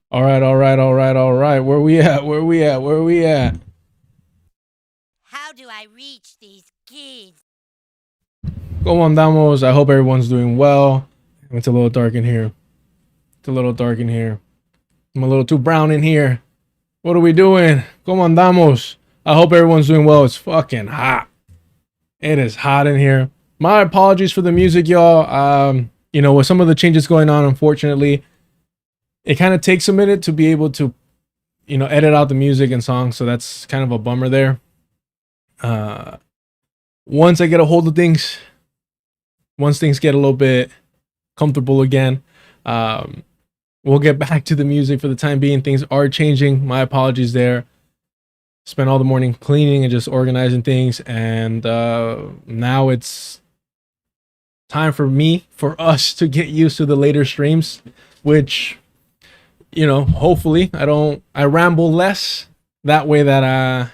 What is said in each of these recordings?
All right, all right, all right, all right. Where we at? Where we at? Where we at? How do I reach these kids? Go on, Damos. I hope everyone's doing well. It's a little dark in here. It's a little dark in here. I'm a little too brown in here. What are we doing? Come on, Damos. I hope everyone's doing well. It's fucking hot. It is hot in here. My apologies for the music, y'all. With some of the changes going on, unfortunately, it kind of takes a minute to be able to, edit out the music and songs. So that's kind of a bummer there. Once I get a hold of things, once things get a little bit comfortable again, we'll get back to the music. For the time being, things are changing. My apologies there. Spent all the morning cleaning and just organizing things, and now it's time for us to get used to the later streams, which, hopefully I ramble less, that way that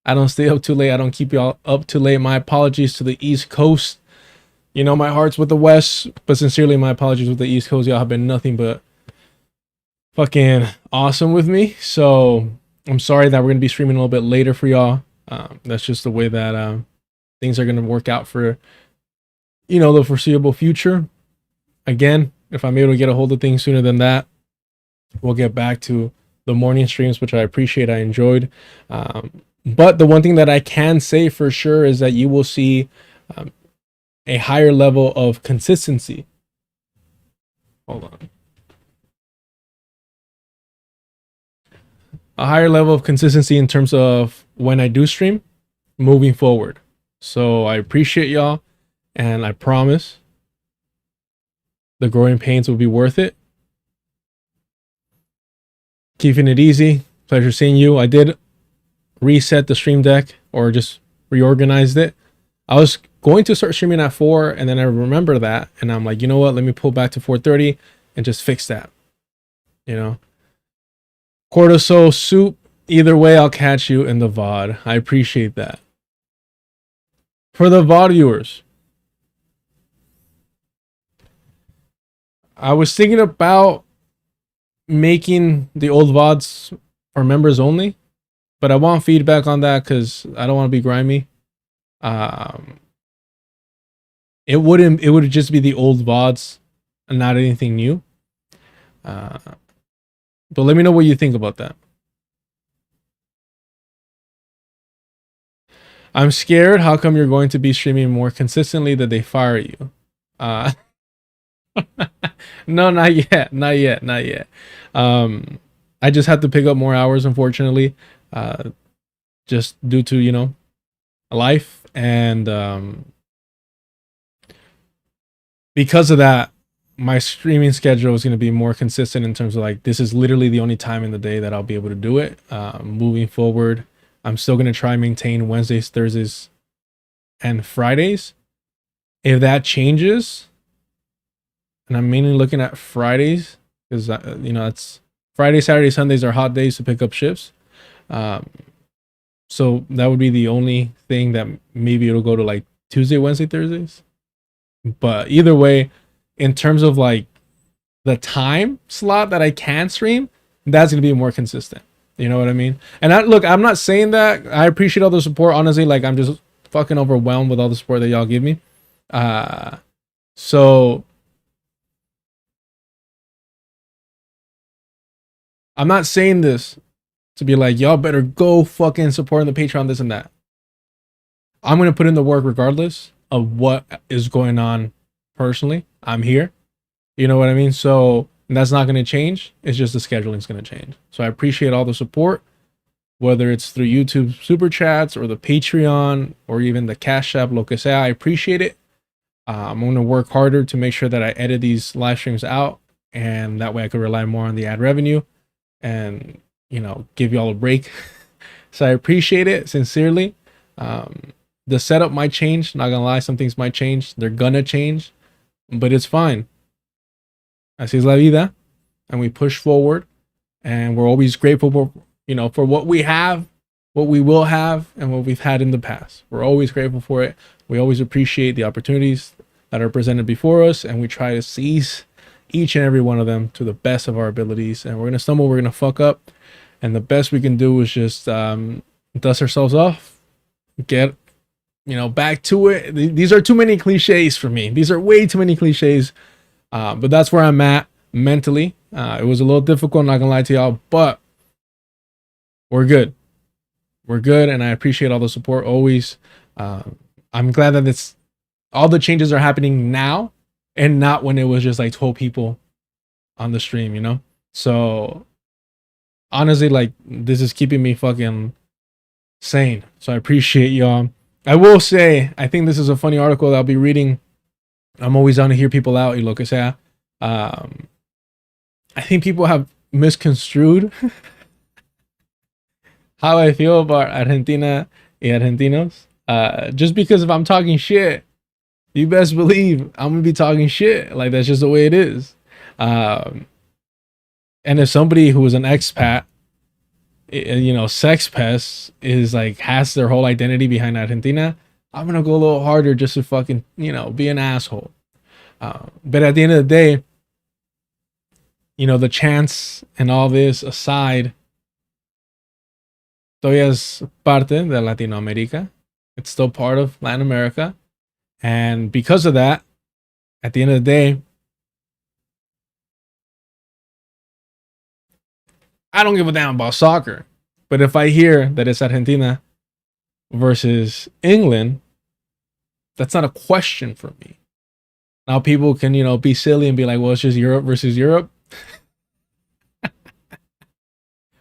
I don't stay up too late. I don't keep y'all up too late. My apologies to the East Coast. My heart's with the West, but sincerely, my apologies with the East Coast. Y'all have been nothing but fucking awesome with me. So I'm sorry that we're going to be streaming a little bit later for y'all. That's just the way that things are going to work out for, the foreseeable future. Again, if I'm able to get a hold of things sooner than that, we'll get back to the morning streams, which I appreciate. I enjoyed. But the one thing that I can say for sure is that you will see a higher level of consistency. Hold on. A higher level of consistency in terms of when I do stream moving forward. So I appreciate y'all, and I promise the growing pains will be worth it. Keeping it easy. Pleasure seeing you. I did reset the stream deck, or just reorganized it. I was going to start streaming at 4, and then I remember that, and I'm like, you know what? Let me pull back to 4:30 and just fix that. Cortisol soup. Either way, I'll catch you in the VOD. I appreciate that. For the VOD viewers, I was thinking about making the old VODs for members only, but I want feedback on that because I don't want to be grimy. It would just be the old VODs and not anything new. But let me know what you think about that. I'm scared. How come you're going to be streaming more consistently that they fire you? No, not yet. Not yet. Not yet. I just had to pick up more hours, unfortunately, just due to, life. And because of that, my streaming schedule is going to be more consistent in terms of like, this is literally the only time in the day that I'll be able to do it. Moving forward, I'm still going to try and maintain Wednesdays, Thursdays, and Fridays. If that changes, and I'm mainly looking at Fridays, because it's Friday, Saturday, Sundays are hot days to pick up shifts. So that would be the only thing that maybe it'll go to like Tuesday, Wednesday, Thursdays. But either way, in terms of like the time slot that I can stream, that's going to be more consistent. You know what I mean? And I'm not saying that. I appreciate all the support. Honestly, like, I'm just fucking overwhelmed with all the support that y'all give me. So I'm not saying this to be like, y'all better go fucking support the Patreon, this and that. I'm going to put in the work regardless of what is going on personally. I'm here. You know what I mean? So that's not going to change. It's just the scheduling is going to change. So I appreciate all the support, whether it's through YouTube super chats or the Patreon or even the Cash App, lo que sea. I appreciate it. I'm going to work harder to make sure that I edit these live streams out, and that way I can rely more on the ad revenue and, give y'all a break. So I appreciate it sincerely. The setup might change. Not gonna lie, some things might change. They're gonna change, but it's fine. Así es la vida, and we push forward, and we're always grateful for, for what we have, what we will have, and what we've had in the past. We're always grateful for it. We always appreciate the opportunities that are presented before us, and we try to seize each and every one of them to the best of our abilities. And we're gonna stumble, we're gonna fuck up, and the best we can do is just dust ourselves off, get back to it. These are too many cliches for me. These are way too many cliches. But that's where I'm at mentally. It was a little difficult, not gonna lie to y'all, but we're good. We're good, and I appreciate all the support always. I'm glad that it's all the changes are happening now and not when it was just like 12 people on the stream. So honestly, like, this is keeping me fucking sane. So I appreciate y'all. I will say, I think this is a funny article that I'll be reading. I'm always down to hear people out, y lo que sea. I think people have misconstrued how I feel about Argentina y Argentinos. Just because if I'm talking shit, you best believe I'm gonna be talking shit. Like, that's just the way it is. And if somebody who is an expat, sex pest is like has their whole identity behind Argentina, I'm gonna go a little harder just to fucking be an asshole. But at the end of the day, the chance and all this aside, todavía es parte de Latinoamérica. It's still part of Latin America, and because of that, at the end of the day, I don't give a damn about soccer. But if I hear that it's Argentina versus England, that's not a question for me. Now people can, be silly and be like, well, it's just Europe versus Europe.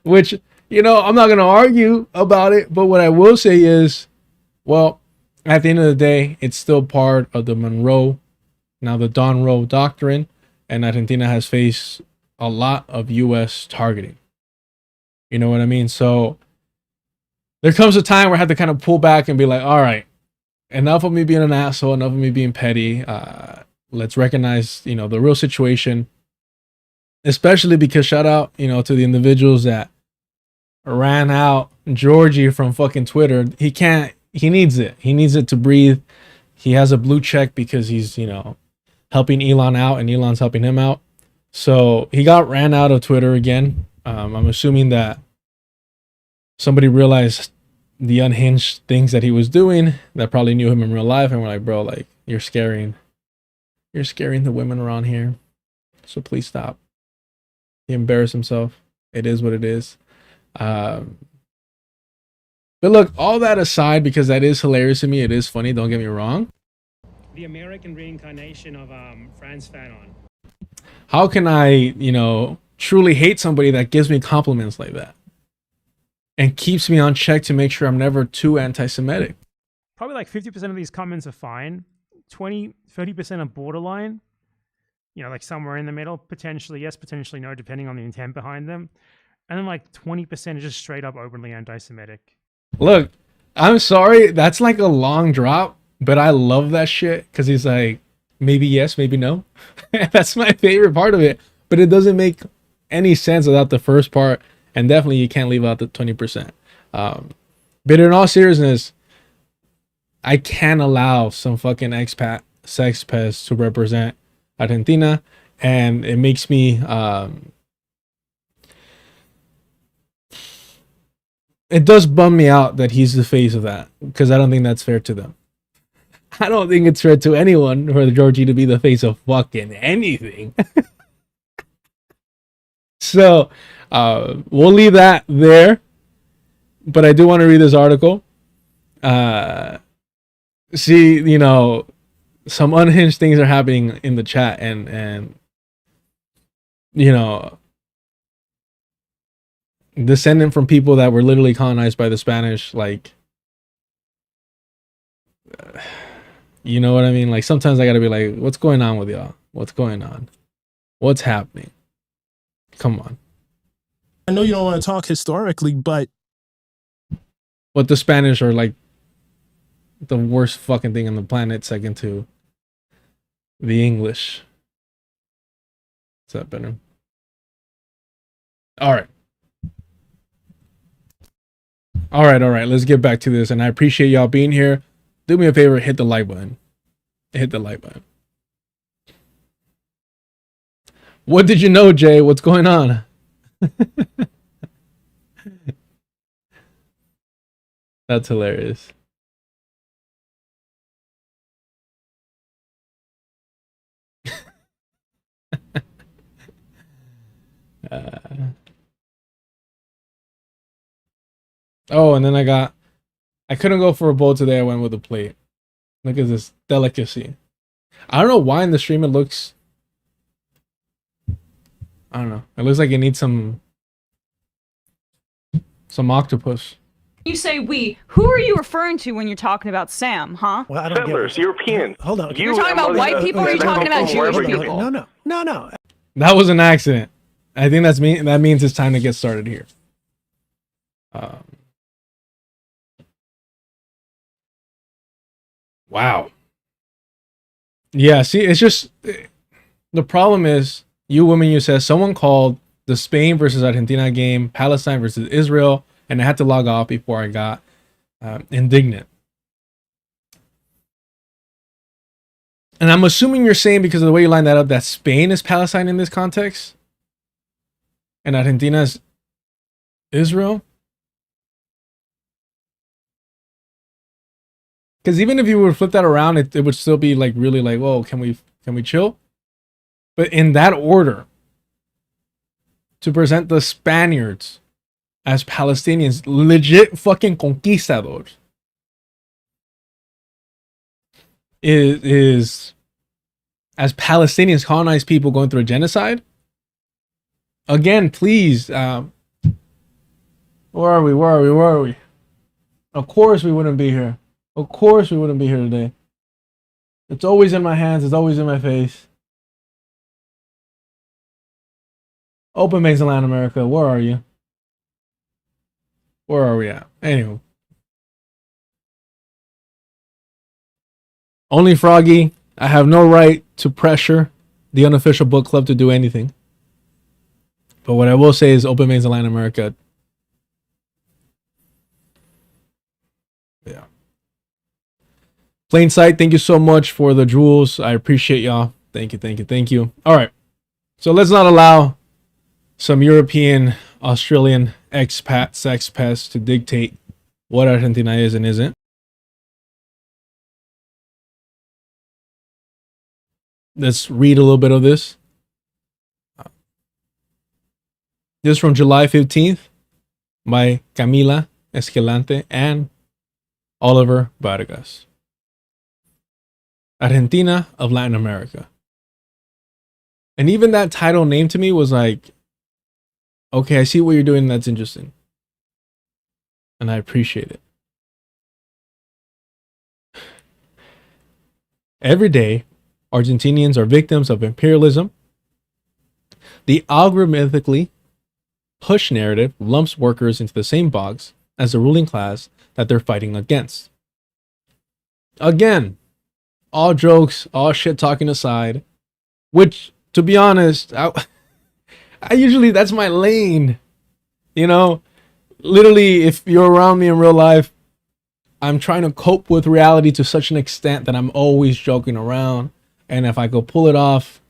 Which, I'm not going to argue about it. But what I will say is, well, at the end of the day, it's still part of the Monroe, now the Don Roe doctrine. And Argentina has faced a lot of U.S. targeting. You know what I mean? So there comes a time where I have to kind of pull back and be like, all right, enough of me being an asshole, enough of me being petty. Let's recognize, the real situation, especially because shout out, to the individuals that ran out Georgie from fucking Twitter. He needs it. He needs it to breathe. He has a blue check because he's, helping Elon out and Elon's helping him out. So he got ran out of Twitter again. I'm assuming that somebody realized the unhinged things that he was doing that probably knew him in real life and were like, bro, like, you're scaring the women around here. So please stop. He embarrassed himself. It is what it is. But look, all that aside, because that is hilarious to me. It is funny. Don't get me wrong. The American reincarnation of Franz Fanon. How can I, truly hate somebody that gives me compliments like that and keeps me on check to make sure I'm never too anti-Semitic? Probably like 50% of these comments are fine. 30% are borderline. Like somewhere in the middle. Potentially yes, potentially no, depending on the intent behind them. And then like 20% are just straight up openly anti-Semitic. Look, I'm sorry. That's like a long drop, but I love that shit because he's like, maybe yes, maybe no. That's my favorite part of it. But it doesn't make any sense without the first part. And definitely you can't leave out the 20%. But in all seriousness, I can't allow some fucking expat sex pests to represent Argentina. And it makes me... it does bum me out that he's the face of that. Because I don't think that's fair to them. I don't think it's fair to anyone for Georgie to be the face of fucking anything. So, we'll leave that there. But I do want to read this article. See, some unhinged things are happening in the chat. And descendant from people that were literally colonized by the Spanish, like... you know what I mean? Like, sometimes I gotta be like, what's going on with y'all? What's going on? What's happening? Come on. I know you don't want to talk historically, but the Spanish are like the worst fucking thing on the planet, second to the English. Is that better? All right. Let's get back to this. And I appreciate y'all being here. Do me a favor, hit the like button. Hit the like button. What did you know, Jay? What's going on? That's hilarious. Oh, and then I couldn't go for a bowl today. I went with a plate. Look at this delicacy. I don't know why in the stream it looks, I don't know. It looks like it needs some octopus. You say we. Who are you referring to when you're talking about Sam, huh? Well, I don't Settlers, Europeans. Hold on. You're talking about white people or are you talking about Jewish people? No. That was an accident. I think that means it's time to get started here. Wow. Yeah, see, it's just the problem is you says someone called the Spain versus Argentina game Palestine versus Israel, and I had to log off before I got indignant. And I'm assuming you're saying, because of the way you line that up, that Spain is Palestine in this context and Argentina is Israel. Because even if you were to flip that around, it would still be like really like, whoa, can we chill? But in that order, to present the Spaniards as Palestinians, legit fucking conquistadors, is as Palestinians, colonized people going through a genocide. Again, please, where are we? Of course we wouldn't be here. Of course we wouldn't be here today. It's always in my hands. It's always in my face. Open Base in Latin America. Where are you? Where are we at? Anyway. Only Froggy. I have no right to pressure the unofficial book club to do anything. But what I will say is Open Base in Latin America. Yeah. Plain Sight, thank you so much for the jewels. I appreciate y'all. Thank you. All right. So let's not allow some European, Australian expats to dictate what Argentina is and isn't. Let's read a little bit of this. This is from July 15th by Camila Escalante and Oliver Vargas. Argentina of Latin America. And even that title name to me was like, okay, I see what you're doing. That's interesting. And I appreciate it. Every day, Argentinians are victims of imperialism. The algorithmically push narrative lumps workers into the same box as the ruling class that they're fighting against. Again, all jokes, all shit talking aside, which, to be honest, I usually, that's my lane. You know, literally, if you're around me in real life, I'm trying to cope with reality to such an extent that I'm always joking around. And if I go pull it off,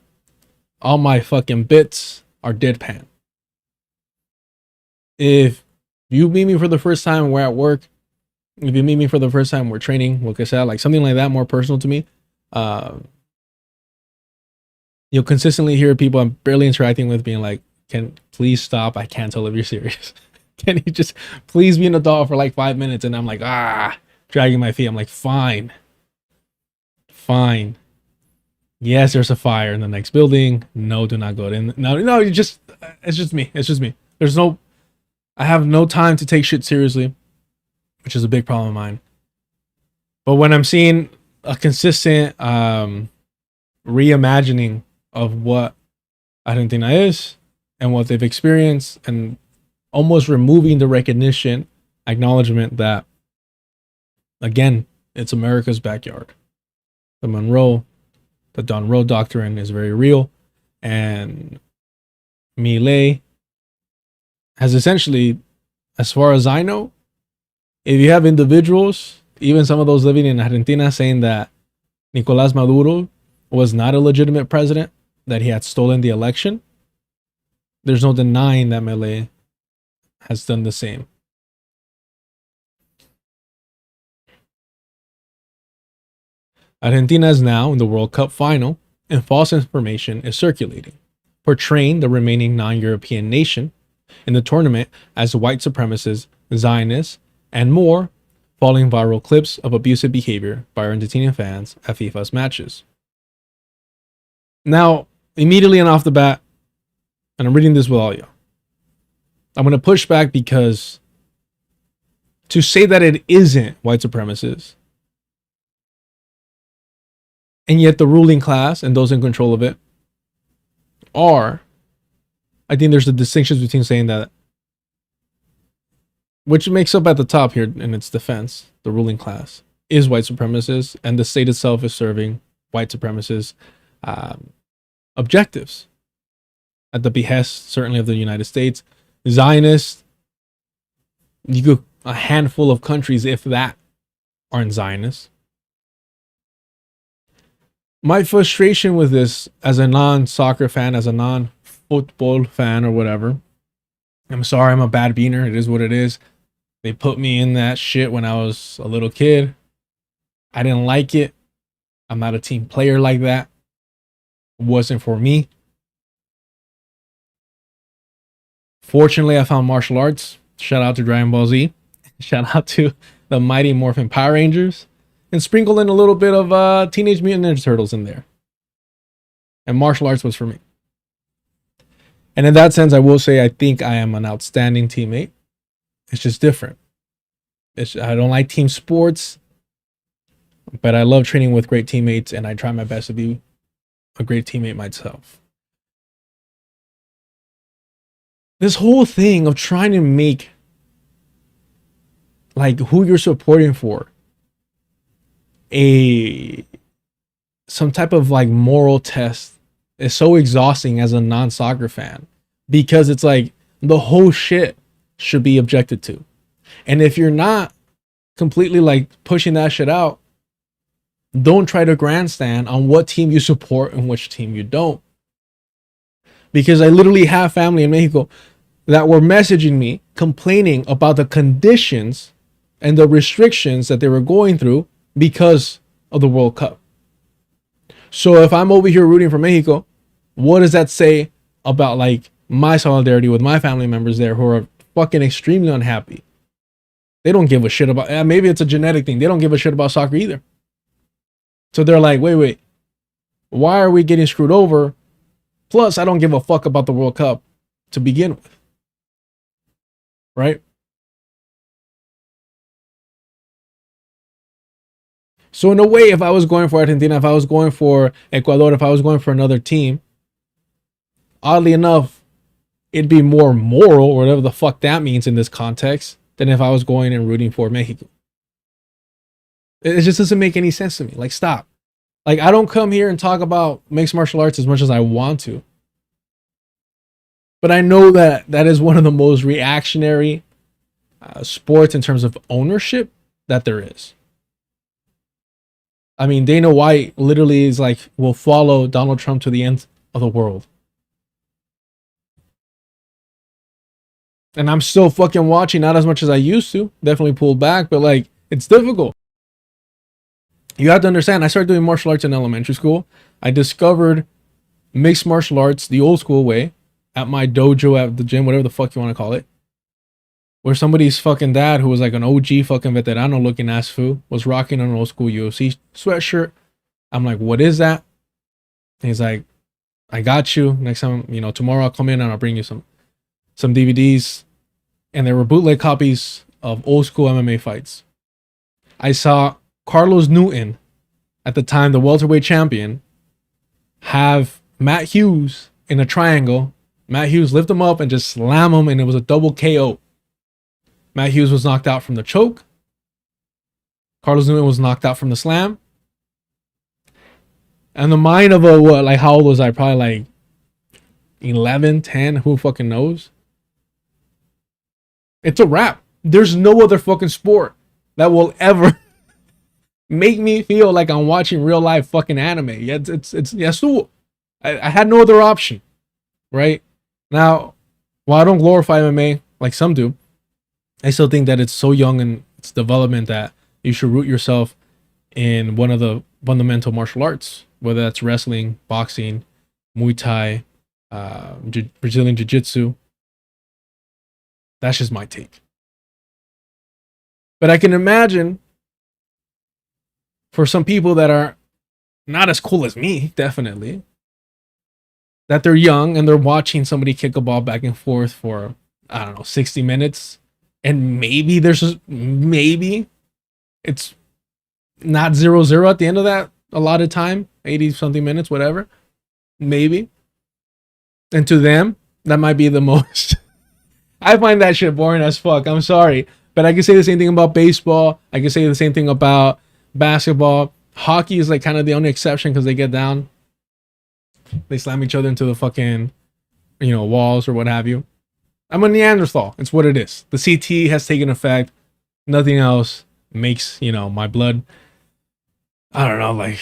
all my fucking bits are deadpan. If you meet me for the first time, we're at work. If you meet me for the first time, we're training, like I said, like something like that, more personal to me. You'll consistently hear people I'm barely interacting with being like, can please stop? I can't tell if you're serious. Can you just please be an adult for like 5 minutes? And I'm like, dragging my feet. I'm like, fine. Yes, there's a fire in the next building. No, do not go in. No, it's just me. I have no time to take shit seriously, which is a big problem of mine. But when I'm seeing a consistent reimagining of what Argentina is and what they've experienced, and almost removing the recognition, acknowledgement that, again, it's America's backyard. The Don Road doctrine is very real. And Milei has essentially, as far as I know, if you have individuals, even some of those living in Argentina, saying that Nicolás Maduro was not a legitimate president, that he had stolen the election, there's no denying that Melee has done the same. Argentina is now in the World Cup final, and false information is circulating, portraying the remaining non-European nation in the tournament as white supremacists, Zionists, and more, following viral clips of abusive behavior by Argentinian fans at FIFA's matches. Now, immediately and off the bat, and I'm reading this with all you, I'm going to push back because to say that it isn't white supremacists, and yet the ruling class and those in control of it are, I think there's a distinction between saying that, which makes up at the top here in its defense, the ruling class is white supremacists, and the state itself is serving white supremacists objectives at the behest, certainly, of the United States. Zionists, you go a handful of countries, if that, aren't Zionists. My frustration with this, as a non-soccer fan, as a non-football fan or whatever, I'm sorry, I'm a bad beaner. It is what it is. They put me in that shit when I was a little kid. I didn't like it. I'm not a team player like that. It wasn't for me. Fortunately, I found martial arts. Shout out to Dragon Ball Z. Shout out to the Mighty Morphin Power Rangers. And sprinkle in a little bit of Teenage Mutant Ninja Turtles in there. And martial arts was for me. And in that sense, I will say I think I am an outstanding teammate. It's just different. I don't like team sports, but I love training with great teammates, and I try my best to be a great teammate myself. This whole thing of trying to make like who you're supporting for some type of like moral test is so exhausting as a non-soccer fan, because it's like the whole shit should be objected to. And if you're not completely like pushing that shit out, don't try to grandstand on what team you support and which team you don't. Because I literally have family in Mexico that were messaging me complaining about the conditions and the restrictions that they were going through because of the World Cup. So if I'm over here rooting for Mexico, what does that say about like my solidarity with my family members there who are fucking extremely unhappy? They don't give a shit about, maybe it's a genetic thing. They don't give a shit about soccer either. So they're like, wait, why are we getting screwed over? Plus, I don't give a fuck about the World Cup to begin with. Right? So in a way, if I was going for Argentina, if I was going for Ecuador, if I was going for another team, oddly enough, it'd be more moral, or whatever the fuck that means in this context, than if I was going and rooting for Mexico. It just doesn't make any sense to me. Like, stop. Like, I don't come here and talk about mixed martial arts as much as I want to. But I know that that is one of the most reactionary sports in terms of ownership that there is. I mean, Dana White literally is like, will follow Donald Trump to the end of the world. And I'm still fucking watching, not as much as I used to. Definitely pulled back, but like, it's difficult. You have to understand, I started doing martial arts in elementary school. I discovered mixed martial arts the old school way at my dojo, at the gym, whatever the fuck you want to call it. Where somebody's fucking dad, who was like an OG fucking veterano looking ass foo, was rocking an old school UFC sweatshirt. I'm like, what is that? And he's like, I got you. Next time, tomorrow I'll come in and I'll bring you some DVDs. And there were bootleg copies of old school MMA fights. I saw Carlos Newton, at the time the welterweight champion, have Matt Hughes in a triangle. Matt Hughes lift him up and just slam him, and it was a double KO. Matt Hughes was knocked out from the choke. Carlos Newton was knocked out from the slam. And the mind of how old was I? Probably like 11, 10, who fucking knows? It's a wrap. There's no other fucking sport that will ever make me feel like I'm watching real life fucking anime. Yeah, it's Yasuo. I had no other option, right? Now, while I don't glorify MMA like some do, I still think that it's so young in its development that you should root yourself in one of the fundamental martial arts, whether that's wrestling, boxing, Muay Thai, Brazilian Jiu-Jitsu. That's just my take. But I can imagine for some people that are not as cool as me, definitely, that they're young and they're watching somebody kick a ball back and forth for, I don't know, 60 minutes. And maybe it's not 0-0 at the end of that allotted time, 80 something minutes, whatever. Maybe. And to them, that might be the most. I find that shit boring as fuck. I'm sorry. But I can say the same thing about baseball. I can say the same thing about basketball. Hockey is like kind of the only exception because they get down. They slam each other into the fucking, walls or what have you. I'm a Neanderthal. It's what it is. The CT has taken effect. Nothing else makes, my blood, I don't know, like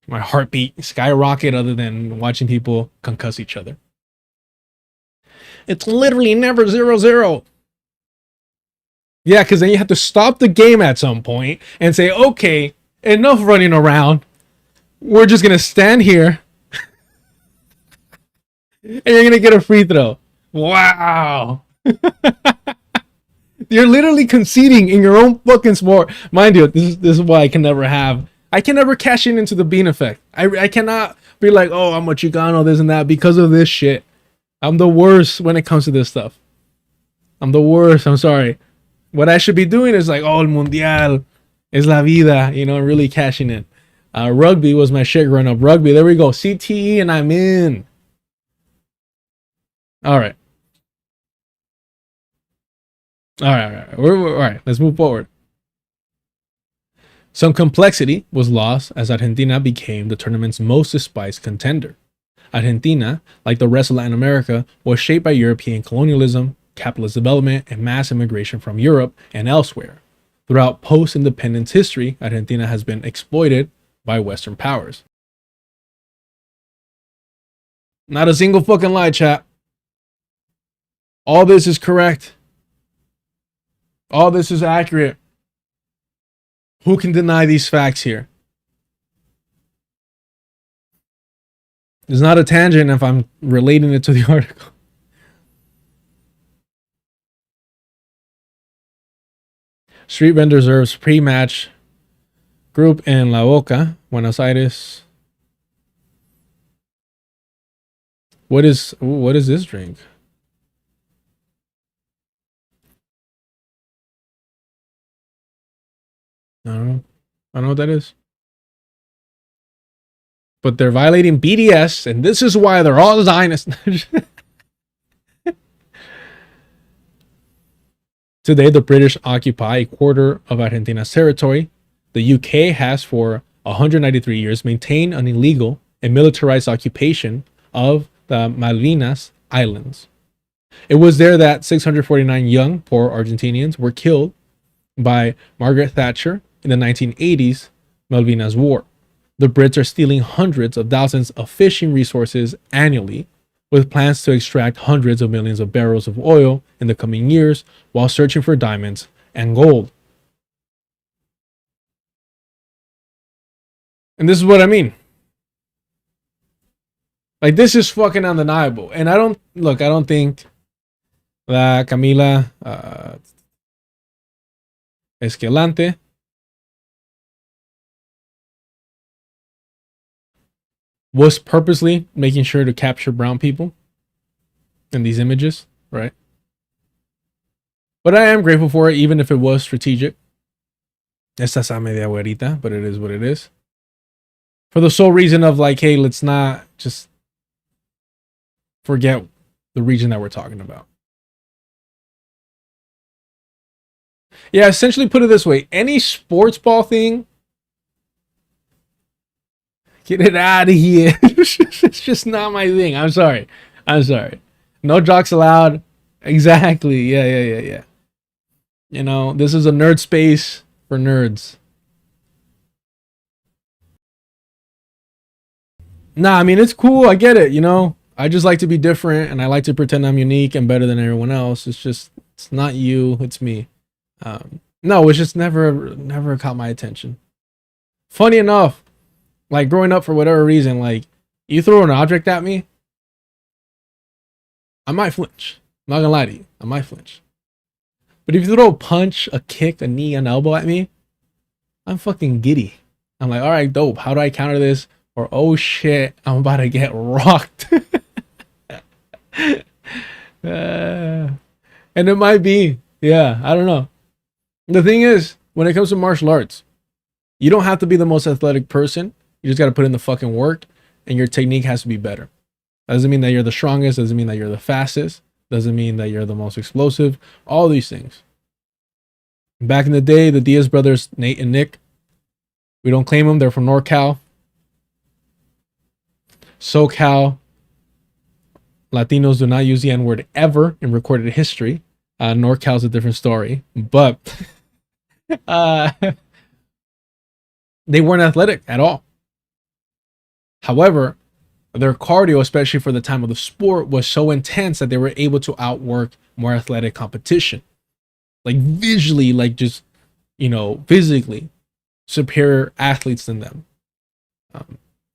my heartbeat skyrocket other than watching people concuss each other. It's literally never 0-0. Yeah, because then you have to stop the game at some point and say, okay, enough running around. We're just going to stand here and you're going to get a free throw. Wow. You're literally conceding in your own fucking sport. Mind you, this is why I can never cash into the Bean effect. I cannot be like, oh, I'm a Chicano, this and that, because of this shit. I'm the worst when it comes to this stuff. I'm the worst. I'm sorry. What I should be doing is like, oh, el mundial es la vida, really cashing in. Rugby was my shit growing up. Rugby, there we go. CTE and I'm in. All right. All right. Let's move forward. Some complexity was lost as Argentina became the tournament's most despised contender. Argentina, like the rest of Latin America, was shaped by European colonialism, capitalist development, and mass immigration from Europe and elsewhere. Throughout post-independence history, Argentina has been exploited by Western powers. Not a single fucking lie, chat. All this is correct. All this is accurate. Who can deny these facts here? It's not a tangent if I'm relating it to the article. Street vendor serves pre-match group in La Boca, Buenos Aires. What is this drink? I don't know what that is. But they're violating BDS, and this is why they're all Zionists. Today, the British occupy a quarter of Argentina's territory. The UK has, for 193 years, maintained an illegal and militarized occupation of the Malvinas Islands. It was there that 649 young, poor Argentinians were killed by Margaret Thatcher in the 1980s Malvinas War. The Brits are stealing hundreds of thousands of fishing resources annually, with plans to extract hundreds of millions of barrels of oil in the coming years while searching for diamonds and gold. And this is what I mean. Like, this is fucking undeniable. And I don't think that Camila Escalante was purposely making sure to capture brown people in these images, right? But I am grateful for it, even if it was strategic. Esta es a media güerita, but it is what it is. For the sole reason of like, hey, let's not just forget the region that we're talking about. Yeah, essentially put it this way. Any sports ball thing, get it out of here. It's just not my thing. I'm sorry. No jocks allowed. Exactly. Yeah. This is a nerd space for nerds. Nah, I mean, it's cool. I get it. I just like to be different, and I like to pretend I'm unique and better than everyone else. It's not you, it's me. No, it's just never caught my attention. Funny enough, like growing up, for whatever reason, like you throw an object at me, I might flinch. I'm not gonna lie to you, I might flinch. But if you throw a punch, a kick, a knee, an elbow at me, I'm fucking giddy. I'm like, all right, dope. How do I counter this? Or, oh shit, I'm about to get rocked. And it might be, yeah, I don't know. The thing is, when it comes to martial arts, you don't have to be the most athletic person. You just got to put in the fucking work, and your technique has to be better. That doesn't mean that you're the strongest. Doesn't mean that you're the fastest. Doesn't mean that you're the most explosive. All these things. Back in the day, the Diaz brothers, Nate and Nick, we don't claim them. They're from NorCal. SoCal. Latinos do not use the N-word ever in recorded history. NorCal's a different story. But they weren't athletic at all. However, their cardio, especially for the time of the sport, was so intense that they were able to outwork more athletic competition. Like visually, like just, physically superior athletes than them.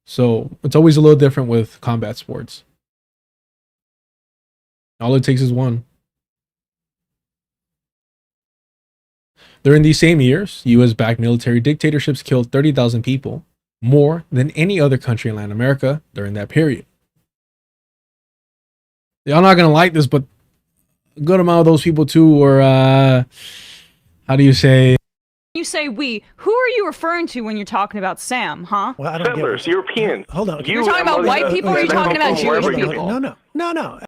So it's always a little different with combat sports. All it takes is one. During these same years, US-backed military dictatorships killed 30,000 people, more than any other country in Latin America during that period. Y'all not gonna like this, but a good amount of those people too were, how do you say? You say we. Who are you referring to when you're talking about Sam, huh? Well, I don't Settlers, Europeans. Hold on. You're talking about white people, or are you talking about Jewish people? No.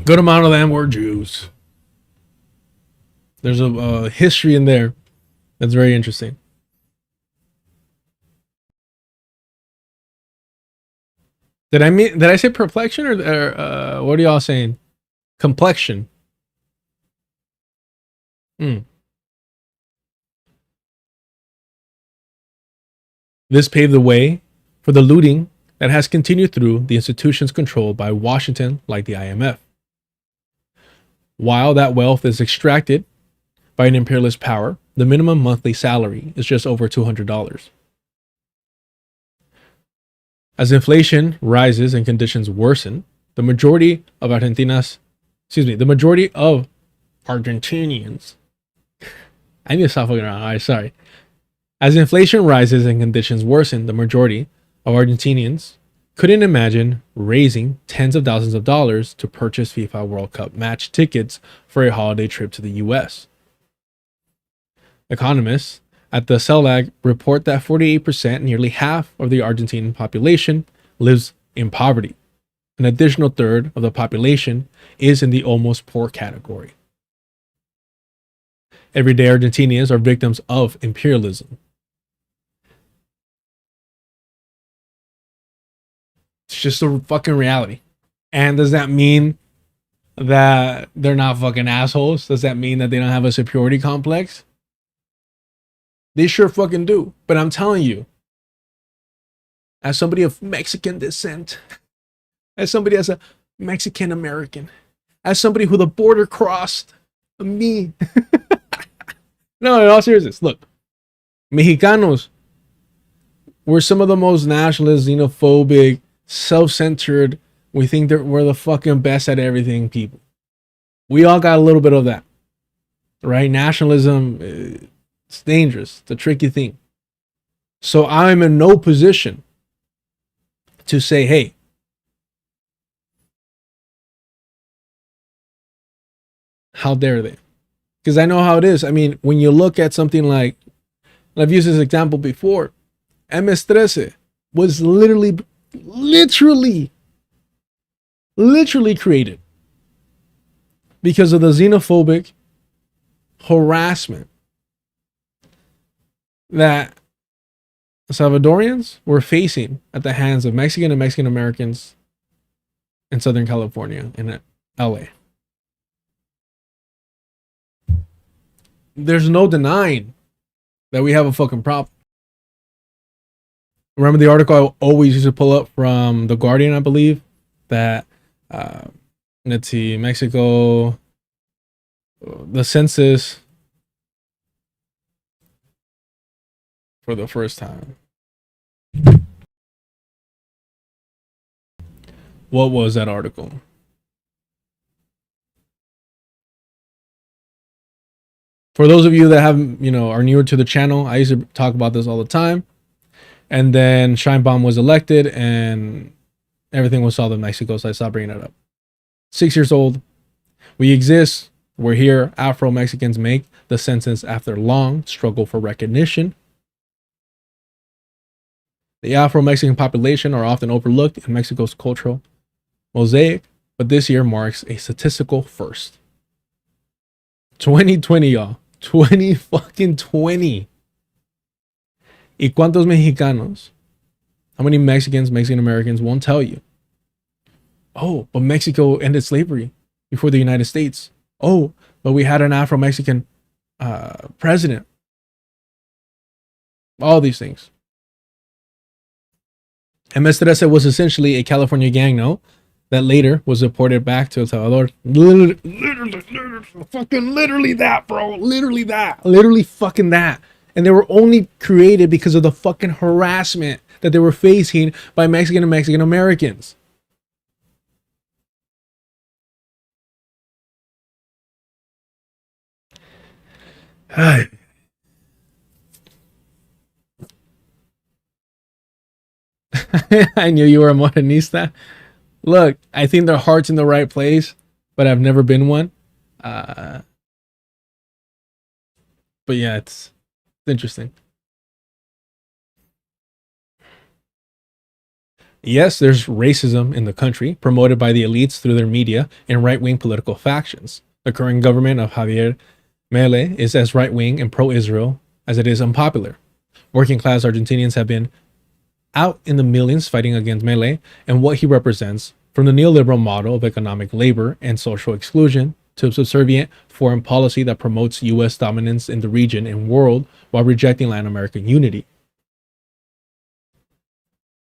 Good amount of them were Jews. There's a history in there that's very interesting. Did I say perplexion or what are y'all saying? Complexion. This paved the way for the looting that has continued through the institutions controlled by Washington, like the IMF. While that wealth is extracted by an imperialist power, the minimum monthly salary is just over $200. As inflation rises and conditions worsen, the majority of Argentinians, I need to stop fucking around. All right, sorry. As inflation rises and conditions worsen, the majority of Argentinians couldn't imagine raising tens of thousands of dollars to purchase FIFA World Cup match tickets for a holiday trip to the US. Economists at the CELAC report that 48%, nearly half of the Argentine population, lives in poverty. An additional third of the population is in the almost poor category. Everyday Argentinians are victims of imperialism. It's just a fucking reality. And does that mean that they're not fucking assholes? Does that mean that they don't have a superiority complex? They sure fucking do. But I'm telling you, as somebody of Mexican descent, as somebody as a Mexican American, as somebody who the border crossed, me. No, in all seriousness, look, Mexicanos were some of the most nationalist, xenophobic, self-centered, we think that we're the fucking best at everything people. We all got a little bit of that, right? Nationalism, it's dangerous. It's a tricky thing. So I'm in no position to say, hey, how dare they? Because I know how it is. I mean, when you look at something like, and I've used this example before, MS-13 was literally created because of the xenophobic harassment that Salvadorians were facing at the hands of Mexican and Mexican Americans in Southern California and LA. There's no denying that we have a fucking problem. Remember the article I always used to pull up from The Guardian, I believe, that let's see, Mexico, the census for the first time. What was that article? For those of you that have, are newer to the channel, I used to talk about this all the time. And then Scheinbaum was elected and everything was solved in Mexico, so I stopped bringing it up. 6 years old. We exist. We're here. Afro-Mexicans make the census after long struggle for recognition. The Afro-Mexican population are often overlooked in Mexico's cultural mosaic, but this year marks a statistical first. 2020, y'all. 2020. ¿Y cuántos mexicanos? How many Mexicans, Mexican Americans won't tell you? Oh, but Mexico ended slavery before the United States. Oh, but we had an Afro-Mexican president. All these things. MS Teresa was essentially a California gang, no? That later was deported back to El Salvador. Literally that, bro. Literally fucking that. And they were only created because of the fucking harassment that they were facing by Mexican and Mexican Americans. I knew you were a Morenista. Look, I think their heart's in the right place, but I've never been one. But yeah, it's interesting. Yes, there's racism in the country, promoted by the elites through their media and right-wing political factions. The current government of Javier Milei is as right-wing and pro-Israel as it is unpopular. Working-class Argentinians have been out in the millions fighting against Milei and what he represents, from the neoliberal model of economic labor and social exclusion to a subservient foreign policy that promotes U.S. dominance in the region and world while rejecting Latin American unity.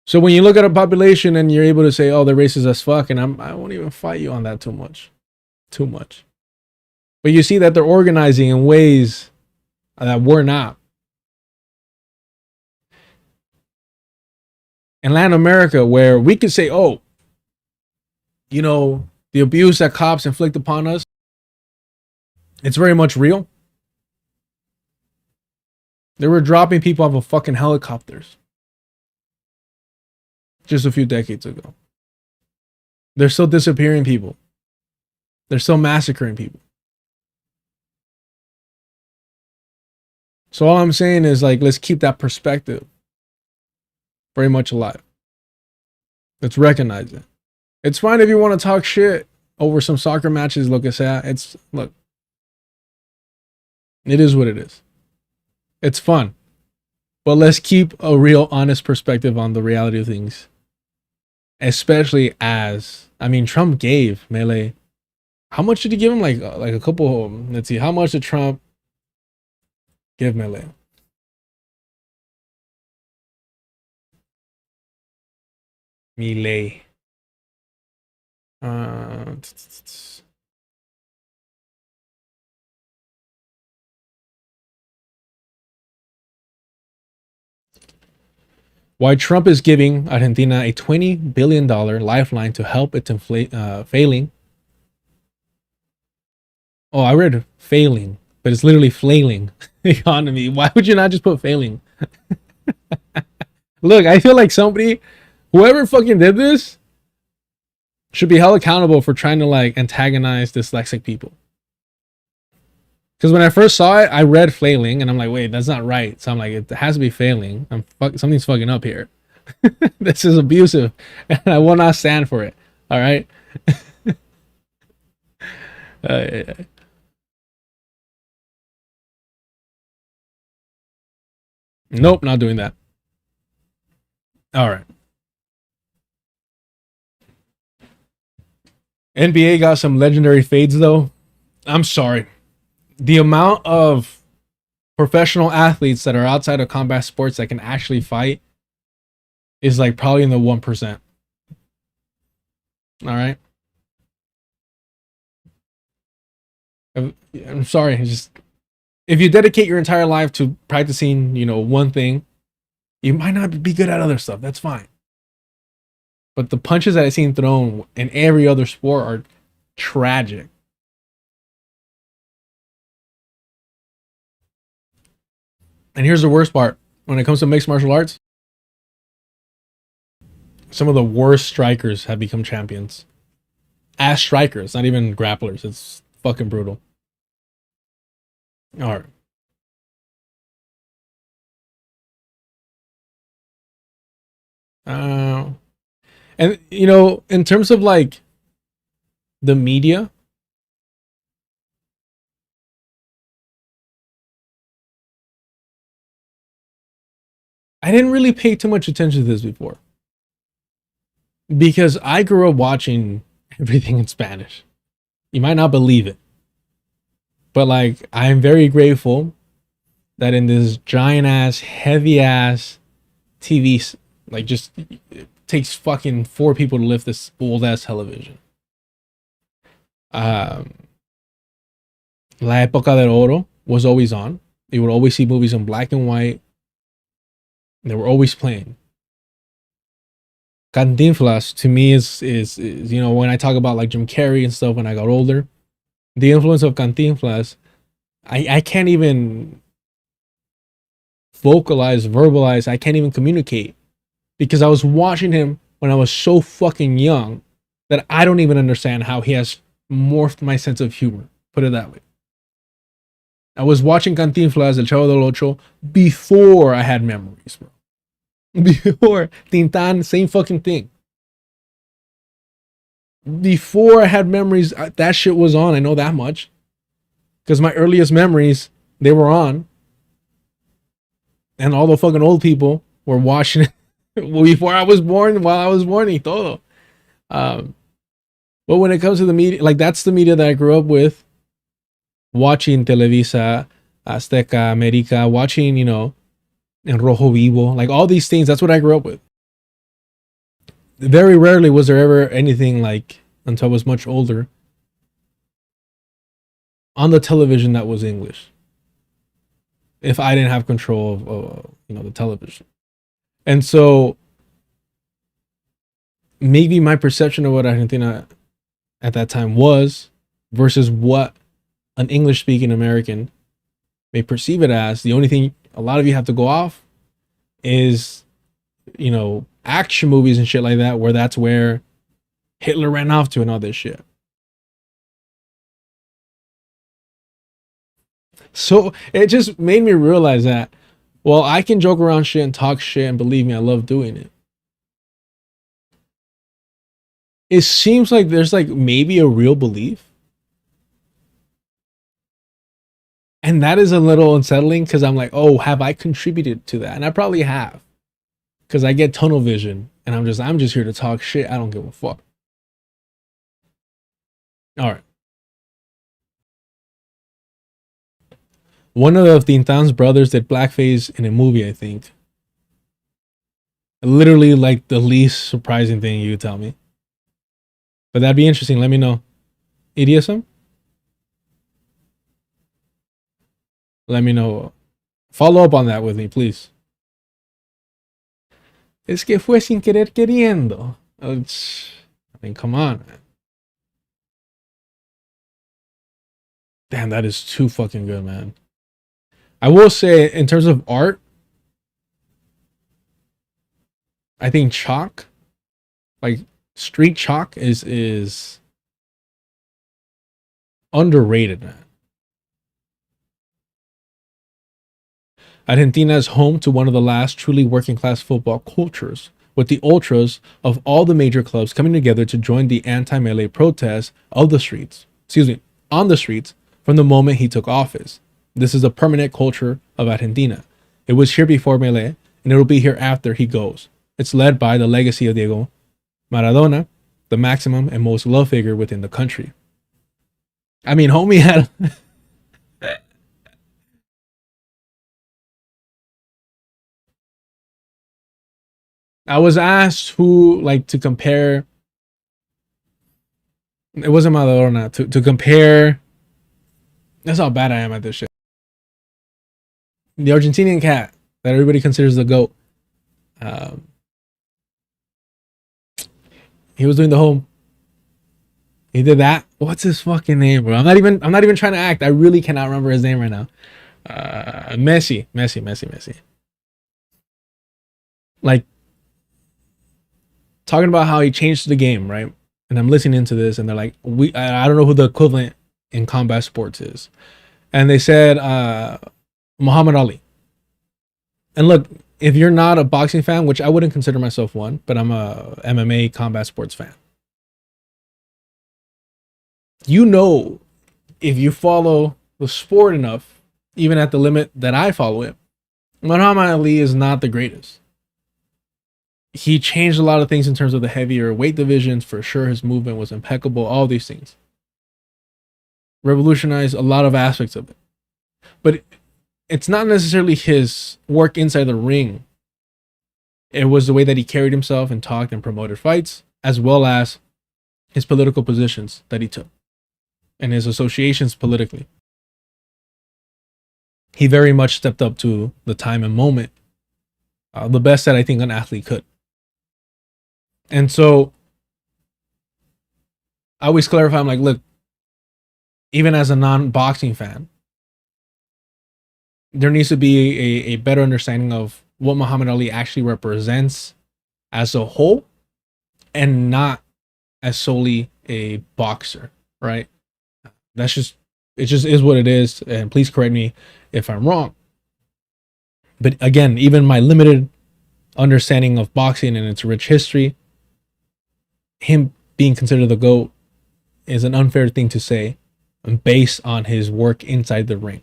So when you look at a population and you're able to say, oh, they're racist as fuck, and I won't even fight you on that too much. But you see that they're organizing in ways that we're not. In Latin America, where we could say, oh, the abuse that cops inflict upon us, it's very much real. They were dropping people off of fucking helicopters just a few decades ago. They're still disappearing people. They're still massacring people. So all I'm saying is, like, let's keep that perspective very much alive. Let's recognize it. It's fine if you want to talk shit over some soccer matches. Look, it is what it is. It's fun. But let's keep a real honest perspective on the reality of things. Especially as, Trump gave Milei, how much did he give him? Like a couple, let's see, how much did Trump give Milei? Milei. Why Trump is giving Argentina a $20 billion lifeline to help its failing. Oh, I read failing, but it's literally flailing economy. Why would you not just put failing? Look, I feel like whoever fucking did this should be held accountable for trying to antagonize dyslexic people. Because when I first saw it, I read flailing and I'm like, wait, that's not right. So I'm like, it has to be failing. Something's fucking up here. This is abusive and I will not stand for it. All right. Nope, not doing that. All right. NBA got some legendary fades though. I'm sorry. The amount of professional athletes that are outside of combat sports that can actually fight is like probably in the 1%. All right. I'm sorry. Just if you dedicate your entire life to practicing, one thing, you might not be good at other stuff. That's fine. But the punches that I've seen thrown in every other sport are tragic. And here's the worst part. When it comes to mixed martial arts, some of the worst strikers have become champions. As strikers, not even grapplers. It's fucking brutal. All right. And in terms of like the media, I didn't really pay too much attention to this before because I grew up watching everything in Spanish. You might not believe it, but like I'm very grateful that in this giant ass, heavy ass TV, like just it takes fucking 4 people to lift this old ass television. La Época del Oro was always on. You would always see movies in black and white. They were always playing. Cantinflas to me is when I talk about like Jim Carrey and stuff when I got older, the influence of Cantinflas, I can't even verbalize, I can't even communicate because I was watching him when I was so fucking young that I don't even understand how he has morphed my sense of humor. Put it that way. I was watching Cantinflas, El Chavo del Ocho, before I had memories, bro. Before Tintan, same fucking thing. Before I had memories, that shit was on. I know that much. Because my earliest memories, they were on. And all the fucking old people were watching it before I was born, while I was born y todo. But when it comes to the media, like that's the media that I grew up with. Watching Televisa, Azteca, America, watching, En Rojo Vivo, like all these things, that's what I grew up with. Very rarely was there ever anything like, until I was much older, on the television that was English. If I didn't have control of the television. And so maybe my perception of what Argentina at that time was versus what an English speaking American may perceive it as, the only thing a lot of you have to go off is, action movies and shit like that, where that's where Hitler ran off to and all this shit. So it just made me realize that, well, I can joke around shit and talk shit, and believe me, I love doing it. It seems like there's like maybe a real belief. And that is a little unsettling because I'm like, oh, have I contributed to that? And I probably have. Because I get tunnel vision and I'm just here to talk shit. I don't give a fuck. All right. One of Tintan's brothers did blackface in a movie, I think. Literally like the least surprising thing you could tell me. But that'd be interesting. Let me know. Idiom? Let me know. Follow up on that with me, please. Es que fue sin querer queriendo. I mean, come on, man. Damn, that is too fucking good, man. I will say, in terms of art, I think chalk, like street chalk, is underrated, man. Argentina is home to one of the last truly working class football cultures, with the ultras of all the major clubs coming together to join the anti-Melee protests on the streets from the moment he took office. This is a permanent culture of Argentina. It was here before Melee, and it will be here after he goes. It's led by the legacy of Diego Maradona, the maximum and most loved figure within the country. I mean, homie had I was asked who, like, to compare. It wasn't Maradona. To compare. That's how bad I am at this shit. The Argentinian cat that everybody considers the GOAT. He was doing the home. He did that. What's his fucking name, bro? I'm not even trying to act. I really cannot remember his name right now. Messi. Like, talking about how he changed the game, right? And I'm listening to this, and they're like, I don't know who the equivalent in combat sports is. And they said Muhammad Ali. And look, if you're not a boxing fan, which I wouldn't consider myself one, but I'm a MMA combat sports fan. You know, if you follow the sport enough, even at the limit that I follow it, Muhammad Ali is not the greatest. He changed a lot of things in terms of the heavier weight divisions. For sure, his movement was impeccable. All these things. Revolutionized a lot of aspects of it. But it's not necessarily his work inside the ring. It was the way that he carried himself and talked and promoted fights, as well as his political positions that he took and his associations politically. He very much stepped up to the time and moment, the best that I think an athlete could. And so I always clarify, I'm like, look, even as a non-boxing fan, there needs to be a better understanding of what Muhammad Ali actually represents as a whole and not as solely a boxer, right? It just is what it is. And please correct me if I'm wrong. But again, even my limited understanding of boxing and its rich history, him being considered the GOAT is an unfair thing to say based on his work inside the ring.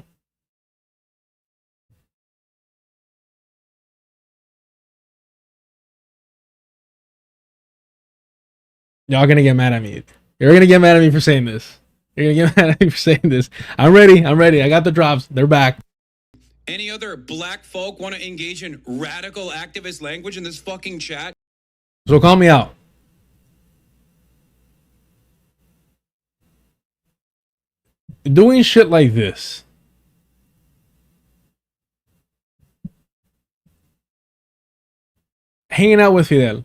Y'all gonna get mad at me. You're gonna get mad at me for saying this. You're gonna get mad at me for saying this. I'm ready. I got the drops. They're back. Any other black folk want to engage in radical activist language in this fucking chat? So call me out. Doing shit like this. Hanging out with Fidel.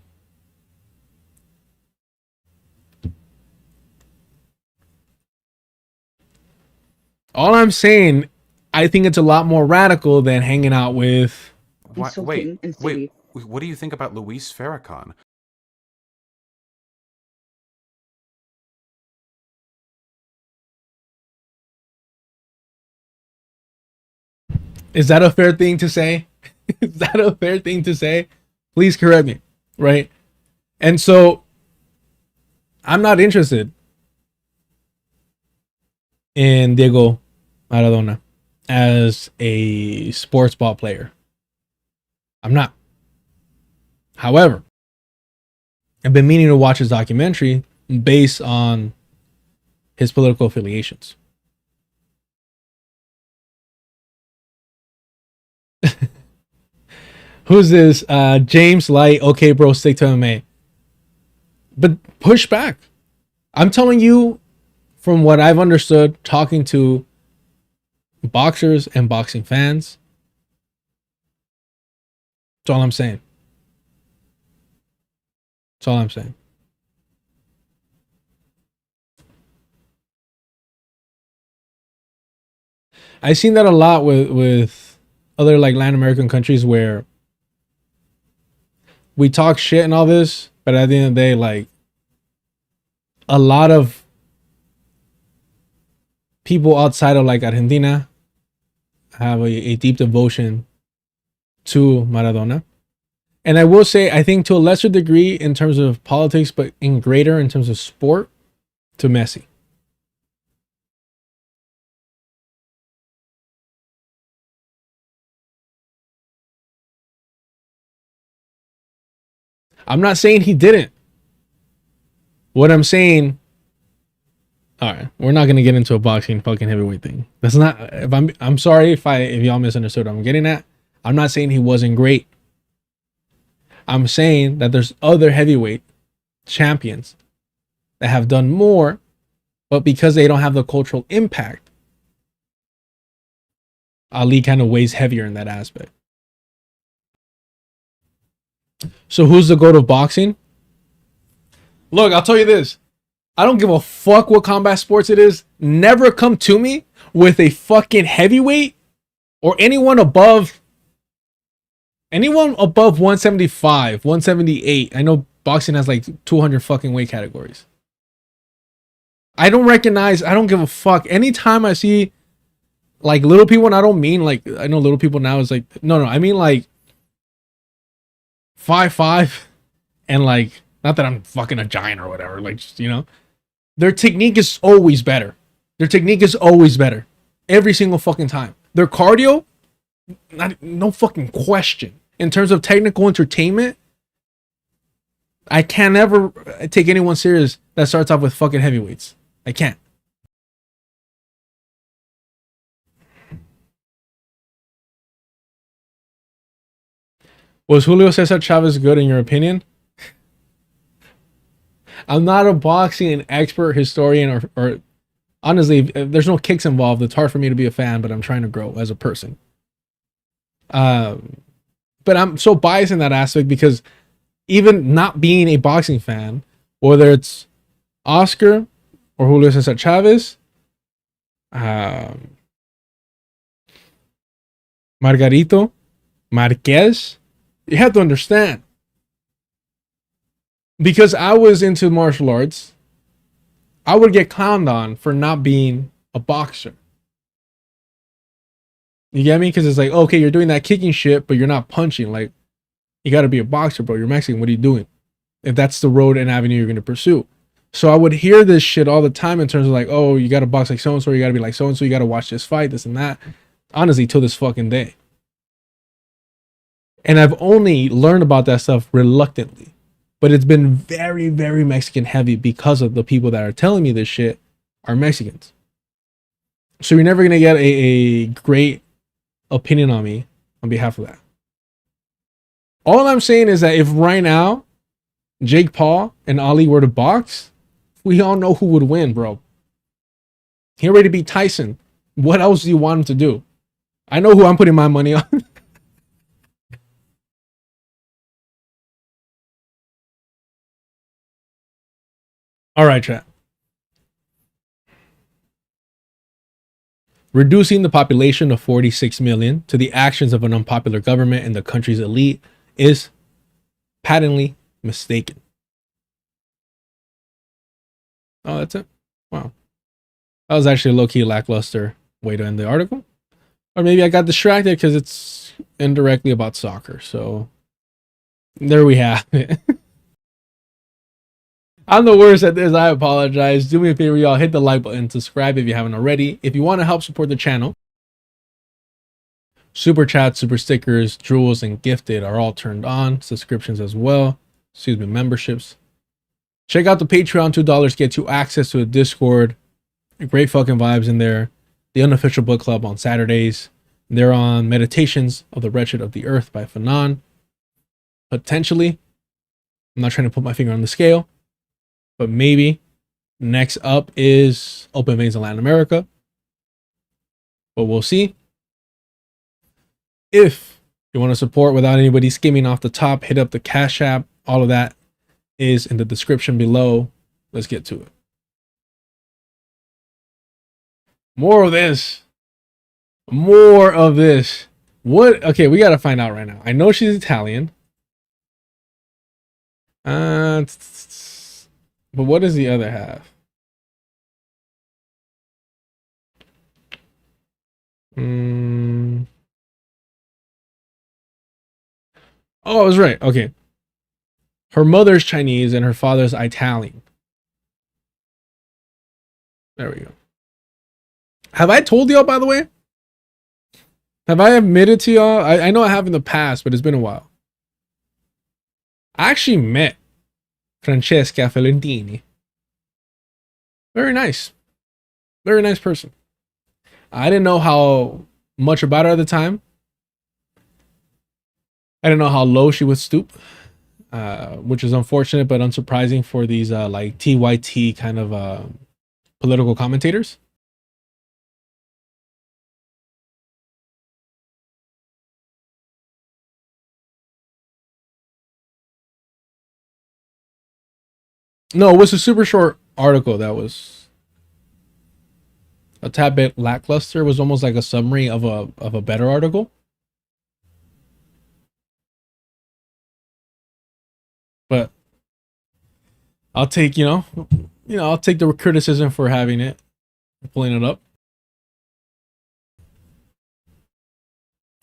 All I'm saying, I think it's a lot more radical than hanging out with. Wait, what do you think about Luis Farrakhan? Is that a fair thing to say? Is that a fair thing to say? Please correct me, right? And so, I'm not interested in Diego Maradona as a sports ball player. I'm not. However, I've been meaning to watch his documentary based on his political affiliations. Who's this? James Light. Okay, bro, stick to MMA. But push back. I'm telling you, from what I've understood, talking to boxers and boxing fans, that's all I'm saying. That's all I'm saying. I've seen that a lot with other like Latin American countries where we talk shit and all this, but at the end of the day, like, a lot of people outside of like Argentina have a deep devotion to Maradona. And I will say, I think to a lesser degree in terms of politics, but in greater in terms of sport, to Messi. I'm not saying he didn't. What I'm saying, all right, we're not gonna get into a boxing fucking heavyweight thing. That's not. I'm sorry if y'all misunderstood what I'm getting at. I'm not saying he wasn't great. I'm saying that there's other heavyweight champions that have done more, but because they don't have the cultural impact, Ali kind of weighs heavier in that aspect. So who's the GOAT of boxing? Look, I'll tell you this. I don't give a fuck what combat sports it is. Never come to me with a fucking heavyweight or anyone above 175, 178. I know boxing has like 200 fucking weight categories. I don't give a fuck. Anytime I see like little people, and I don't mean like, I know little people now is like, no, I mean like 5'5" and like, not that I'm fucking a giant or whatever, like, just, you know, their technique is always better. Every single fucking time. Their cardio, no fucking question. In terms of technical entertainment, I can't ever take anyone serious that starts off with fucking heavyweights. I can't. Was Julio Cesar Chavez good in your opinion? I'm not a boxing expert, historian, or honestly, if there's no kicks involved, it's hard for me to be a fan, but I'm trying to grow as a person. But I'm so biased in that aspect because even not being a boxing fan, whether it's Oscar or Julio Cesar Chavez, Margarito Marquez, you have to understand. Because I was into martial arts, I would get clowned on for not being a boxer. You get me? Because it's like, okay, you're doing that kicking shit, but you're not punching. Like, you got to be a boxer, bro. You're Mexican. What are you doing? If that's the road and avenue you're going to pursue. So I would hear this shit all the time in terms of like, oh, you got to box like so-and-so. You got to be like so-and-so. You got to watch this fight, this and that. Honestly, till this fucking day. And I've only learned about that stuff reluctantly. But it's been very, very Mexican heavy because of the people that are telling me this shit are Mexicans. So you're never going to get a great opinion on me on behalf of that. All I'm saying is that if right now Jake Paul and Ali were to box, we all know who would win, bro. He already beat Tyson. What else do you want him to do? I know who I'm putting my money on. All right, chat. Reducing the population of 46 million to the actions of an unpopular government and the country's elite is patently mistaken. Oh, that's it? Wow. That was actually a low-key lackluster way to end the article. Or maybe I got distracted because it's indirectly about soccer. So there we have it. I'm the worst at this. I apologize. Do me a favor, y'all. Hit the like button. Subscribe if you haven't already. If you want to help support the channel, super chats, super stickers, jewels, and gifted are all turned on. Subscriptions as well. Excuse me, memberships. Check out the Patreon. $2 gets you access to a Discord. Great fucking vibes in there. The unofficial book club on Saturdays. They're on Meditations of the Wretched of the Earth by Fanon. Potentially. I'm not trying to put my finger on the scale. But maybe next up is Open Veins in Latin America. But we'll see. If you want to support without anybody skimming off the top, hit up the Cash App. All of that is in the description below. Let's get to it. More of this. More of this. What? Okay, we got to find out right now. I know she's Italian. But what is the other half? Oh, I was right. Okay. Her mother's Chinese and her father's Italian. There we go. Have I told y'all, by the way? Have I admitted to y'all? I know I have in the past, but it's been a while. I actually met Francesca Fiorentini. Very nice. Very nice person. I didn't know how much about her at the time. I didn't know how low she would stoop. which is unfortunate but unsurprising for these like TYT kind of political commentators. No, it was a super short article that was a tad bit lackluster. It was almost like a summary of a better article. But I'll take, I'll take the criticism for having it, pulling it up.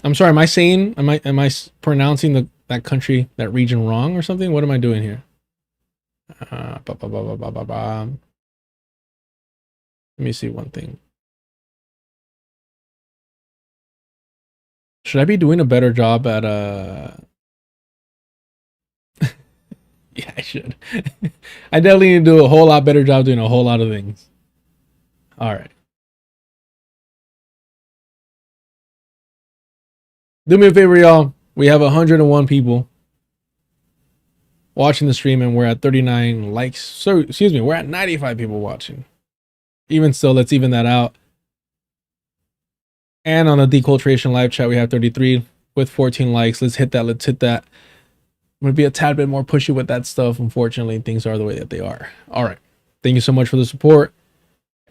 I'm sorry, am I pronouncing that country, that region wrong or something? What am I doing here? Let me see one thing. Should I be doing a better job at yeah, I should. I definitely need to do a whole lot better job doing a whole lot of things. All right. Do me a favor, y'all. We have 101 people watching the stream and we're at 39 likes. So, excuse me, we're at 95 people watching. Even still, let's even that out. And on the Deculturation live chat, we have 33 with 14 likes. Let's hit that. Let's hit that. I'm going to be a tad bit more pushy with that stuff. Unfortunately, things are the way that they are. All right. Thank you so much for the support.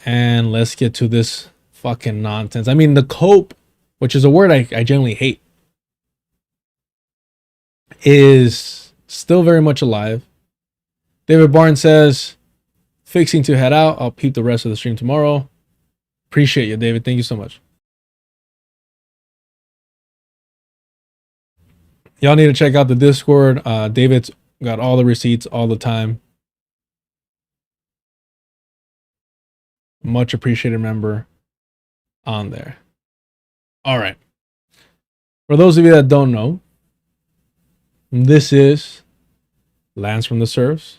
And let's get to this fucking nonsense. I mean, the cope, which is a word I generally hate, is still very much alive. David Barnes says, fixing to head out. I'll peep the rest of the stream tomorrow. Appreciate you, David. Thank you so much. Y'all need to check out the Discord. David's got all the receipts all the time. Much appreciated member on there. All right. For those of you that don't know, this is Lance from the Serfs.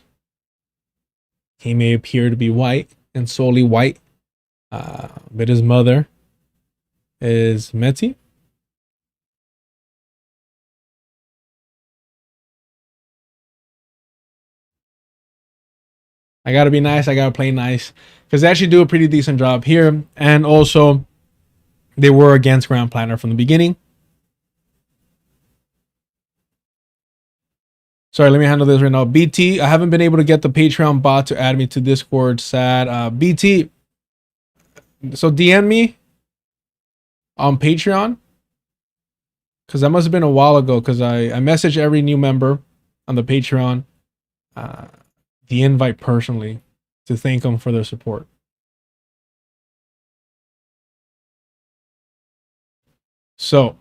He may appear to be white and solely white, but his mother is Métis. I gotta be nice. I gotta play nice because they actually do a pretty decent job here. And also, they were against Grant Platner from the beginning. Sorry, let me handle this right now. BT, I haven't been able to get the Patreon bot to add me to Discord. Sad. BT, so DM me on Patreon because that must have been a while ago because I message every new member on the Patreon. The invite personally to thank them for their support. So,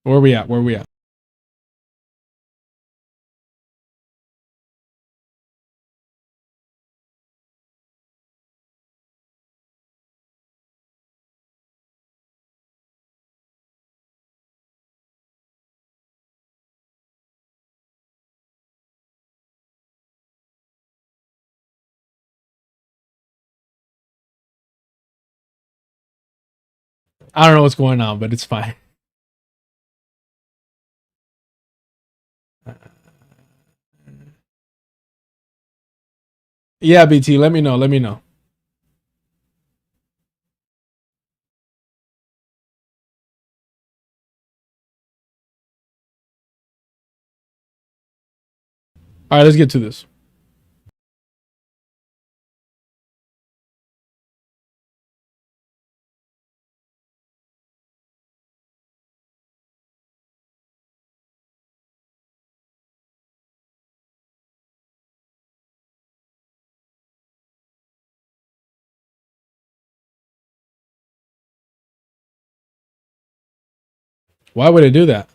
where are we at? I don't know what's going on, but it's fine. Yeah, BT, let me know. All right, let's get to this. Why would it do that?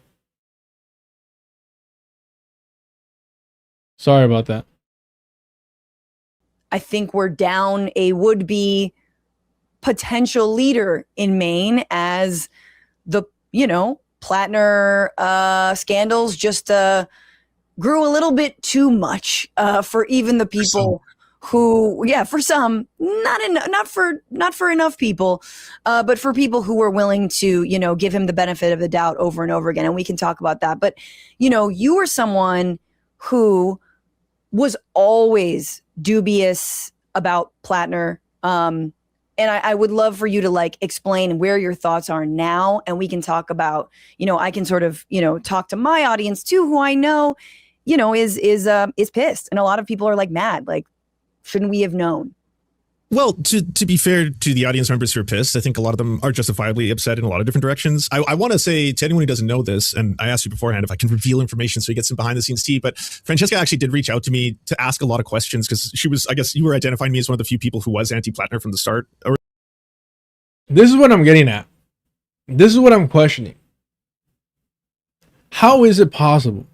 Sorry about that. I think we're down a would-be potential leader in Maine as the, Platner scandals just grew a little bit too much for even the people who, yeah, for some, not for enough people, but for people who were willing to, you know, give him the benefit of the doubt over and over again. And we can talk about that. But, you know, you were someone who was always dubious about Platner. And I would love for you to like explain where your thoughts are now. And we can talk about, you know, I can sort of, you know, talk to my audience too, who I know, you know, is pissed. And a lot of people are like mad, like, shouldn't we have known? Well, to be fair to the audience members who are pissed, I think a lot of them are justifiably upset in a lot of different directions. I want to say to anyone who doesn't know this, and I asked you beforehand if I can reveal information so you get some behind the scenes tea, but Francesca actually did reach out to me to ask a lot of questions because she was, I guess you were identifying me as one of the few people who was anti-Platner from the start. This is what I'm getting at. This is what I'm questioning. How is it possible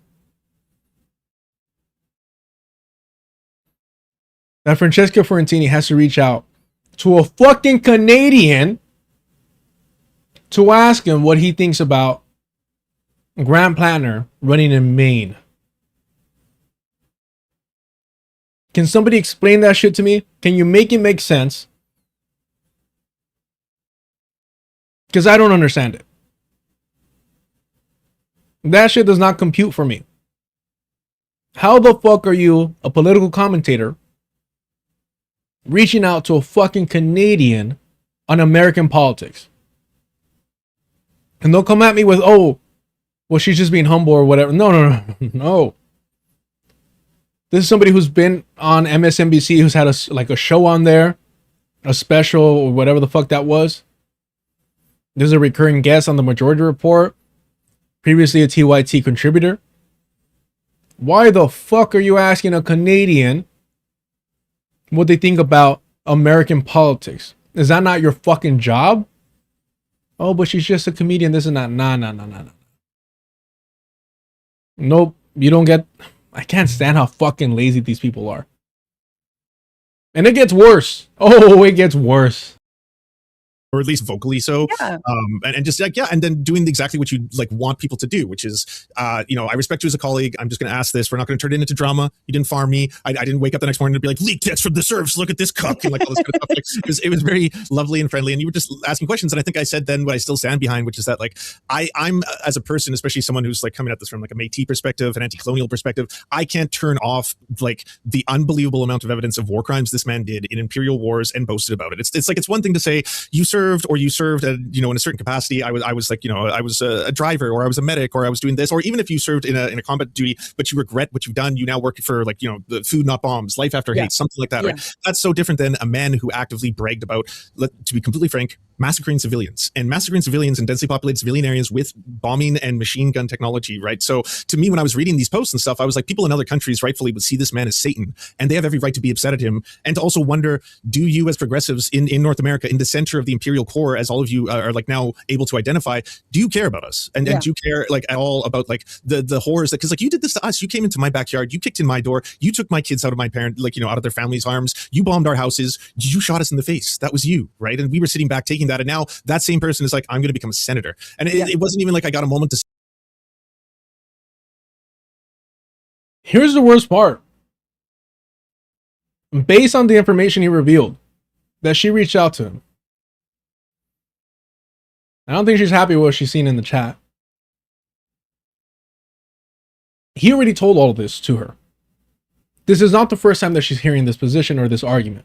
that Francesca Fiorentini has to reach out to a fucking Canadian to ask him what he thinks about Grant Platner running in Maine? Can somebody explain that shit to me? Can you make it make sense? Because I don't understand it. That shit does not compute for me. How the fuck are you, a political commentator, reaching out to a fucking Canadian on American politics? And they'll come at me with, oh, well, she's just being humble or whatever. No. This is somebody who's been on MSNBC, who's had a show on there, a special or whatever the fuck that was. There's a recurring guest on the Majority Report, previously a TYT contributor. Why the fuck are you asking a Canadian what they think about American politics? Is that not your fucking job? Oh, but she's just a comedian, this and that. Nah. Nope, you don't get... I can't stand how fucking lazy these people are. And it gets worse. Oh, it gets worse. Or at least vocally so. Yeah. And just like, yeah, and then doing exactly what you like want people to do, which is, you know, I respect you as a colleague. I'm just going to ask this. We're not going to turn it into drama. You didn't farm me. I didn't wake up the next morning and be like, leak text from the Serfs. Look at this cuck. And like all this kind of stuff. Like, it was very lovely and friendly. And you were just asking questions. And I think I said then what I still stand behind, which is that like, I'm as a person, especially someone who's like coming at this from like a Métis perspective, an anti-colonial perspective, I can't turn off like the unbelievable amount of evidence of war crimes this man did in imperial wars and boasted about it. It's like, it's one thing to say you served you know, in a certain capacity. I was like, you know, I was a driver, or I was a medic, or I was doing this, or even if you served in a combat duty, but you regret what you've done, you now work for like, you know, the Food Not Bombs, Life After Hate, something like that, right? That's so different than a man who actively bragged about, to be completely frank, massacring civilians in densely populated civilian areas with bombing and machine gun technology, right? So to me, when I was reading these posts and stuff, I was like, people in other countries rightfully would see this man as Satan, and they have every right to be upset at him, and to also wonder, do you as progressives in North America, in the center of the imperial core, as all of you are like now able to identify, do you care about us? And do you care like at all about like the horrors that, because like you did this to us, you came into my backyard, you kicked in my door, you took my kids out of my parent, like, you know, out of their family's arms, you bombed our houses, you shot us in the face. That was you, right? And we were sitting back taking that, and now that same person is like, I'm going to become a senator. And it wasn't even like I got a moment to. Here's the worst part. Based on the information he revealed, that she reached out to him, I don't think she's happy with what she's seen in the chat. He already told all of this to her. This is not the first time that she's hearing this position or this argument.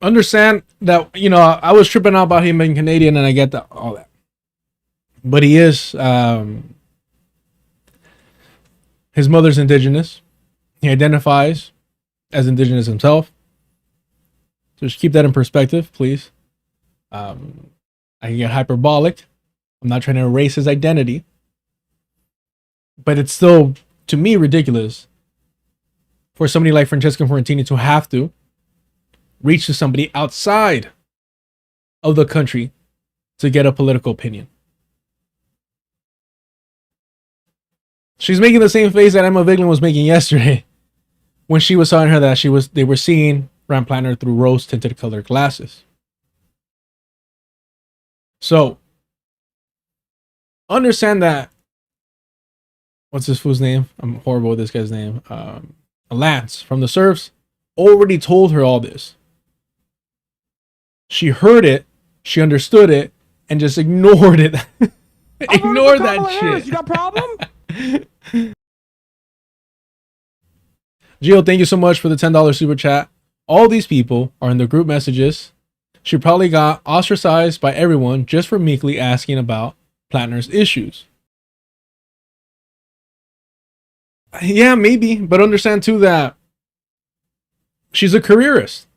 Understand that, you know, I was tripping out about him being Canadian, and I get that, all that. But he is, his mother's Indigenous. He identifies as Indigenous himself. So just keep that in perspective, please. I can get hyperbolic. I'm not trying to erase his identity. But it's still, to me, ridiculous for somebody like Francesca Fiorentini to have to reach to somebody outside of the country to get a political opinion. She's making the same face that Emma Vigeland was making yesterday when she was telling her that they were seeing Grant Platner through rose-tinted colored glasses. So understand that what's this fool's name? I'm horrible with this guy's name. Lance from the Serfs already told her all this. She heard it, she understood it, and just ignored it. Ignored that shit. You got a problem? Gio, thank you so much for the $10 super chat. All these people are in the group messages. She probably got ostracized by everyone just for meekly asking about Platner's issues. Yeah, maybe, but understand too that she's a careerist.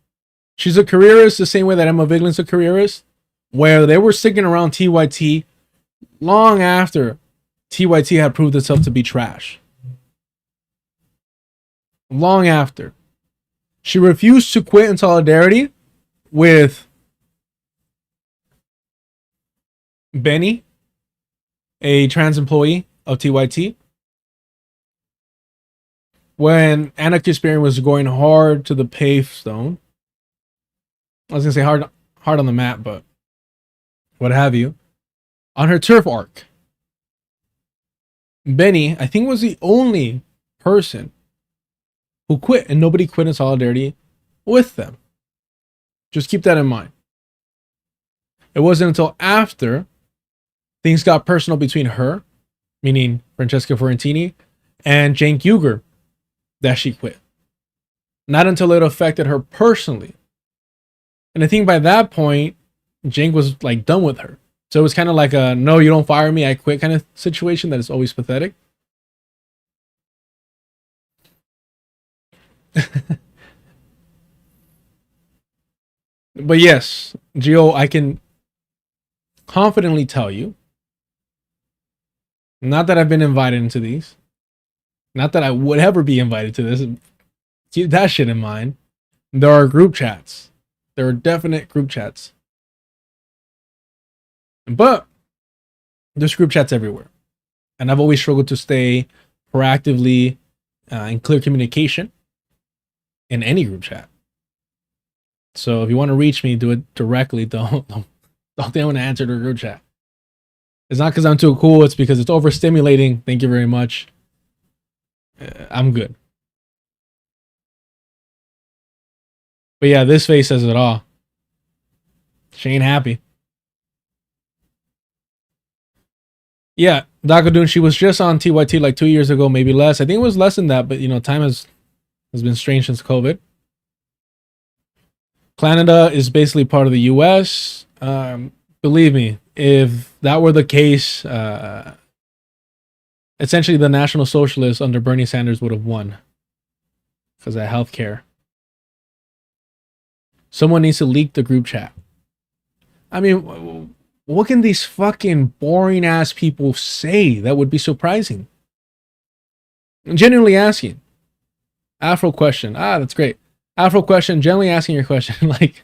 She's a careerist the same way that Emma Viglin's a careerist, where they were sticking around TYT long after TYT had proved itself to be trash. Long after. She refused to quit in solidarity with Benny, a trans employee of TYT. When Anna Kasparian was going hard to the pavestone, I was gonna say hard on the mat, but what have you, on her turf arc, Benny, I think, was the only person who quit, and nobody quit in solidarity with them. Just keep that in mind. It wasn't until after things got personal between her, meaning Francesca Fiorentini, and Cenk Uygur, that she quit. Not until it affected her personally. And I think by that point, Cenk was like done with her. So it was kind of like a no, you don't fire me, I quit kind of situation that is always pathetic. But yes, Gio, I can confidently tell you, not that I've been invited into these, not that I would ever be invited to this, keep that shit in mind. There are group chats. There are definite group chats. But there's group chats everywhere. And I've always struggled to stay proactively in clear communication in any group chat. So if you want to reach me, do it directly. Don't think I'm going to answer the group chat. It's not because I'm too cool. It's because it's overstimulating. Thank you very much. I'm good. But yeah, this face says it all. She ain't happy. Yeah, Dakadun, she was just on TYT like 2 years ago, maybe less. I think it was less than that, but you know, time has been strange since COVID. Canada is basically part of the US. Believe me, if that were the case, essentially the National Socialists under Bernie Sanders would have won because of healthcare. Someone needs to leak the group chat. I mean, what can these fucking boring ass people say that would be surprising? I'm genuinely asking. Afro question. That's great. Afro question, generally asking your question. Like,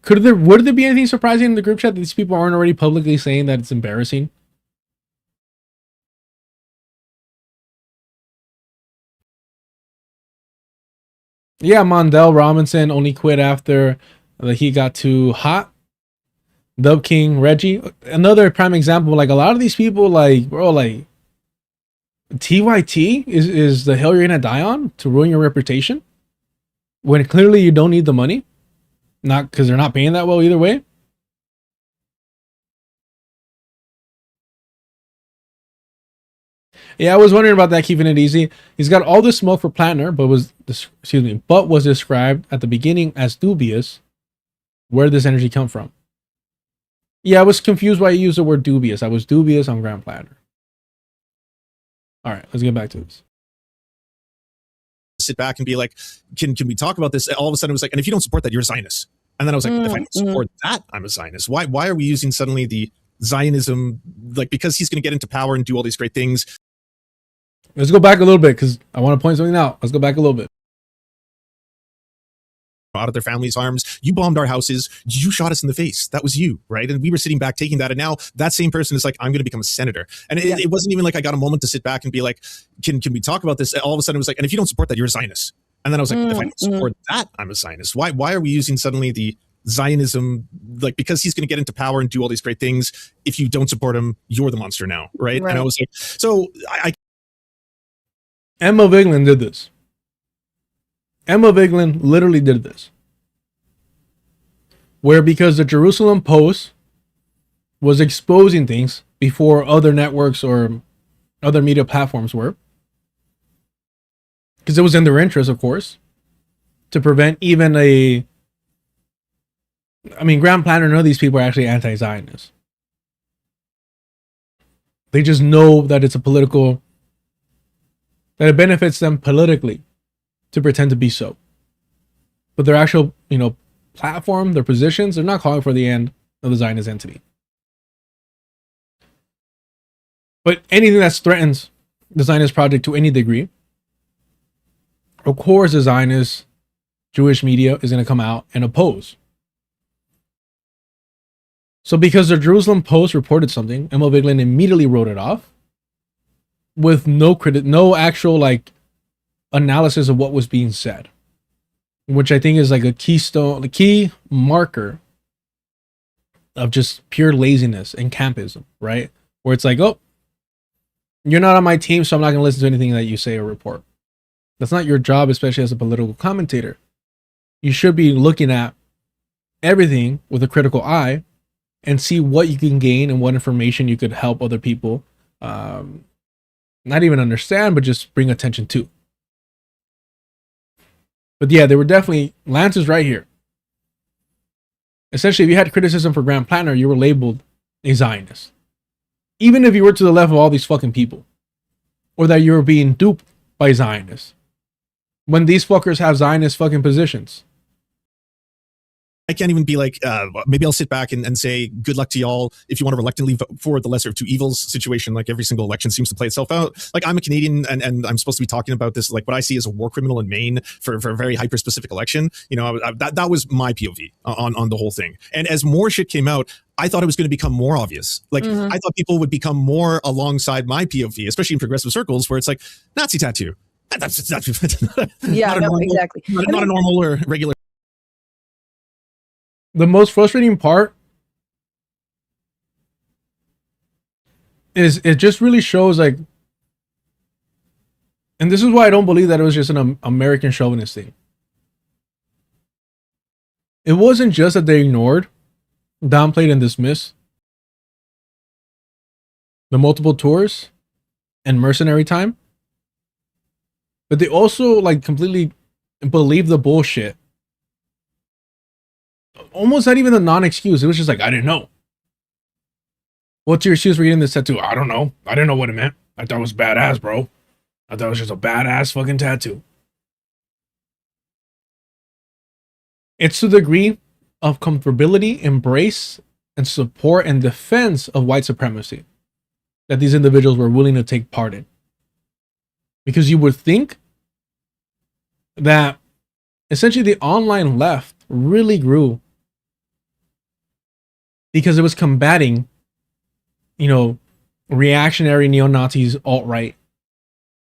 would there be anything surprising in the group chat that these people aren't already publicly saying that it's embarrassing? Yeah, Mondell Robinson only quit after he got too hot. Dub King, Reggie, another prime example. Like a lot of these people, like, bro, like TYT is the hill you're gonna die on to ruin your reputation when clearly you don't need the money, not because they're not paying that well either way. Yeah, I was wondering about that, keeping it easy. He's got all this smoke for Platner, but was described at the beginning as dubious. Where did this energy come from? Yeah, I was confused why you used the word dubious. I was dubious on Grant Platner. All right, let's get back to this. Sit back and be like, can we talk about this? All of a sudden it was like, and if you don't support that, you're a Zionist. And then I was like, if I don't support that, I'm a Zionist. Why are we using suddenly the Zionism, like, because he's going to get into power and do all these great things? Let's go back a little bit because I want to point something out. Let's go back a little bit. Out of their families' arms. You bombed our houses. You shot us in the face. That was you, right? And we were sitting back taking that. And now that same person is like, I'm going to become a senator. And it wasn't even like I got a moment to sit back and be like, can we talk about this? All of a sudden it was like, and if you don't support that, you're a Zionist. And then I was like, if I don't support that, I'm a Zionist. Why are we using suddenly the Zionism, like, because he's going to get into power and do all these great things. If you don't support him, you're the monster now, right? And I was like, so I Emma Vigeland did this. Emma Vigeland literally did this. Where because the Jerusalem Post was exposing things before other networks or other media platforms were, because it was in their interest, of course, to prevent even Graham Platner, none of these people are actually anti-Zionists. They just know that it's that it benefits them politically to pretend to be so. But their actual, platform, their positions, they're not calling for the end of the Zionist entity. But anything that threatens the Zionist project to any degree, of course, the Zionist Jewish media is going to come out and oppose. So because the Jerusalem Post reported something, Emma Vigeland immediately wrote it off with no actual analysis of what was being said, which I think is like a key marker of just pure laziness and campism, right? Where it's like, oh, you're not on my team, so I'm not going to listen to anything that you say or report. That's not your job, especially as a political commentator. You should be looking at everything with a critical eye and see what you can gain and what information you could help other people not even understand, but just bring attention to. But yeah, they were definitely, Lance is right here. Essentially, if you had criticism for Graham Platner, you were labeled a Zionist. Even if you were to the left of all these fucking people. Or that you were being duped by Zionists. When these fuckers have Zionist fucking positions. I can't even be like, maybe I'll sit back and say, good luck to y'all if you want to reluctantly vote for the lesser of two evils situation. Like every single election seems to play itself out. Like I'm a Canadian and I'm supposed to be talking about this, like what I see as a war criminal in Maine for a very hyper specific election. That was my POV on the whole thing. And as more shit came out, I thought it was going to become more obvious. Like I thought people would become more alongside my POV, especially in progressive circles where it's like Nazi tattoo. That's Exactly. Not a normal or regular. The most frustrating part is it just really shows and this is why I don't believe that it was just an American chauvinist thing. It wasn't just that they ignored, downplayed, and dismissed the multiple tours and mercenary time, but they also completely believed the bullshit. Almost not even a non-excuse. It was just I didn't know. What's your excuse for getting this tattoo? I don't know. I didn't know what it meant. I thought it was badass, bro. I thought it was just a badass fucking tattoo. It's to the degree of comfortability, embrace, and support and defense of white supremacy that these individuals were willing to take part in. Because you would think that essentially the online left really grew because it was combating, reactionary neo-Nazis, alt-right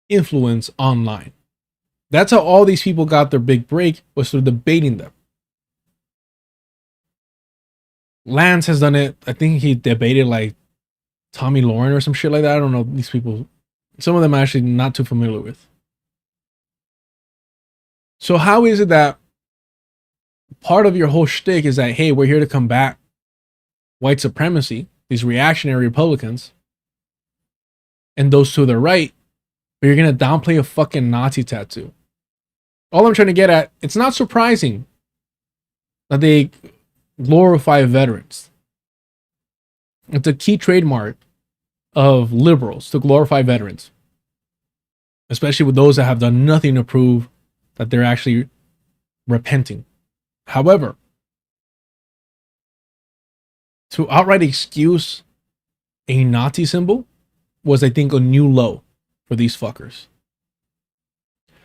influence online. That's how all these people got their big break, was through debating them. Lance has done it. I think he debated Tommy Lauren or some shit like that. I don't know these people. Some of them I'm actually not too familiar with. So how is it that part of your whole shtick is that, hey, we're here to combat white supremacy, these reactionary Republicans, and those to the right, but you're going to downplay a fucking Nazi tattoo? All I'm trying to get at, it's not surprising that they glorify veterans. It's a key trademark of liberals to glorify veterans, especially with those that have done nothing to prove that they're actually repenting. However, to outright excuse a Nazi symbol was, I think, a new low for these fuckers.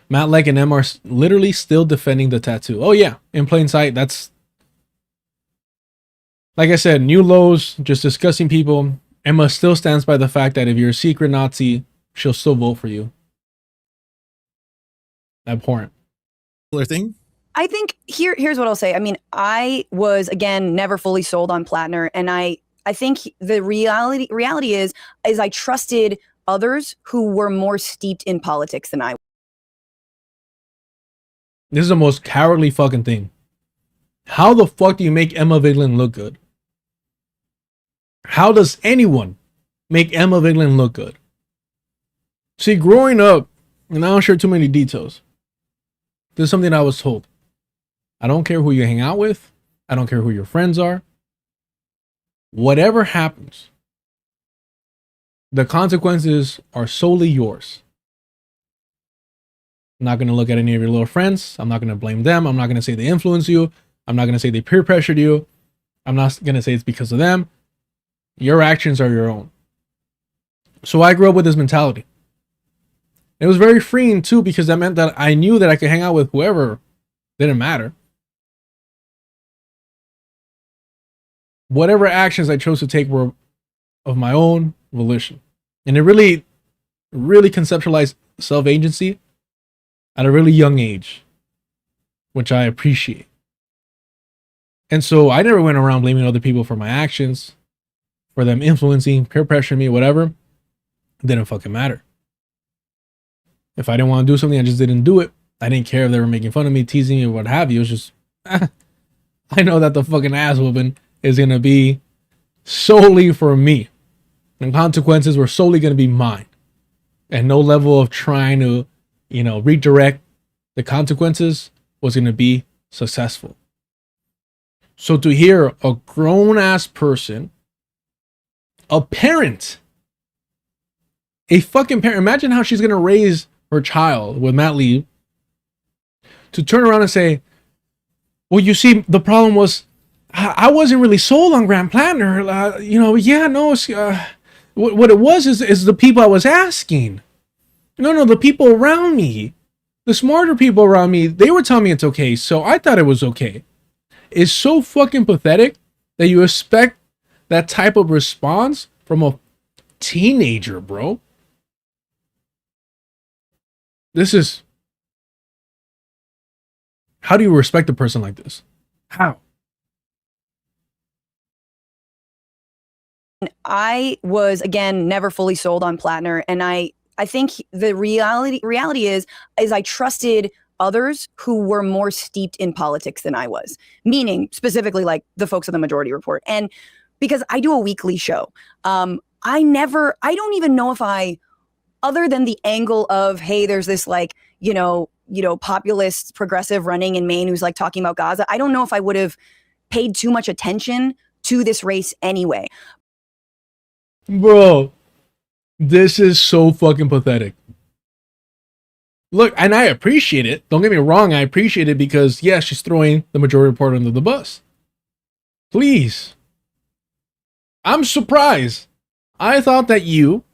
Matt Legg and Em are literally still defending the tattoo. Oh yeah, in plain sight. That's, like I said, new lows, just discussing people. Emma still stands by the fact that if you're a secret Nazi, she'll still vote for you. Abhorrent. Thing. I think here's what I'll say. I mean, I was, again, never fully sold on Platner, and I think the reality is I trusted others who were more steeped in politics than I. This is the most cowardly fucking thing. How the fuck do you make Emma Vigeland look good? How does anyone make Emma Vigeland look good? See, growing up, and I don't share too many details, this is something I was told. I don't care who you hang out with. I don't care who your friends are. Whatever happens, the consequences are solely yours. I'm not going to look at any of your little friends. I'm not going to blame them. I'm not going to say they influence you. I'm not going to say they peer pressured you. I'm not going to say it's because of them. Your actions are your own. So I grew up with this mentality. It was very freeing too, because that meant that I knew that I could hang out with whoever. Didn't matter. Whatever actions I chose to take were of my own volition. And it really conceptualized self-agency at a really young age, which I appreciate. And so I never went around blaming other people for my actions, for them influencing, peer pressuring me, whatever. It didn't fucking matter. If I didn't want to do something, I just didn't do it. I didn't care if they were making fun of me, teasing me, or what have you. It was just, I know that the fucking ass whooping is going to be solely for me. And consequences were solely going to be mine. And no level of trying to, redirect the consequences was going to be successful. So to hear a grown-ass person, a parent, a fucking parent, imagine how she's going to raise her child with Matt Lee, to turn around and say, well, you see, the problem was, I wasn't really sold on Grant Platner. What it was is the people I was asking. No, the people around me, the smarter people around me, they were telling me it's okay, so I thought it was okay. It's so fucking pathetic that you expect that type of response from a teenager, bro. How do you respect a person like this? How? I was, again, never fully sold on Platner, and I think the reality is I trusted others who were more steeped in politics than I was, meaning specifically like the folks on the Majority Report. And because I do a weekly show, I don't even know if other than the angle of, hey, there's this populist progressive running in Maine who's like talking about Gaza, I don't know if I would have paid too much attention to this race anyway. Bro, this is so fucking pathetic. Look, and I appreciate it. Don't get me wrong, I appreciate it because, yes, she's throwing the Majority Report under the bus. Please. I'm surprised. I thought that you,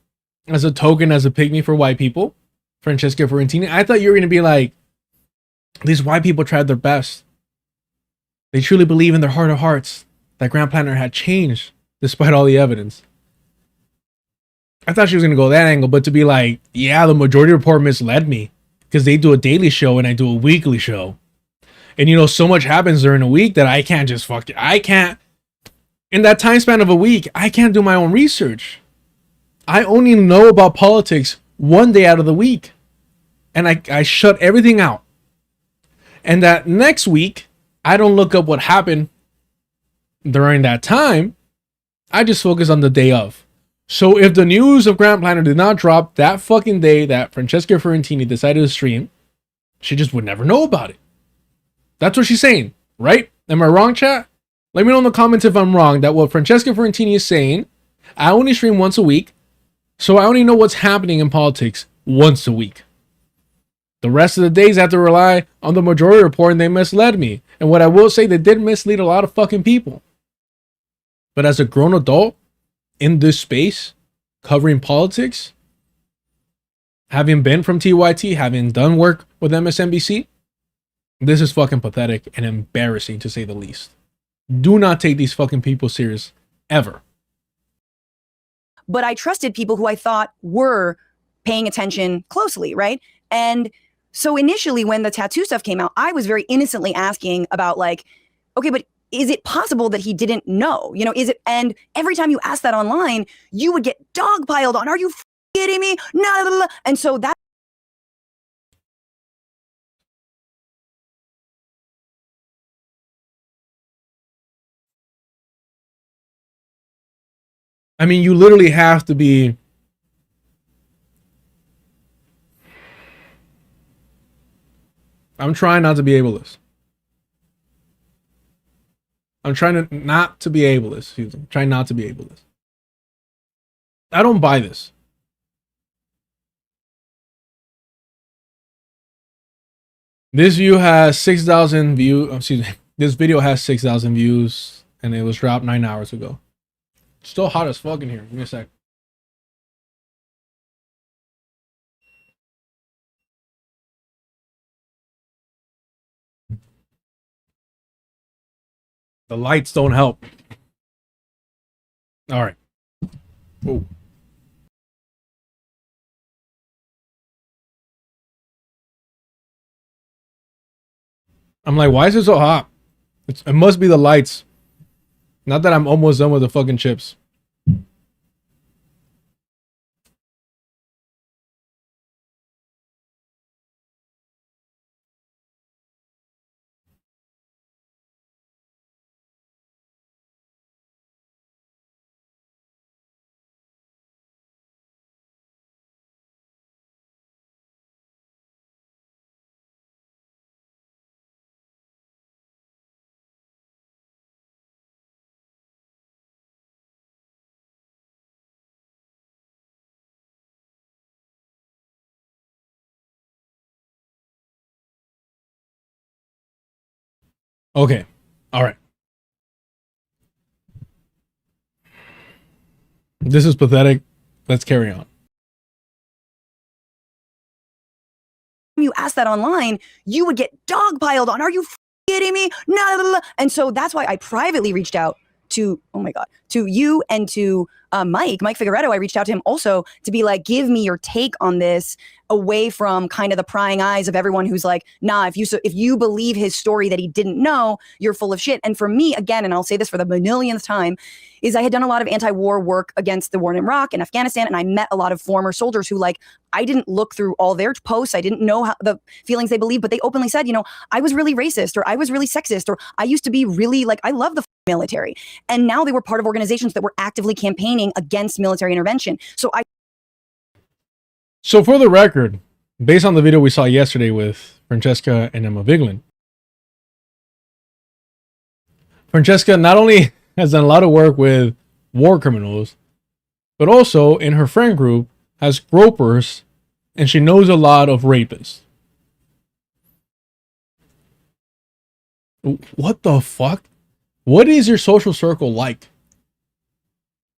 as a pygmy for white people, Francesca Fiorentini, I thought you were going to be like, these white people tried their best. They truly believe in their heart of hearts that Grant Platner had changed despite all the evidence. I thought she was going to go that angle, but to be like, yeah, the Majority Report misled me because they do a daily show and I do a weekly show. And so much happens during a week that I can't just in that time span of a week, I can't do my own research. I only know about politics one day out of the week. And I shut everything out. And that next week, I don't look up what happened during that time. I just focus on the day of. So if the news of Grant Platner did not drop that fucking day that Francesca Fiorentini decided to stream, she just would never know about it. That's what she's saying, right? Am I wrong, chat? Let me know in the comments if I'm wrong, that what Francesca Fiorentini is saying, I only stream once a week, so I only know what's happening in politics once a week. The rest of the days I have to rely on the Majority Report, and they misled me. And what I will say, they did mislead a lot of fucking people. But as a grown adult, in this space, covering politics, having been from TYT, having done work with MSNBC, this is fucking pathetic and embarrassing to say the least. Do not take these fucking people serious, ever. But I trusted people who I thought were paying attention closely, right? And So initially when the tattoo stuff came out, I was very innocently asking about like, okay, but is it possible that he didn't know? You know, is it? And every time you ask that online, you would get dogpiled on. Are you kidding me? No. And so that. I mean, you literally have to be. I'm trying not to be ableist. I'm trying to not to be ableist. Excuse me. Trying not to be ableist. I don't buy this. This view has 6,000 views. Excuse me. This video has 6,000 views, and it was dropped 9 hours ago. Still hot as fuck in here. Give me a sec. The lights don't help. All right. Oh. I'm like, why is it so hot? It must be the lights. Not that I'm almost done with the fucking chips. Okay. All right. This is pathetic. Let's carry on. You ask that online, you would get dogpiled on. Are you kidding me? No. And so that's why I privately reached out to, oh my God, to you and to Mike Figueredo. I reached out to him also to be like, give me your take on this, away from kind of the prying eyes of everyone who's like, nah, if you believe his story that he didn't know, you're full of shit. And for me, again, and I'll say this for the millionth time, is I had done a lot of anti-war work against the war in Iraq and Afghanistan, and I met a lot of former soldiers who, like, I didn't look through all their posts. I didn't know how the feelings they believe, but they openly said, you know, I was really racist, or I was really sexist, or I used to be really, like, I love the military. And now they were part of organizations that were actively campaigning against military intervention. So for the record, based on the video we saw yesterday with Francesca and Emma Vigeland, Francesca not only has done a lot of work with war criminals, but also in her friend group has gropers, and she knows a lot of rapists. What the fuck? What is your social circle like?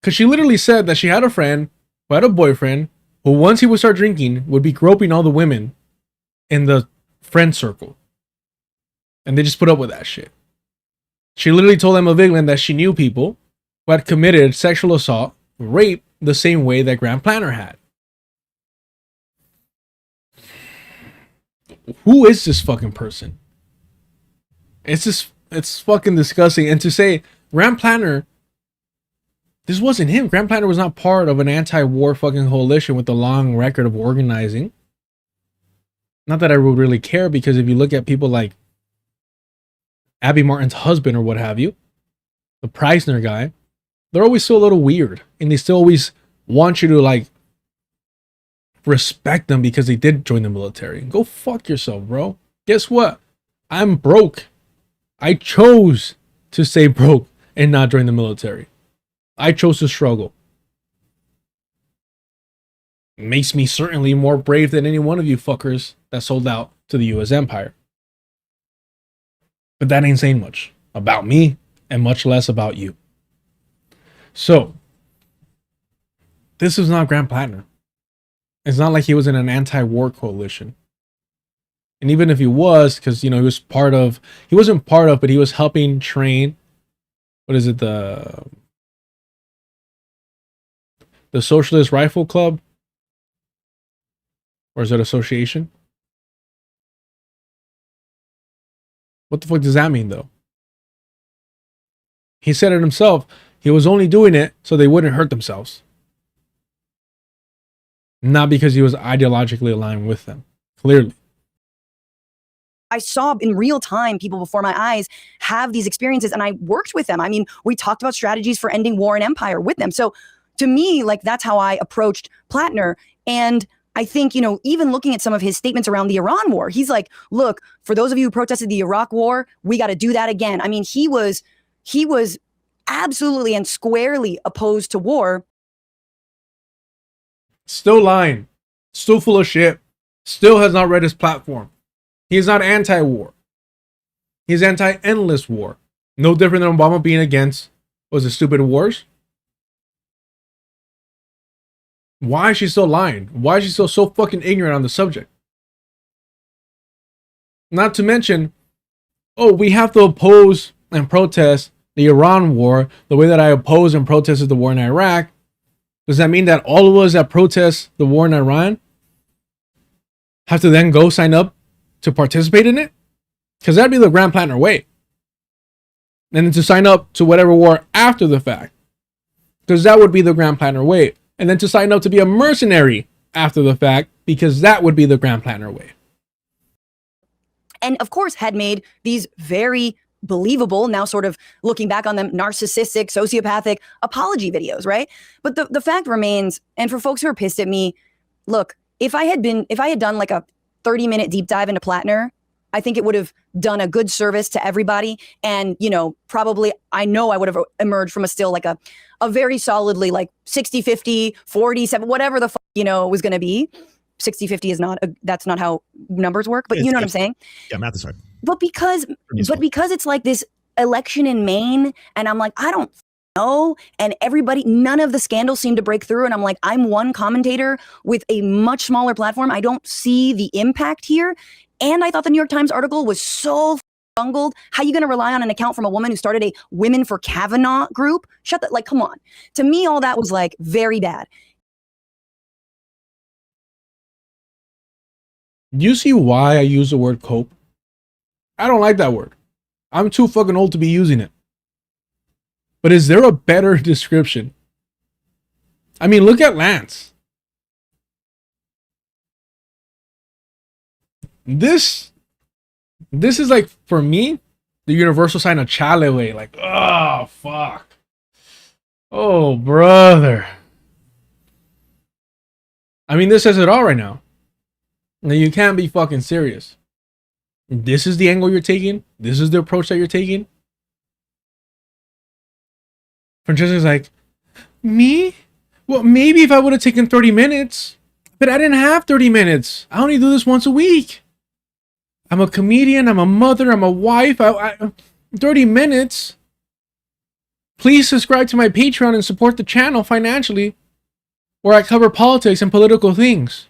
Because she literally said that she had a friend who had a boyfriend who, once he would start drinking, would be groping all the women in the friend circle. And they just put up with that shit. She literally told Emma Vigeland that she knew people who had committed sexual assault, rape, the same way that Grant Platner had. Who is this fucking person? It's fucking disgusting. And to say Grant Platner, this wasn't him. Grant Platner was not part of an anti-war fucking coalition with a long record of organizing. Not that I would really care, because if you look at people like Abby Martin's husband or what have you, the Preisner guy, they're always still a little weird, and they still always want you to, like, respect them because they did join the military. Go fuck yourself, bro. Guess what? I'm broke. I chose to stay broke and not join the military. I chose to struggle. It makes me certainly more brave than any one of you fuckers that sold out to the US empire. But that ain't saying much about me, and much less about you. So, this is not Grant Platner. It's not like he was in an anti-war coalition. And even if he was, because, you know, he wasn't part of, but he was helping train, what is it, the Socialist Rifle Club? Or is it association? What the fuck does that mean, though? He said it himself. He was only doing it so they wouldn't hurt themselves. Not because he was ideologically aligned with them. Clearly. I saw in real time people before my eyes have these experiences, and I worked with them. I mean, we talked about strategies for ending war and empire with them. So to me, like, that's how I approached Platner. And I think, you know, even looking at some of his statements around the Iran war, he's like, look, for those of you who protested the Iraq war, we got to do that again. I mean, he was absolutely and squarely opposed to war. Still lying. Still full of shit. Still has not read his platform. He's not anti-war. He's anti-endless war. No different than Obama being against, was it stupid wars? Why is she still lying? Why is she still so fucking ignorant on the subject? Not to mention, oh, we have to oppose and protest the Iran war the way that I oppose and protested the war in Iraq. Does that mean that all of us that protest the war in Iran have to then go sign up to participate in it? Because that'd be the Grand Platner way. And then to sign up to whatever war after the fact. Because that would be the Grand Platner way. And then to sign up to be a mercenary after the fact, because that would be the Grand Platner way. And of course had made these very believable, now sort of looking back on them, narcissistic, sociopathic apology videos, right? But the fact remains, and for folks who are pissed at me, look, if I had done like a 30-minute deep dive into Platner, I think it would have done a good service to everybody. And, you know, probably, I know I would have emerged from a very solidly like 60-50, 40-7, whatever the fuck, you know, it was going to be. 60-50 is not, that's not how numbers work, but you know what I'm saying? Yeah, math is hard. But because it's like this election in Maine, and I'm like, I don't know, and everybody, none of the scandals seem to break through, and I'm like, I'm one commentator with a much smaller platform. I don't see the impact here. And I thought the New York Times article was so bungled. How are you going to rely on an account from a woman who started a Women for Kavanaugh group? Like, come on. To me, all that was like very bad. You see why I use the word cope? I don't like that word. I'm too fucking old to be using it. But is there a better description? I mean, look at Lance. This is like, for me, the universal sign of chale way. Like, oh, fuck. Oh, brother. I mean, this says it all right now. Now, you can't be fucking serious. This is the angle you're taking. This is the approach that you're taking. Francesca's like, me? Well, maybe if I would have taken 30 minutes. But I didn't have 30 minutes. I only do this once a week. I'm a comedian. I'm a mother. I'm a wife. 30 minutes. Please subscribe to my Patreon and support the channel financially, where I cover politics and political things.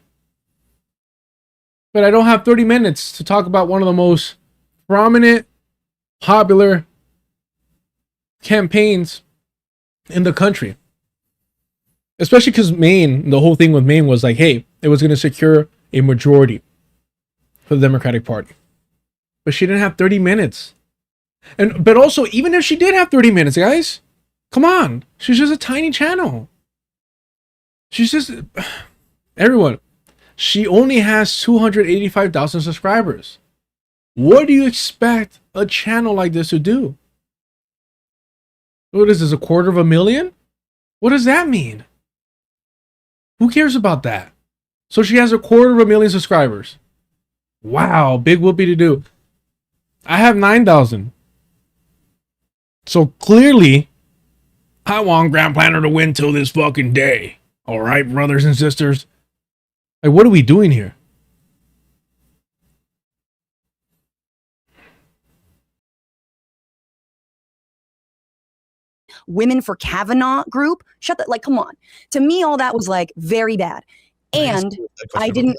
But I don't have 30 minutes to talk about one of the most prominent, popular campaigns in the country. Especially because Maine, the whole thing with Maine was like, hey, it was going to secure a majority for the Democratic Party. But she didn't have 30 minutes. But also, even if she did have 30 minutes, guys, come on. She's just a tiny channel. She's just... Everyone, she only has 285,000 subscribers. What do you expect a channel like this to do? What is this, 250,000? What does that mean? Who cares about that? So she has 250,000 subscribers. Wow, big whoopee to do. I have 9,000. So clearly, I want Grand Platner to win till this fucking day. All right, brothers and sisters. Like, what are we doing here? Women for Kavanaugh group. Like, come on. To me, all that was like very bad. And I didn't.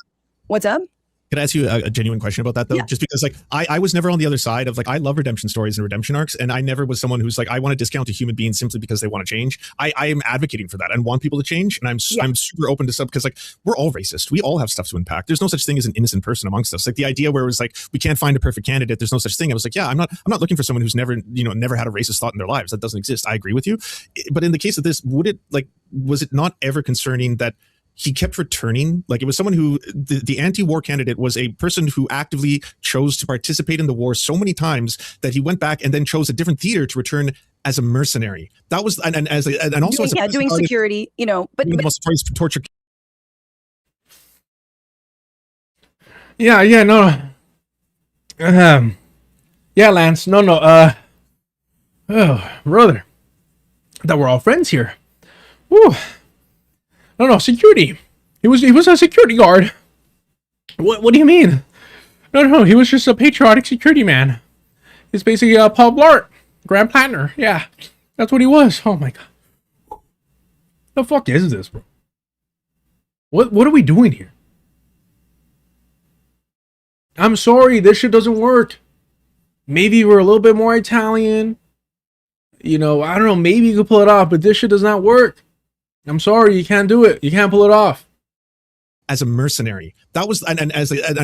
What's up? Could I ask you a genuine question about that though? Yeah. Just because like I was never on the other side of like, I love redemption stories and redemption arcs. And I never was someone who's like, I want to discount a human being simply because they want to change. I am advocating for that and want people to change. And I'm super open to stuff because like we're all racist. We all have stuff to unpack. There's no such thing as an innocent person amongst us. Like the idea where it was like, we can't find a perfect candidate. There's no such thing. I was like, yeah, I'm not looking for someone who's never had a racist thought in their lives. That doesn't exist. I agree with you. But in the case of this, was it not ever concerning that he kept returning? Like it was someone who the anti-war candidate was a person who actively chose to participate in the war so many times that he went back and then chose a different theater to return as a mercenary. That was and also doing security, but the most notorious torture. Yeah, no. Yeah, Lance. No. Oh, brother. I thought we're all friends here. Woo. No, security. He was a security guard. What do you mean? No, he was just a patriotic security man. He's basically Paul Blart, Grand Platner. Yeah, that's what he was. Oh my god. The fuck is this, bro? What are we doing here? I'm sorry, this shit doesn't work. Maybe we're a little bit more Italian. I don't know, maybe you could pull it off, but this shit does not work. I'm sorry, you can't do it. You can't pull it off. As a mercenary, that was and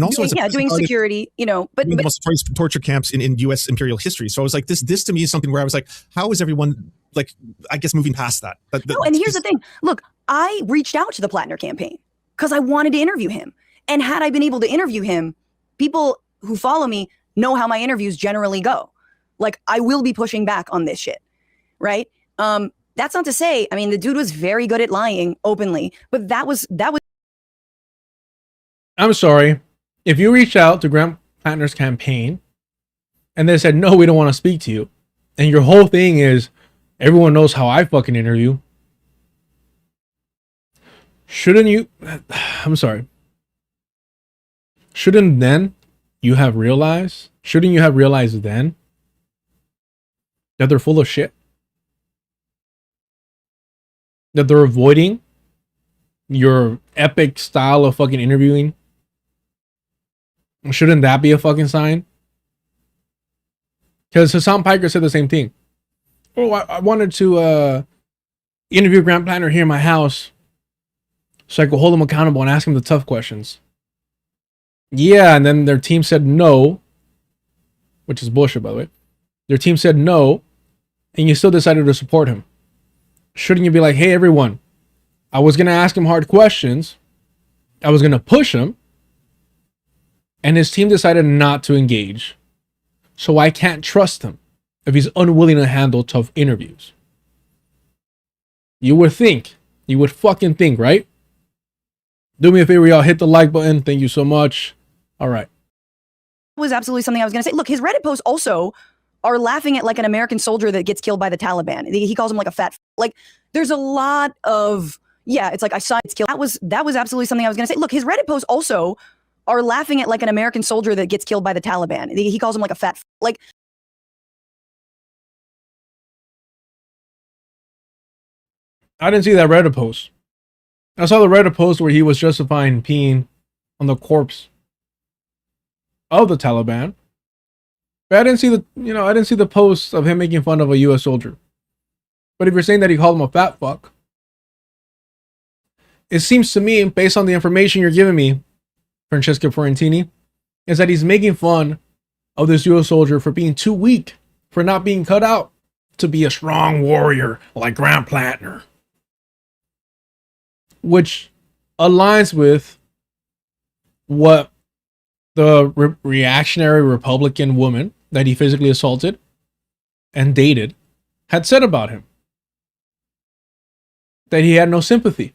also doing security, but the most notorious torture camps in U.S. imperial history. So I was like, this to me is something where I was like, how is everyone like? I guess moving past that. And here's the thing. Look, I reached out to the Platner campaign because I wanted to interview him, and had I been able to interview him, people who follow me know how my interviews generally go. Like I will be pushing back on this shit, right? That's not to say, I mean, the dude was very good at lying openly, but that was. I'm sorry. If you reached out to Grant Platner's campaign and they said, no, we don't want to speak to you, and your whole thing is, everyone knows how I fucking interview, shouldn't you? I'm sorry. Shouldn't you have realized then that they're full of shit? That they're avoiding your epic style of fucking interviewing? Shouldn't that be a fucking sign? Because Hassan Piker said the same thing. Oh, I wanted to interview Grant Platner here in my house so I could hold him accountable and ask him the tough questions. Yeah, and then their team said no, which is bullshit, by the way. Their team said no, and you still decided to support him. Shouldn't you be like, hey, everyone, I was going to ask him hard questions. I was going to push him. And his team decided not to engage. So I can't trust him if he's unwilling to handle tough interviews. You would fucking think, right? Do me a favor, y'all. Hit the like button. Thank you so much. All right. Was absolutely something I was going to say. Look, his Reddit posts also are laughing at like an American soldier that gets killed by the Taliban. He calls him like a fat. Like there's a lot of, it's like I saw it's killed. That was absolutely something I was going to say. Look, his Reddit posts also are laughing at like an American soldier that gets killed by the Taliban. He calls him like a fat. Like I didn't see that Reddit post. I saw the Reddit post where he was justifying peeing on the corpse of the Taliban. But I didn't see the post of him making fun of a US soldier. But if you're saying that he called him a fat fuck, it seems to me, based on the information you're giving me, Francesca Fiorentini, is that he's making fun of this US soldier for being too weak, for not being cut out to be a strong warrior like Grant Platner. Which aligns with what the reactionary Republican woman that he physically assaulted and dated had said about him. That he had no sympathy.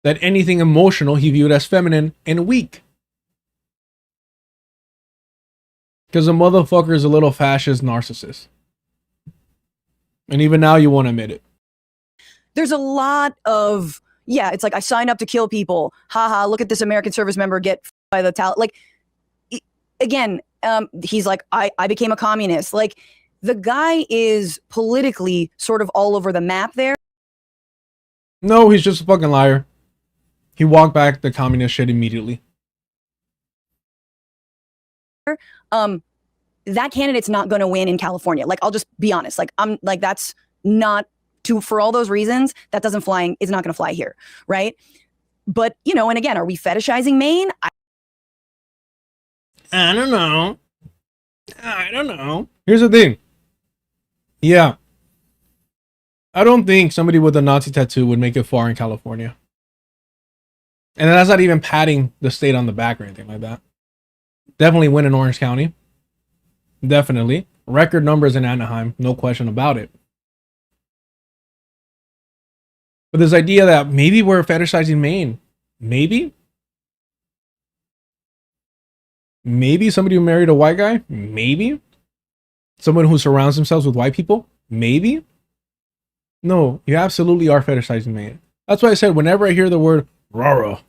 That anything emotional he viewed as feminine and weak. Because the motherfucker is a little fascist narcissist. And even now you won't admit it. There's a lot of, it's like I signed up to kill people. Haha, look at this American service member get by the Taliban. Like, again, he's like, I became a communist. Like, the guy is politically sort of all over the map there. No, he's just a fucking liar. He walked back the communist shit immediately. that candidate's not going to win in California. Like, I'll just be honest. Like, I'm like, that's not to, for all those reasons, that is not going to fly here. Right. But, you know, and again, are we fetishizing Maine? I don't know. I don't know. Here's the thing. Yeah. I don't think somebody with a Nazi tattoo would make it far in California. And that's not even patting the state on the back or anything like that. Definitely win in Orange County. Definitely. Record numbers in Anaheim. No question about it. But this idea that maybe we're fetishizing Maine. Maybe somebody who married a white guy. Maybe someone who surrounds themselves with white people. Maybe. No, you absolutely are fetishizing Maine. That's why I said whenever I hear the word rural,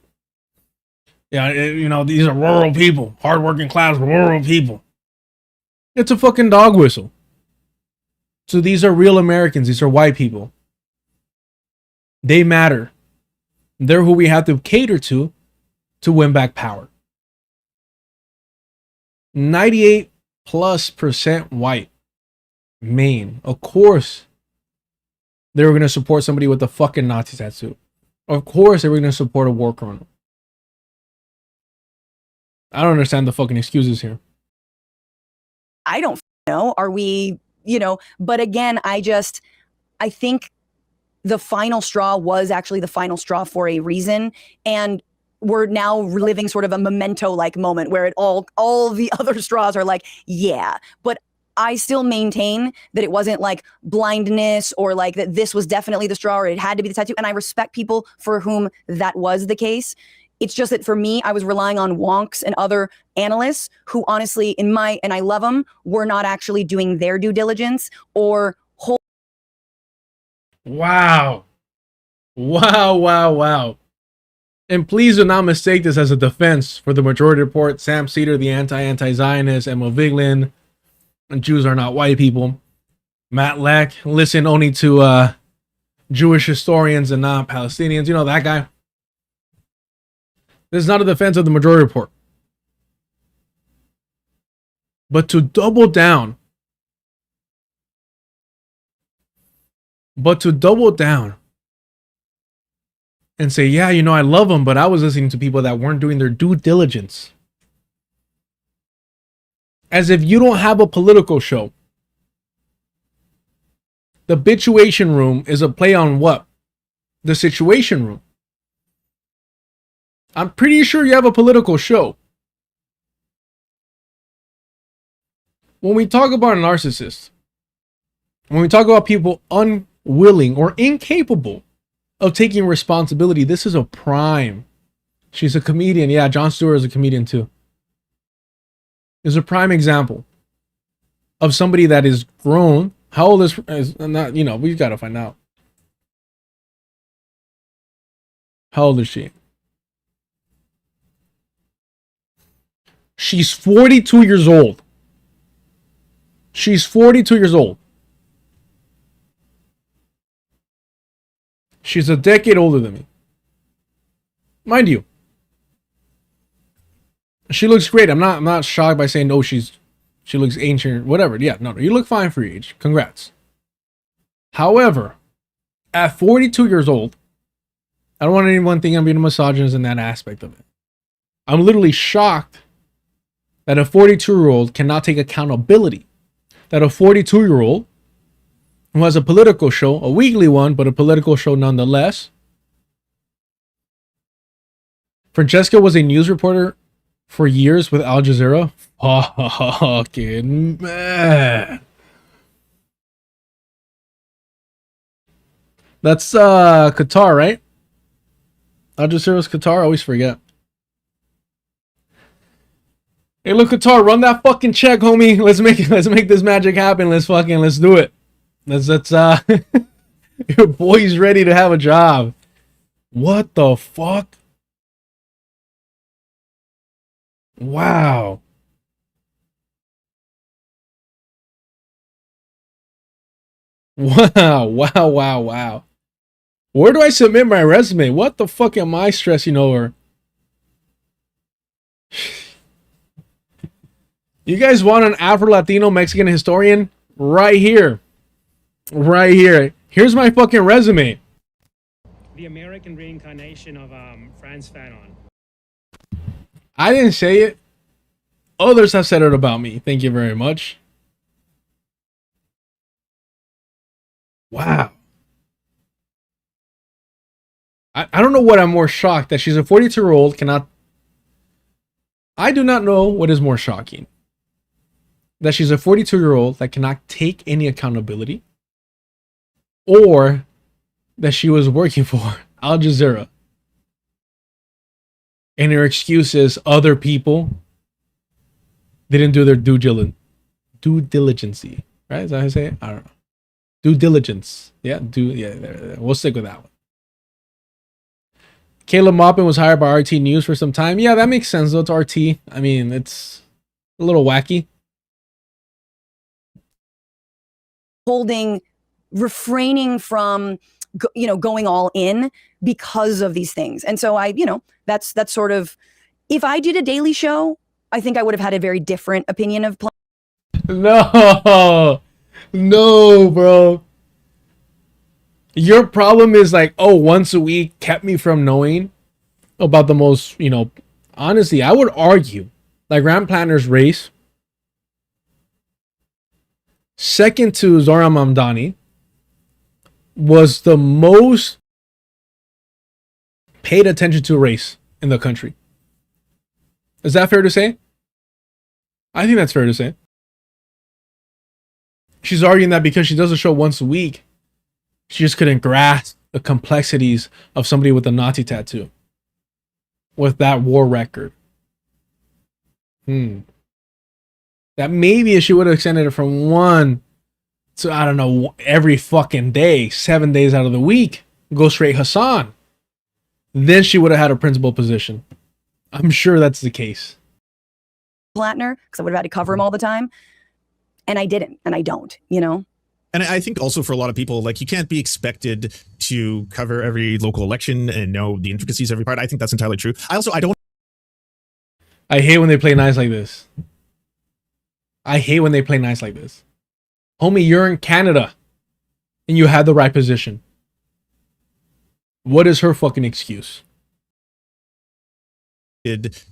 yeah, you know, these are rural people, hardworking class rural people. It's a fucking dog whistle. So these are real Americans. These are white people. They matter. They're who we have to cater to win back power. 98+% white. Maine. Of course, they were going to support somebody with a fucking Nazi tattoo. Of course, they were going to support a war criminal. I don't understand the fucking excuses here. I don't know. Are we, you know, but again, I think the final straw was actually the final straw for a reason. And we're now reliving sort of a memento-like moment where all the other straws are like, yeah, but I still maintain that it wasn't like blindness or like that this was definitely the straw or it had to be the tattoo. And I respect people for whom that was the case. It's just that for me, I was relying on wonks and other analysts who honestly, and I love them, were not actually doing their due diligence or Wow. And please do not mistake this as a defense for the majority report, Sam Cedar, the anti-Zionist, Emma Vigeland, and Jews are not white people. Matt Leck, listen only to Jewish historians and not Palestinians. You know, that guy. This is not a defense of the majority report. But to double down and say, yeah, you know, I love them, but I was listening to people that weren't doing their due diligence. As if you don't have a political show. The Bituation Room is a play on what? The Situation Room. I'm pretty sure you have a political show. When we talk about a narcissist, when we talk about people unwilling or incapable of taking responsibility, this is a prime. She's a comedian. Yeah, Jon Stewart is a comedian too. Is a prime example of somebody that is grown. How old is not, you know, we've got to find out. How old is she? She's 42 years old. She's 42 years old. She's a decade older than me. Mind you. She looks great. I'm not shocked by saying, oh, she looks ancient, whatever. Yeah, no, you look fine for your age. Congrats. However, at 42 years old, I don't want anyone thinking I'm being a misogynist in that aspect of it. I'm literally shocked that a 42-year-old cannot take accountability. That a 42-year-old who has a political show, a weekly one, but a political show nonetheless. Francesca was a news reporter for years with Al Jazeera. Fucking man. That's Qatar, right? Al Jazeera's Qatar. I always forget. Hey, look, Qatar, run that fucking check, homie. Let's make this magic happen. Let's do it. Let's your boy's ready to have a job. What the fuck? Wow. Wow. Where do I submit my resume? What the fuck am I stressing over? You guys want an Afro-Latino Mexican historian? Right here. Right here. Here's my fucking resume. The American reincarnation of Franz Fanon. I didn't say it. Others have said it about me. Thank you very much. Wow. I don't know what I'm more shocked that she's a 42-year-old cannot. I do not know what is more shocking. That she's a 42-year-old that cannot take any accountability, or that she was working for Al Jazeera and her excuse is other people didn't do their due diligence. Right? Is that how I say it? I don't know. Due diligence. Yeah, there. We'll stick with that one. Caleb Maupin was hired by RT News for some time. Yeah, that makes sense though. It's RT. I mean, it's a little wacky. Refraining from, going all in because of these things. And so that's sort of, if I did a daily show, I think I would have had a very different opinion of No, bro. Your problem is like, once a week kept me from knowing about the most, honestly, I would argue like Grant Platner's race, second to Zohran Mamdani, was the most paid attention to race in the country. Is that fair to say? I think that's fair to say. She's arguing that because she does a show once a week, she just couldn't grasp the complexities of somebody with a Nazi tattoo. With that war record. That maybe if she would have extended it from one to, I don't know, every fucking day, 7 days out of the week, go straight Hassan, then she would have had a principal position. I'm sure that's the case. Platner, because I would have had to cover him all the time. And I didn't, and I don't, And I think also for a lot of people, like, you can't be expected to cover every local election and know the intricacies of every part. I think that's entirely true. I hate when they play nice like this. Homie, you're in Canada and you had the right position. What is her fucking excuse?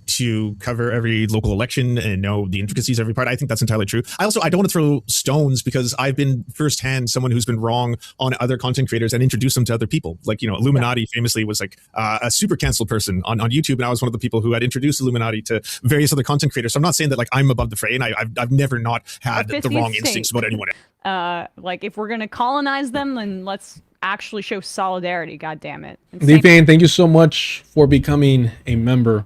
To cover every local election and know the intricacies of every part. I think that's entirely true. I don't want to throw stones because I've been firsthand someone who's been wrong on other content creators and introduced them to other people. Like, Illuminati famously was like a super canceled person on YouTube, and I was one of the people who had introduced Illuminati to various other content creators. So I'm not saying that like I'm above the fray, and I've never not had the wrong instincts about anyone else. Like, if we're gonna colonize them, then let's actually show solidarity. God damn it! Defane, thank you so much for becoming a member.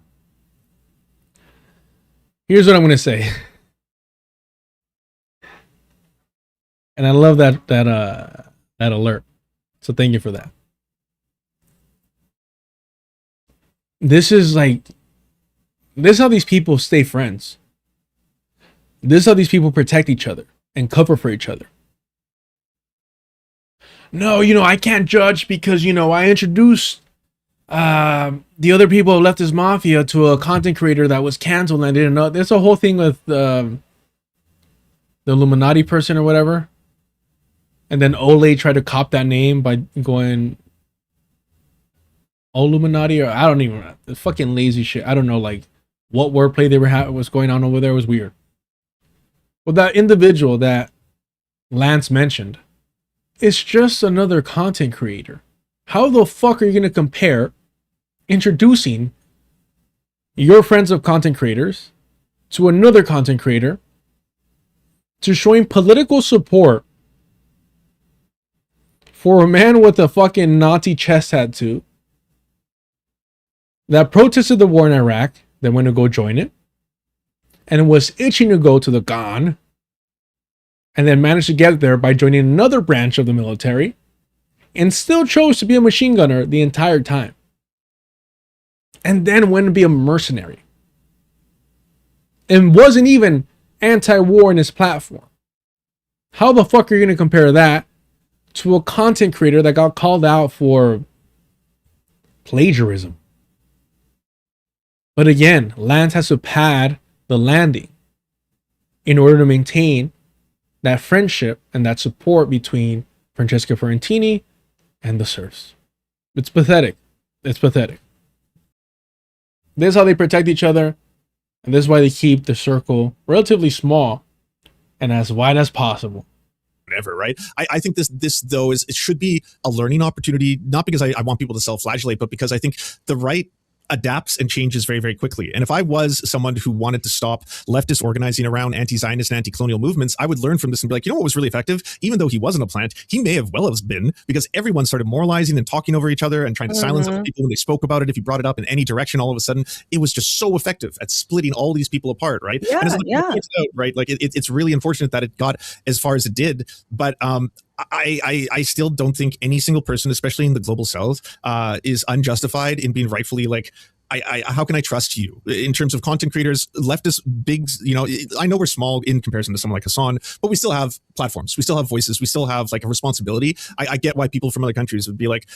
Here's what I'm going to say. And I love that alert. So thank you for that. This is how these people stay friends. This is how these people protect each other and cover for each other. No, I can't judge because, I introduced the other people who left his mafia to a content creator that was canceled and I didn't know. There's a whole thing with the Illuminati person or whatever. And then Ole tried to cop that name by going Illuminati, or I don't even know. It's fucking lazy shit. I don't know like what wordplay they were was going on over there. It was weird. Well, that individual that Lance mentioned, it's just another content creator. How the fuck are you going to compare introducing your friends of content creators to another content creator to showing political support for a man with a fucking Nazi chest tattoo that protested the war in Iraq, then went to go join it, and was itching to go to the Ghan, and then managed to get there by joining another branch of the military, and still chose to be a machine gunner the entire time. And then went to be a mercenary. And wasn't even anti-war in his platform. How the fuck are you going to compare that to a content creator that got called out for plagiarism? But again, Lance has to pad the landing. in order to maintain that friendship and that support between Francesca Fiorentini and the Serfs. It's pathetic. It's pathetic. This is how they protect each other, and this is why they keep the circle relatively small and as wide as possible. Whatever, right? I think this though it should be a learning opportunity, not because I want people to self-flagellate, but because I think the right adapts and changes very, very quickly. And if I was someone who wanted to stop leftist organizing around anti-Zionist and anti-colonial movements, I would learn from this and be like, you know what was really effective? Even though he wasn't a plant, he may have well have been, because everyone started moralizing and talking over each other and trying to silence other people when they spoke about it. If you brought it up in any direction, all of a sudden, it was just so effective at splitting all these people apart, right? Yeah, and as yeah. right? Like it's really unfortunate that it got as far as it did, but I still don't think any single person, especially in the global south, is unjustified in being rightfully like, how can I trust you in terms of content creators, leftist big, you know, I know we're small in comparison to someone like Hassan, but we still have platforms. We still have voices. We still have like a responsibility. I get why people from other countries would be like,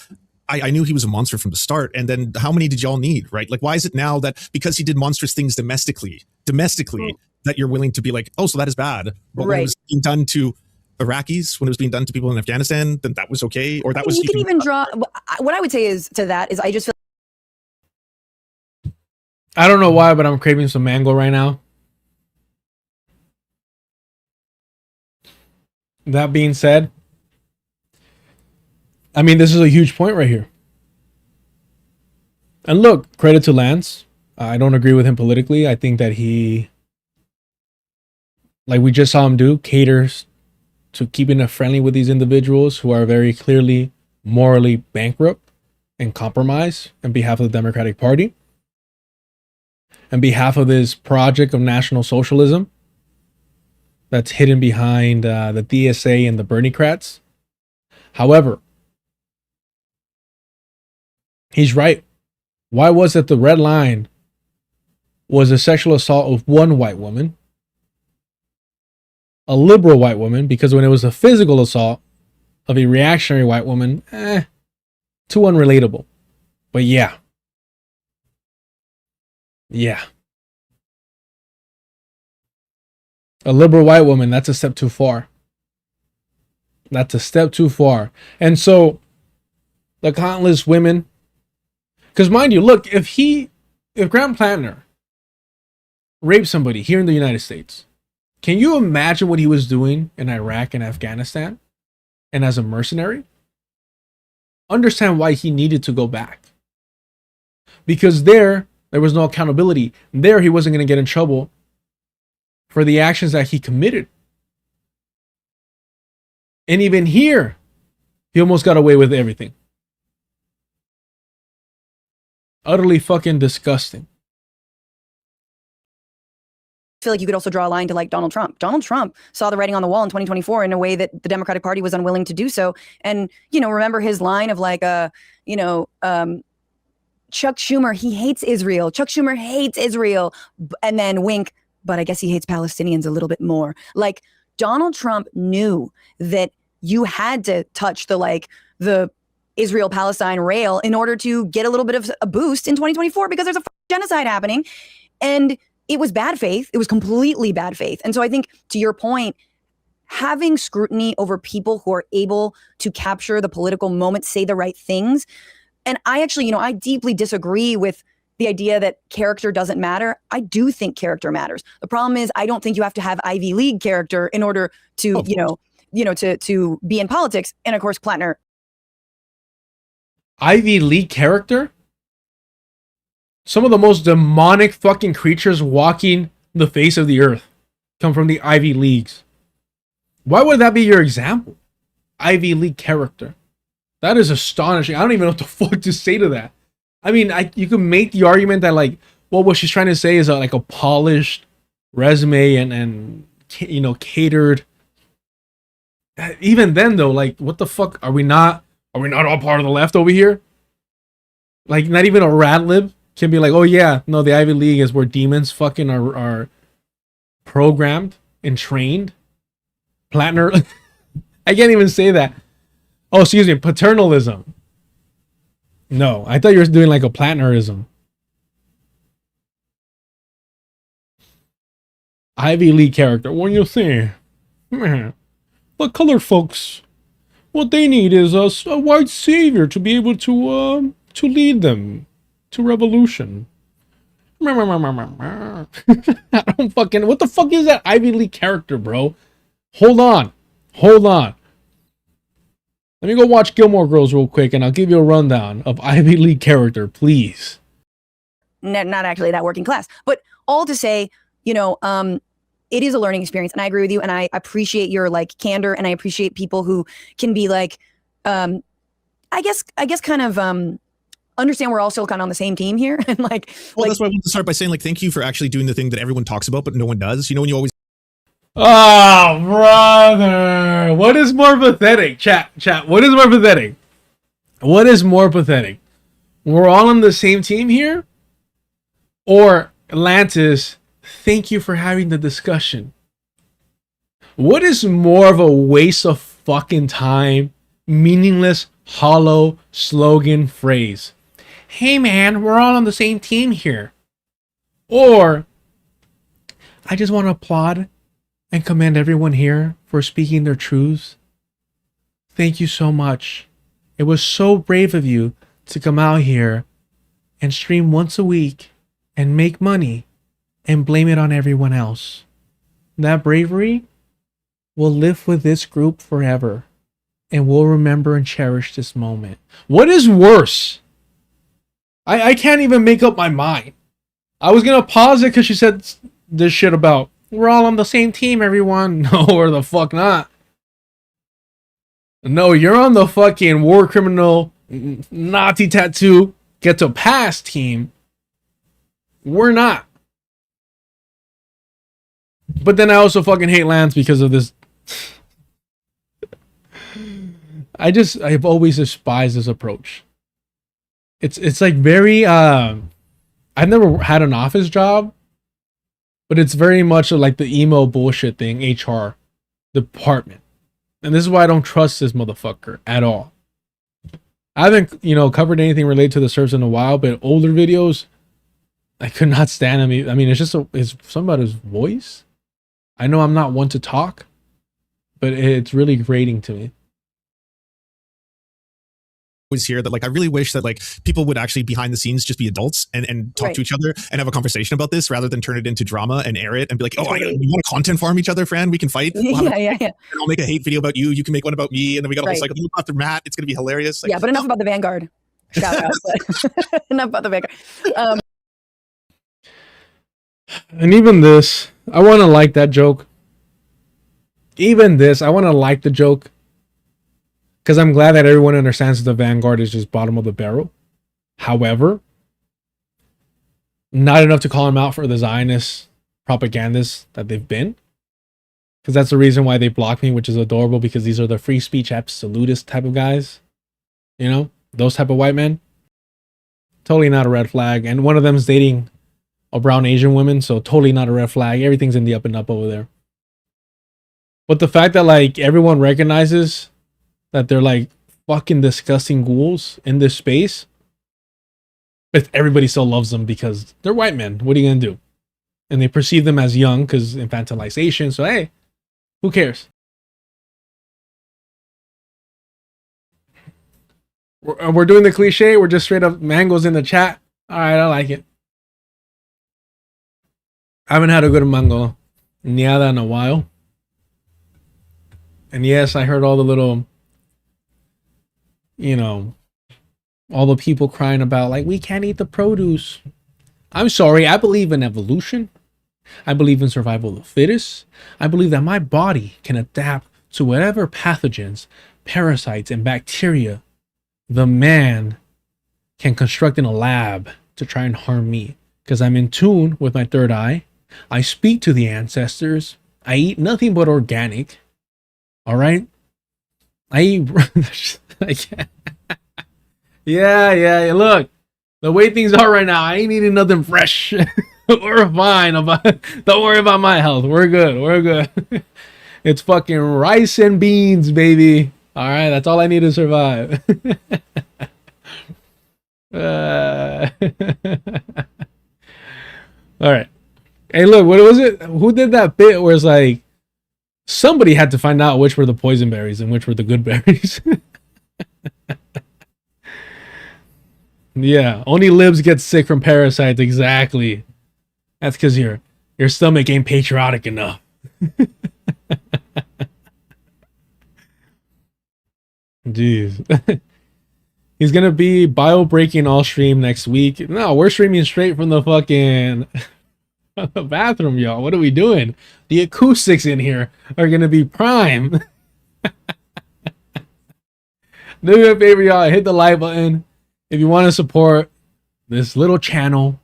I knew he was a monster from the start. And then how many did y'all need, right? Like, why is it now that because he did monstrous things domestically, that you're willing to be like, oh, so that is bad. But when it was being done to Iraqis, when it was being done to people in Afghanistan, then that was okay. Or that was. You can even draw. What I would say is to that is I just feel. I don't know why, but I'm craving some mango right now. That being said, I mean, this is a huge point right here. And look, credit to Lance. I don't agree with him politically. I think that he, like we just saw him do, caters to keeping it friendly with these individuals who are very clearly morally bankrupt and compromised on behalf of the Democratic Party, on behalf of this project of National Socialism that's hidden behind the DSA and the Bernie-crats. However, he's right. Why was it the red line was a sexual assault of one white woman, a liberal white woman, because when it was a physical assault of a reactionary white woman, too unrelatable. But yeah. A liberal white woman, that's a step too far. That's a step too far. And so the countless women, because mind you, look, if Grant Platner raped somebody here in the United States, can you imagine what he was doing in Iraq and Afghanistan and as a mercenary? Understand why he needed to go back. Because there was no accountability. There he wasn't going to get in trouble for the actions that he committed. And even here, he almost got away with everything. Utterly fucking disgusting. I feel like you could also draw a line to like Donald Trump. Donald Trump saw the writing on the wall in 2024 in a way that the Democratic Party was unwilling to do so. And, you know, remember his line of like, Chuck Schumer, he hates Israel. Chuck Schumer hates Israel. And then wink, but I guess he hates Palestinians a little bit more. Like Donald Trump knew that you had to touch the Israel-Palestine rail in order to get a little bit of a boost in 2024 because there's a genocide happening. And it was bad faith. It was completely bad faith. And so I think to your point, having scrutiny over people who are able to capture the political moment, say the right things. And I actually, I deeply disagree with the idea that character doesn't matter. I do think character matters. The problem is I don't think you have to have Ivy League character in order to, to be in politics. And of course, Platner. Ivy League character? Some of the most demonic fucking creatures walking the face of the earth come from the Ivy Leagues. Why would that be your example? Ivy League character. That is astonishing. I don't even know what the fuck to say to that. I mean, you could make the argument that like, well, what she's trying to say is like a polished resume and catered. Even then though, like, what the fuck? Are we not all part of the left over here? Like, not even a rat lib can be like, oh yeah, no, the Ivy League is where demons fucking are programmed and trained. Platner. I can't even say that. Oh, excuse me, paternalism. No, I thought you were doing like a Platnerism. Ivy League character. When you see, man, the colored folks, what they need is a white savior to be able to lead them to revolution. I don't fucking, what the fuck is that Ivy League character, bro? Hold on. Let me go watch Gilmore Girls real quick and I'll give you a rundown of Ivy League character, please. Not actually that working class, but all to say, you know, it is a learning experience, and I agree with you, and I appreciate your like candor, and I appreciate people who can be like, I guess kind of understand we're all still kind of on the same team here, and like. Well, that's why I want to start by saying like thank you for actually doing the thing that everyone talks about but no one does. You know, when you always. Oh, brother, what is more pathetic? Chat. What is more pathetic? What is more pathetic? We're all on the same team here, or Atlantis? Thank you for having the discussion. What is more of a waste of fucking time, meaningless, hollow slogan phrase? Hey man, we're all on the same team here. Or, I just want to applaud and commend everyone here for speaking their truths. Thank you so much. It was so brave of you to come out here and stream once a week and make money and blame it on everyone else. That bravery will live with this group forever, and we'll remember and cherish this moment. What is worse? I can't even make up my mind. I was gonna pause it because she said this shit about we're all on the same team, everyone. No, we're the fuck not. No, you're on the fucking war criminal Nazi tattoo get to pass team. We're not. But then I also fucking hate Lance because of this. I've always despised this approach. It's like very I've never had an office job, but it's very much like the emo bullshit thing, HR department. And this is why I don't trust this motherfucker at all. I haven't, covered anything related to the Serfs in a while, but older videos, I could not stand him. I mean, it's just it's something about his voice. I know I'm not one to talk, but it's really grating to me. Was here that like I really wish that like people would actually behind the scenes just be adults and talk to each other and have a conversation about this rather than turn it into drama and air it and be like, oh, you want to content farm each other, friend? We can fight. Yeah. And I'll make a hate video about you. You can make one about me, and then we got a whole cycle after Matt. It's gonna be hilarious. Like, yeah, but enough about the Vanguard. Shout out. But enough about the Vanguard. And even this, I want to like that joke. Even this, I want to like the joke. Because I'm glad that everyone understands that the Vanguard is just bottom of the barrel. However, not enough to call them out for the Zionist propagandists that they've been. Because that's the reason why they blocked me, which is adorable, because these are the free speech absolutist type of guys. Those type of white men. Totally not a red flag. And one of them is dating a brown Asian woman, so totally not a red flag. Everything's in the up and up over there. But the fact that like everyone recognizes that they're like fucking disgusting ghouls in this space, but everybody still loves them because they're white men. What are you gonna do? And they perceive them as young because infantilization. So hey, who cares? We're doing the cliche. We're just straight up mangoes in the chat. All right, I like it. I haven't had a good mango niada in a while. And yes, I heard all the little, all the people crying about like, we can't eat the produce. I'm sorry. I believe in evolution. I believe in survival of the fittest. I believe that my body can adapt to whatever pathogens, parasites, and bacteria the man can construct in a lab to try and harm me. Because I'm in tune with my third eye. I speak to the ancestors. I eat nothing but organic. All right? I eat... Yeah. Look, the way things are right now, I ain't eating nothing fresh. We're fine. Don't worry about my health. We're good. It's fucking rice and beans, baby. All right, that's all I need to survive. All right. Hey, look, what was it? Who did that bit where it's like somebody had to find out which were the poison berries and which were the good berries? Yeah, only libs get sick from parasites. Exactly. That's because your stomach ain't patriotic enough. Jeez. He's gonna be bio breaking all stream next week. No, we're streaming straight from the fucking bathroom, y'all. What are we doing? The acoustics in here are gonna be prime. Do me a favor, y'all. Hit the like button if you want to support this little channel.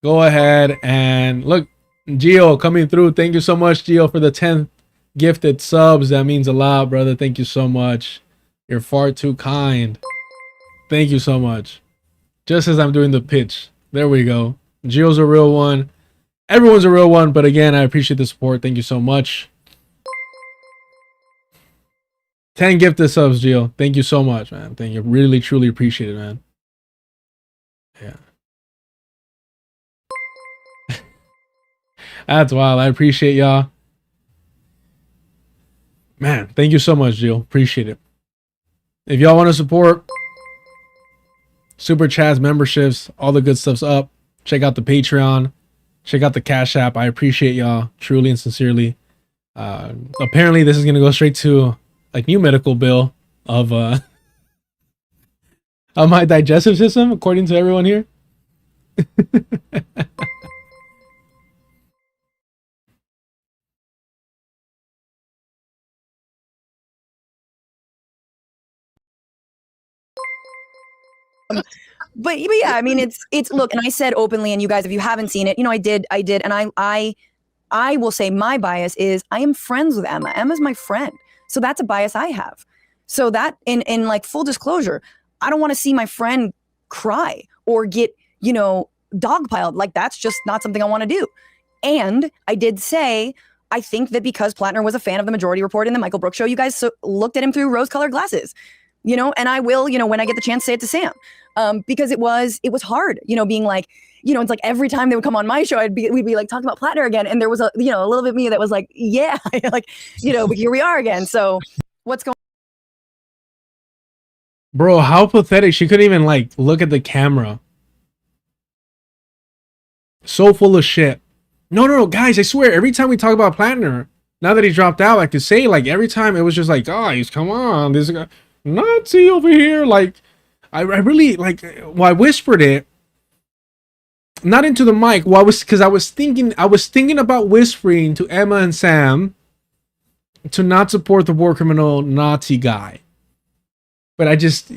Go ahead and look, Gio coming through. Thank you so much, Gio, for the 10th gifted subs. That means a lot, brother. Thank you so much. You're far too kind. Thank you so much. Just as I'm doing the pitch. There we go. Gio's a real one. Everyone's a real one. But again, I appreciate the support. Thank you so much. 10 gifted subs, Gio. Thank you so much, man. Thank you. Really, truly appreciate it, man. Yeah. That's wild. I appreciate y'all. Man, thank you so much, Jill. Appreciate it. If y'all want to support, super chats, memberships, all the good stuff's up. Check out the Patreon. Check out the Cash App. I appreciate y'all truly and sincerely. Apparently, this is going to go straight to a new medical bill of my digestive system, according to everyone here. But yeah, I mean, it's look, and I said openly, and you guys, if you haven't seen it, you know, I did, and I will say my bias is I am friends with Emma. Emma's my friend, so that's a bias I have. So that in like full disclosure, I don't want to see my friend cry or get, you know, dogpiled. Like that's just not something I want to do. And I did say I think that because Platner was a fan of the Majority Report in the Michael Brooks show, you guys looked at him through rose-colored glasses. You know, and I will, you know, when I get the chance, say it to Sam, because it was hard, you know, being like, you know, it's like every time they would come on my show, we'd be like talking about Platner again, and there was a, you know, a little bit of me that was like, yeah, like, you know, but here we are again. So what's going? Bro, how pathetic! She couldn't even like look at the camera. So full of shit. No, guys, I swear, every time we talk about Platner, now that he dropped out, I could say like every time it was just like, guys, come on, this guy. Nazi over here. Like I really like, well, I whispered it not into the mic. Well, I was thinking about whispering to Emma and Sam to not support the war criminal Nazi guy, but I just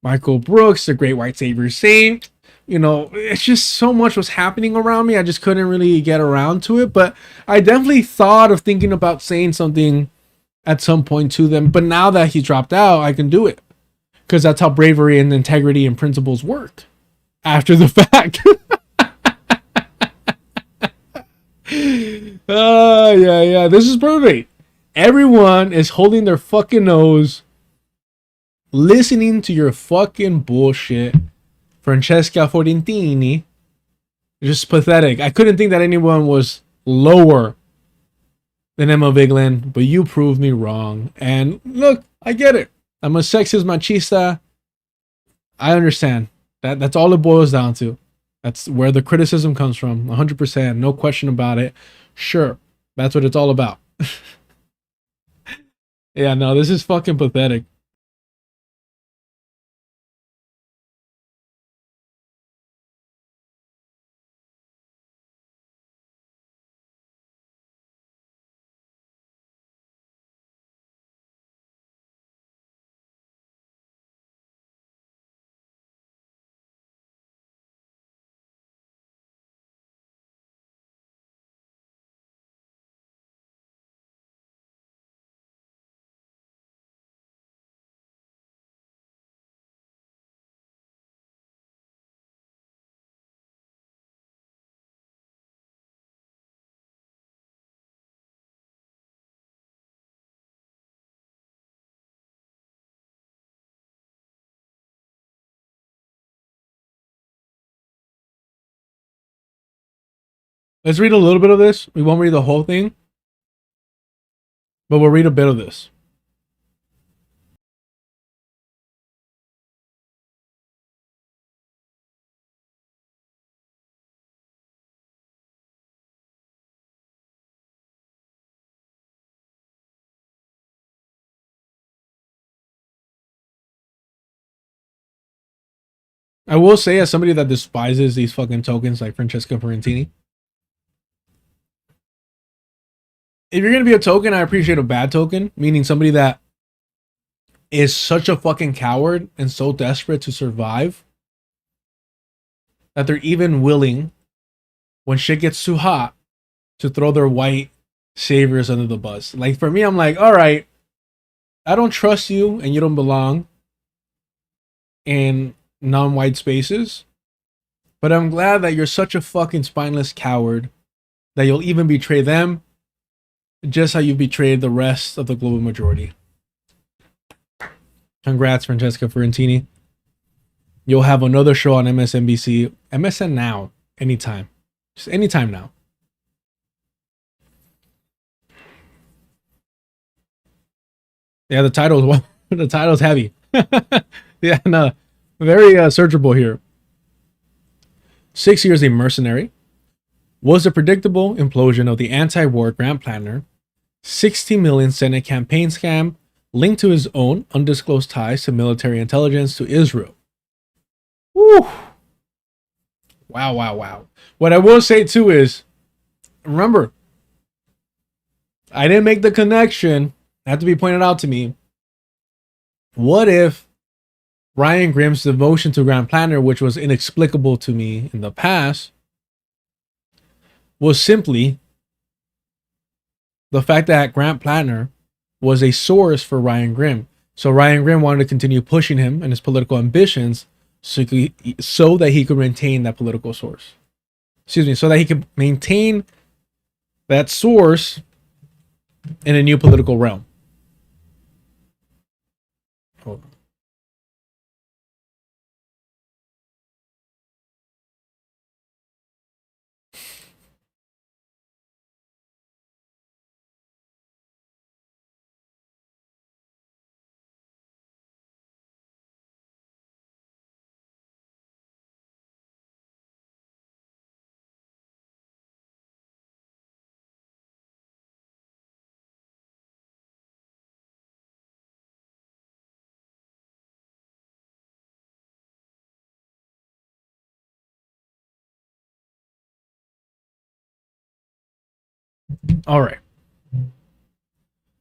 Michael Brooks, the great white savior saint, you know, it's just so much was happening around me, I just couldn't really get around to it. But I definitely thought of thinking about saying something at some point to them, but now that he dropped out, I can do it because that's how bravery and integrity and principles work after the fact. Yeah, this is perfect. Everyone is holding their fucking nose, listening to your fucking bullshit. Francesca Fiorentini, just pathetic. I couldn't think that anyone was lower than Emma Vigeland, but you proved me wrong. And look, I get it. I'm a sexist machista. I understand. That's all it boils down to. That's where the criticism comes from. 100%. No question about it. Sure. That's what it's all about. Yeah, no, this is fucking pathetic. Let's read a little bit of this. We won't read the whole thing, but we'll read a bit of this. I will say, as somebody that despises these fucking tokens like Francesca Fiorentini, if you're gonna be a token, I appreciate a bad token, meaning somebody that is such a fucking coward and so desperate to survive that they're even willing, when shit gets too hot, to throw their white saviors under the bus. Like for me, I'm like, all right, I don't trust you and you don't belong in non-white spaces, but I'm glad that you're such a fucking spineless coward that you'll even betray them just how you betrayed the rest of the global majority. Congrats, Francesca Fiorentini. You'll have another show on MSNBC, MSN Now, anytime. Just anytime now. Yeah, the title's heavy. Yeah, no, very searchable here. 6 years a mercenary. Was a predictable implosion of the anti-war grant planner. 60 million Senate campaign scam linked to his own undisclosed ties to military intelligence to Israel. Woo! Wow, wow, wow. What I will say too is, remember, I didn't make the connection. It had to be pointed out to me. What if Ryan Grimm's devotion to Grand Planner, which was inexplicable to me in the past, was simply the fact that Grant Platner was a source for Ryan Grimm. So Ryan Grimm wanted to continue pushing him and his political ambitions so that he could maintain that political source. Excuse me, so that he could maintain that source in a new political realm. Hold on. All right.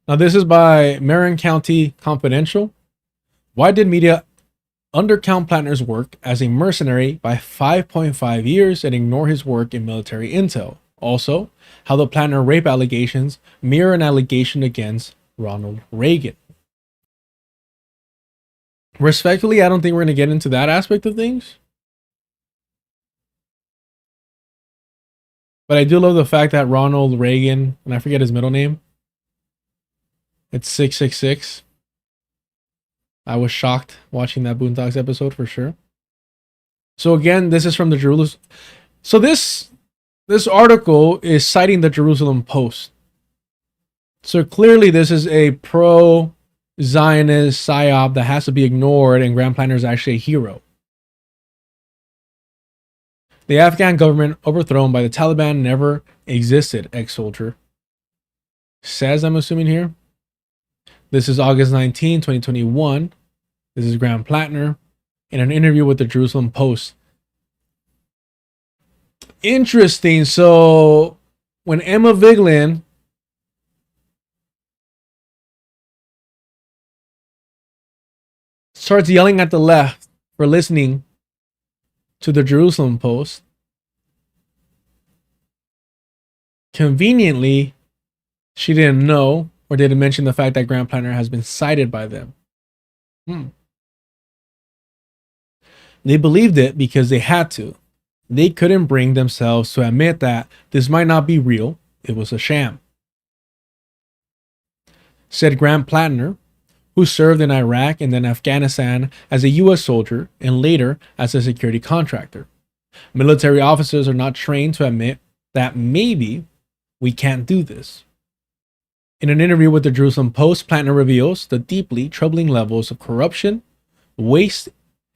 Now, this is by Marin County Confidential. Why did media undercount Platner's work as a mercenary by 5.5 years and ignore his work in military intel? Also, how the Platner rape allegations mirror an allegation against Ronald Reagan. Respectfully, I don't think we're going to get into that aspect of things. But I do love the fact that Ronald Reagan, and I forget his middle name, it's 666. I was shocked watching that Boondocks episode for sure. So again, this is from the Jerusalem. So this article is citing the Jerusalem Post. So clearly this is a pro-Zionist psyop that has to be ignored, and Grand Planner is actually a hero. The Afghan government overthrown by the Taliban never existed, ex-soldier says, I'm assuming here. This is August 19, 2021. This is Graham Platner in an interview with the Jerusalem Post. Interesting. So when Emma Vigeland starts yelling at the left for listening to the Jerusalem Post, conveniently, she didn't know or didn't mention the fact that Graham Platner has been cited by them. They believed it because they had to. They couldn't bring themselves to admit that this might not be real. It was a sham. Said Graham Platner, who served in Iraq and then Afghanistan as a U.S. soldier and later as a security contractor. Military officers are not trained to admit that maybe we can't do this. In an interview with the Jerusalem Post, Platner reveals the deeply troubling levels of corruption, waste,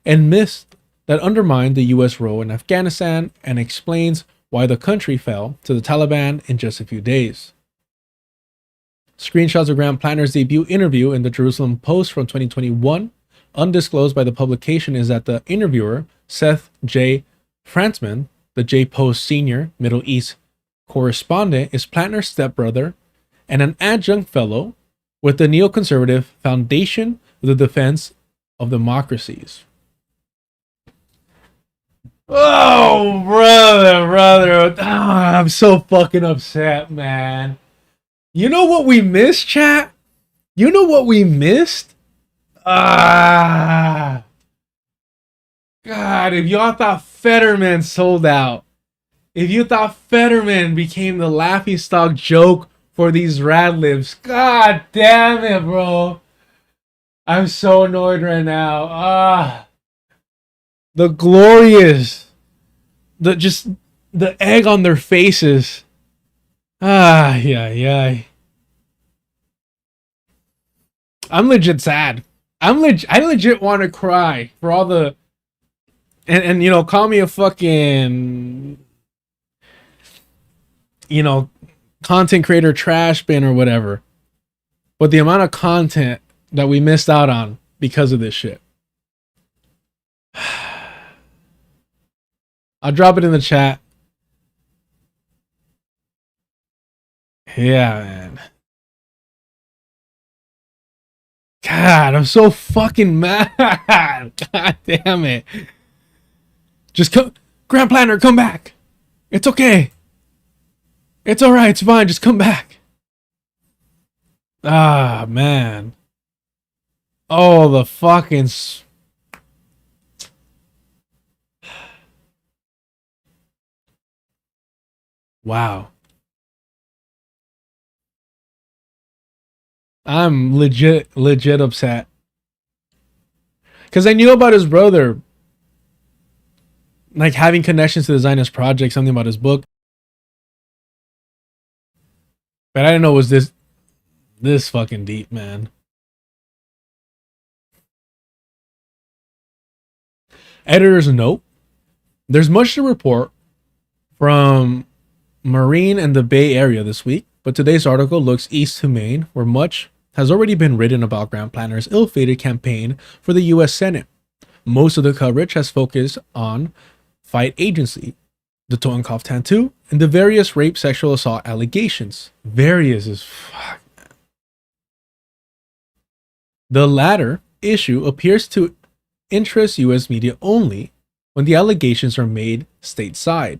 and myths that undermine the U.S. role in Afghanistan, and explains why the country fell to the Taliban in just a few days. Screenshots of Grant Platner's debut interview in the Jerusalem Post from 2021, undisclosed by the publication, is that the interviewer, Seth J. Frantzman, the J Post senior Middle East correspondent, is Platner's stepbrother and an adjunct fellow with the neoconservative Foundation of the Defense of Democracies. Oh, brother. Oh, I'm so fucking upset, man. You know what we missed, chat? You know what we missed? God, if y'all thought Fetterman sold out, if you thought Fetterman became the laughingstock joke for these rad libs, god damn it, bro. I'm so annoyed right now. The glorious, the egg on their faces. Yeah. I'm legit sad. I legit want to cry for all the, and you know, call me a fucking, you know, content creator trash bin or whatever. But the amount of content that we missed out on because of this shit. I'll drop it in the chat. Yeah, man. God, I'm so fucking mad. God damn it. Just come, Grant Platner, come back. It's okay. It's alright, it's fine, just come back. Man. Oh, the fucking... Wow. I'm legit upset. Because I knew about his brother, like having connections to the Zionist project, something about his book. But I didn't know it was this fucking deep, man. Editor's note. There's much to report from Marine and the Bay Area this week, but today's article looks east to Maine, where much has already been written about Grant Platner's ill-fated campaign for the U.S. Senate. Most of the coverage has focused on Fight Agency, the Totenkopf tattoo, and the various rape sexual assault allegations. Various as fuck. The latter issue appears to interest U.S. media only when the allegations are made stateside.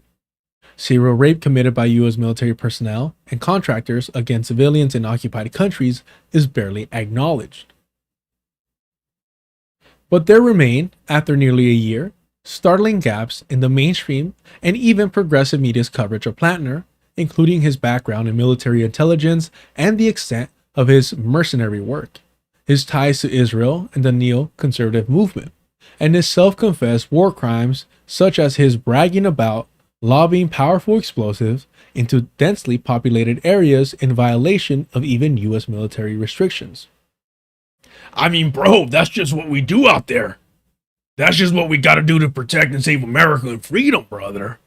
Serial rape committed by U.S. military personnel and contractors against civilians in occupied countries is barely acknowledged. But there remain, after nearly a year, startling gaps in the mainstream and even progressive media's coverage of Platner, including his background in military intelligence and the extent of his mercenary work, his ties to Israel and the neoconservative movement, and his self-confessed war crimes such as his bragging about lobbying powerful explosives into densely populated areas in violation of even U.S. military restrictions. I mean, bro, that's just what we do out there. That's just what we gotta do to protect and save America and freedom, brother.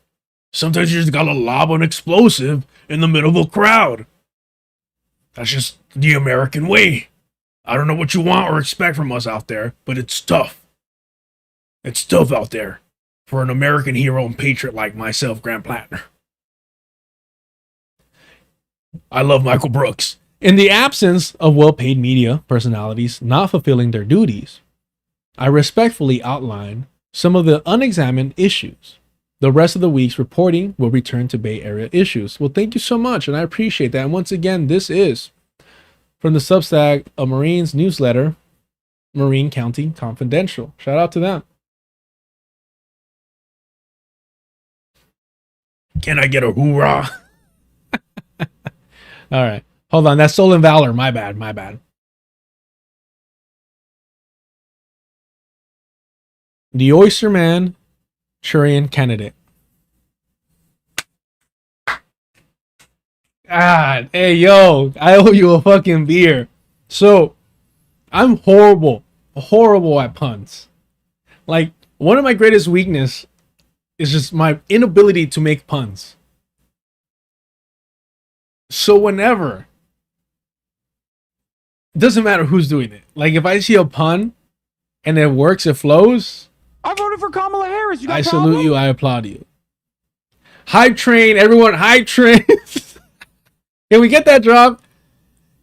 Sometimes you just gotta lob an explosive in the middle of a crowd. That's just the American way. I don't know what you want or expect from us out there, but it's tough. It's tough out there for an American hero and patriot like myself, Grant Platner. I love Michael Brooks. In the absence of well-paid media personalities not fulfilling their duties, I respectfully outline some of the unexamined issues. The rest of the week's reporting will return to Bay Area issues. Well, thank you so much, and I appreciate that. And once again, this is from the Substack, a Marine's newsletter, Marine County Confidential. Shout out to them. Can I get a hoorah? All right. Hold on. That's Stolen Valor. My bad. The Oysterman Churian candidate. God, hey, yo, I owe you a fucking beer. So, I'm horrible at puns. Like, one of my greatest weakness is just my inability to make puns. So whenever, it doesn't matter who's doing it. Like, if I see a pun and it works, it flows, I voted for Kamala Harris. You got I a salute problem? you, I applaud you. Hype train, everyone, hype train. Can we get that drop?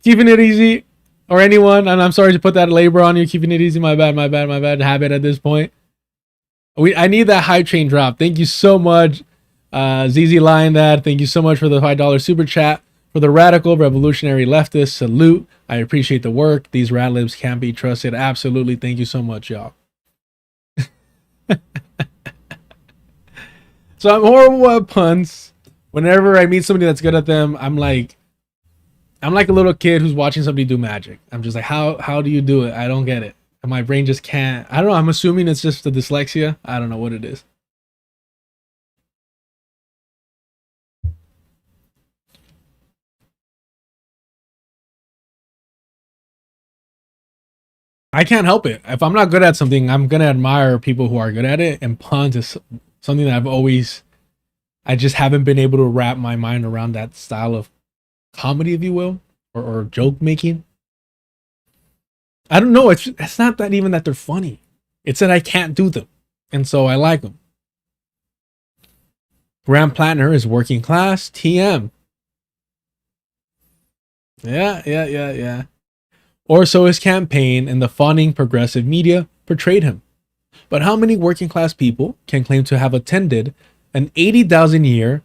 Keeping it easy. Or anyone, and I'm sorry to put that labor on you, keeping it easy. My bad habit at this point. I need that hype train drop. Thank you so much. ZZ Lion Dad, thank you so much for the $5 super chat. For the radical revolutionary leftist, salute. I appreciate the work. These rad libs can't be trusted. Absolutely. Thank you so much, y'all. So I'm horrible at puns. Whenever I meet somebody that's good at them, I'm like a little kid who's watching somebody do magic. I'm just like, how do you do it? I don't get it. And my brain just can't. I don't know. I'm assuming it's just the dyslexia. I don't know what it is. I can't help it. If I'm not good at something, I'm gonna admire people who are good at it. And puns is something that I just haven't been able to wrap my mind around that style of comedy, if you will, or joke making. I don't know. It's not that even that they're funny. It's that I can't do them, and so I like them. Graham Platner is working class. TM. Yeah. Or so his campaign and the fawning progressive media portrayed him. But how many working class people can claim to have attended an 80,000-year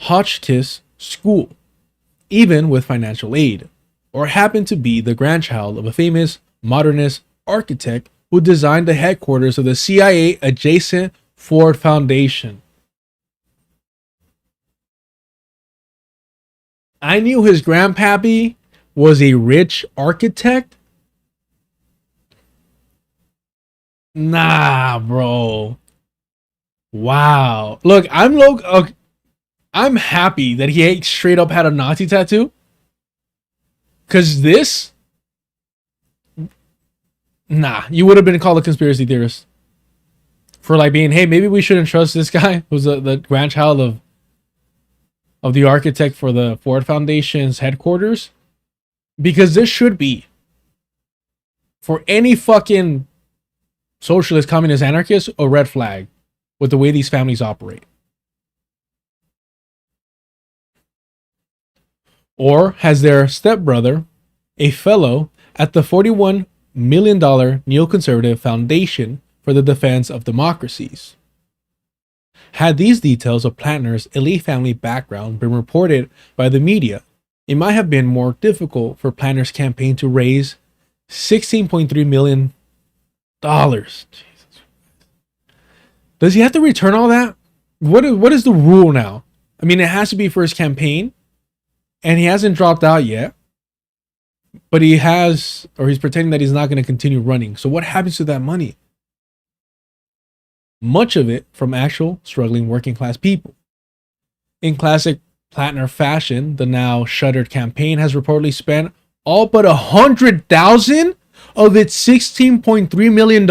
Hotchkiss school, even with financial aid, or happen to be the grandchild of a famous modernist architect who designed the headquarters of the CIA adjacent Ford Foundation? I knew his grandpappy was a rich architect? Nah, bro. Wow. Look, I'm happy that he straight up had a Nazi tattoo. Cause this, nah, you would have been called a conspiracy theorist for like being, hey, maybe we shouldn't trust this guy who's the grandchild of the architect for the Ford Foundation's headquarters. Because this should be, for any fucking socialist, communist, anarchist, a red flag with the way these families operate. Or has their stepbrother, a fellow at the $41 million neoconservative Foundation for the Defense of Democracies. Had these details of Platner's elite family background been reported by the media, it might have been more difficult for Platner's campaign to raise $16.3 million. Jesus. Does he have to return all that? What is the rule now? I mean, it has to be for his campaign, and he hasn't dropped out yet, but he has, or he's pretending that he's not going to continue running. So what happens to that money? Much of it from actual struggling working class people. In classic Platner fashion, the now shuttered campaign has reportedly spent all but $100,000 of its $16.3 million.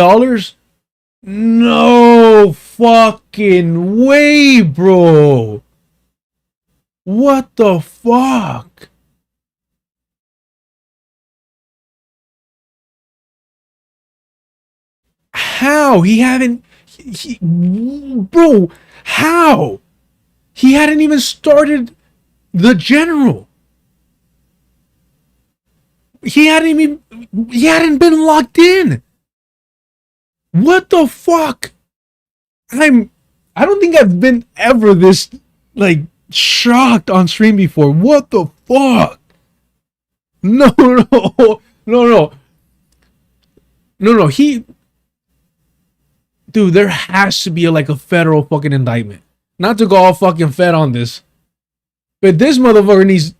No fucking way, bro. What the fuck? How? Bro, how? He hadn't even started the general. He hadn't been locked in. What the fuck? I don't think I've been ever this like shocked on stream before. What the fuck? No. Dude, there has to be a federal fucking indictment. Not to go all fucking fed on this, but this motherfucker needs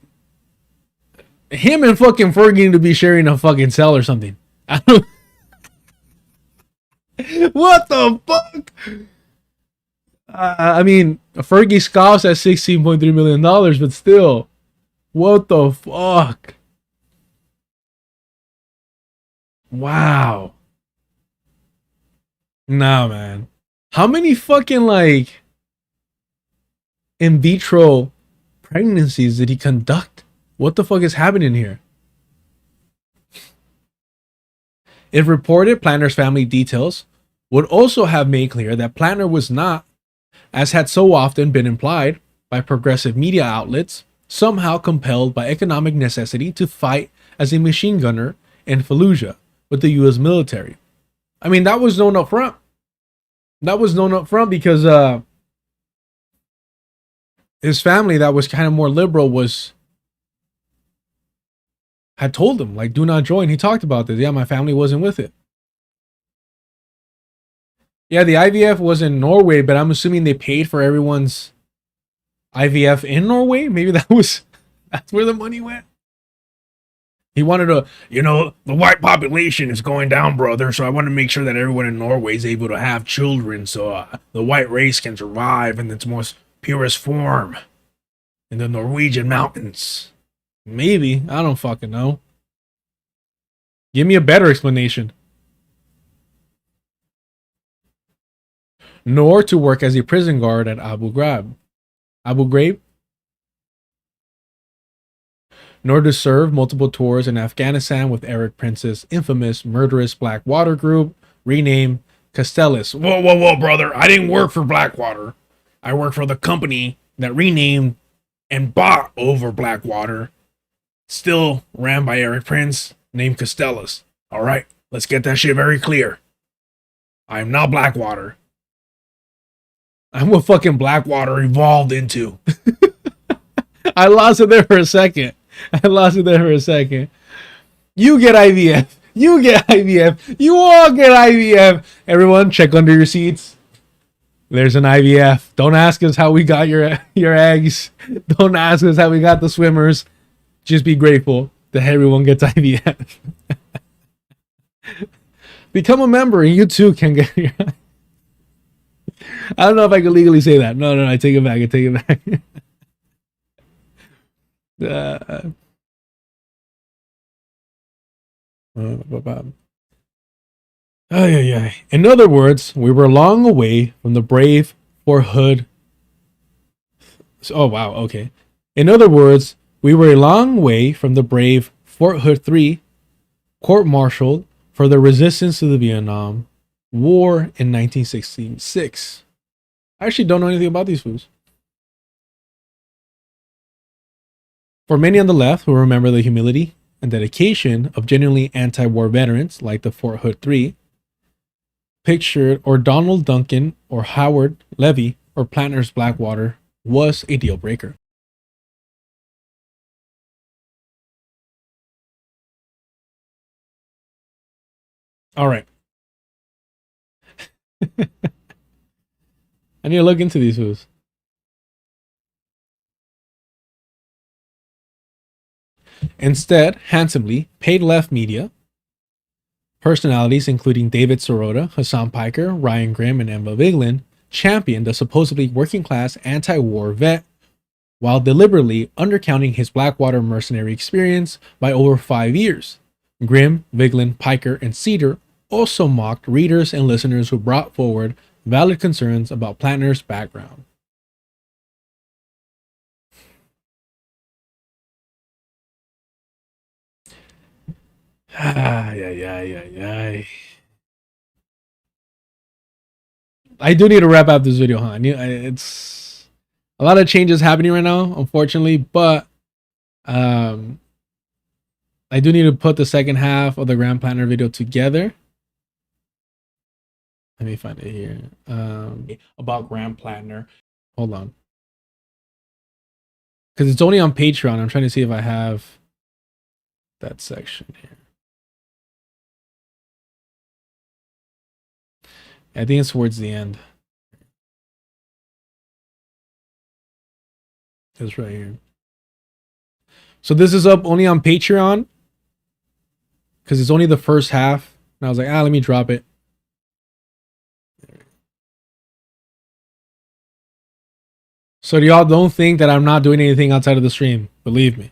him and fucking Fergie need to be sharing a fucking cell or something. What the fuck? I mean, Fergie scoffs at $16.3 million, but still, What the fuck? Wow. Nah, man. How many fucking like in vitro pregnancies did he conduct? What the fuck is happening here? If reported, Platner's family details would also have made clear that Platner was not, as had so often been implied by progressive media outlets, somehow compelled by economic necessity to fight as a machine gunner in Fallujah with the US military. I mean, that was known up front. That was known up front because his family that was kind of more liberal had told him, like, do not join. He talked about this. Yeah, my family wasn't with it. Yeah, the IVF was in Norway, but I'm assuming they paid for everyone's IVF in Norway. Maybe that's where the money went. He wanted to, the white population is going down, brother. So I want to make sure that everyone in Norway is able to have children, so the white race can survive in its most purest form in the Norwegian mountains. Maybe. I don't fucking know. Give me a better explanation. Nor to work as a prison guard at Abu Ghraib. Nor to serve multiple tours in Afghanistan with Eric Prince's infamous murderous Blackwater group, renamed Castells. Whoa, brother. I didn't work for Blackwater. I worked for the company that renamed and bought over Blackwater, still ran by Eric Prince, named Castells. All right, let's get that shit very clear. I am not Blackwater. I'm what fucking Blackwater evolved into. I lost it there for a second. You get IVF. You get IVF. You all get IVF. Everyone, check under your seats. There's an IVF. Don't ask us how we got your eggs. Don't ask us how we got the swimmers. Just be grateful that everyone gets IVF. Become a member and you too can get your... I don't know if I can legally say that. No, I take it back. In other words, we were long away from the brave Fort Hood. Oh, wow. Okay. In other words, we were a long way from the brave Fort Hood 3, court-martialed for the resistance to the Vietnam War in 1966. I actually don't know anything about these fools. For many on the left who remember the humility and dedication of genuinely anti-war veterans like the Fort Hood 3, pictured or Donald Duncan or Howard Levy or Platner's Blackwater was a deal breaker. All right. I need to look into these fools. Instead, handsomely, paid left media personalities including David Sirota, Hassan Piker, Ryan Grimm, and Emma Vigeland championed the supposedly working-class anti-war vet while deliberately undercounting his Blackwater mercenary experience by over 5 years. Grimm, Vigeland, Piker, and Cedar also mocked readers and listeners who brought forward valid concerns about Platner's background. I do need to wrap up this video, huh? It's a lot of changes happening right now, unfortunately, but I do need to put the second half of the Grand Platner video together. Let me find it here. About Grand Platner. Hold on. Because it's only on Patreon. I'm trying to see if I have that section here. I think it's towards the end. It's right here. So this is up only on Patreon because it's only the first half. And I was like, let me drop it. So y'all don't think that I'm not doing anything outside of the stream. Believe me.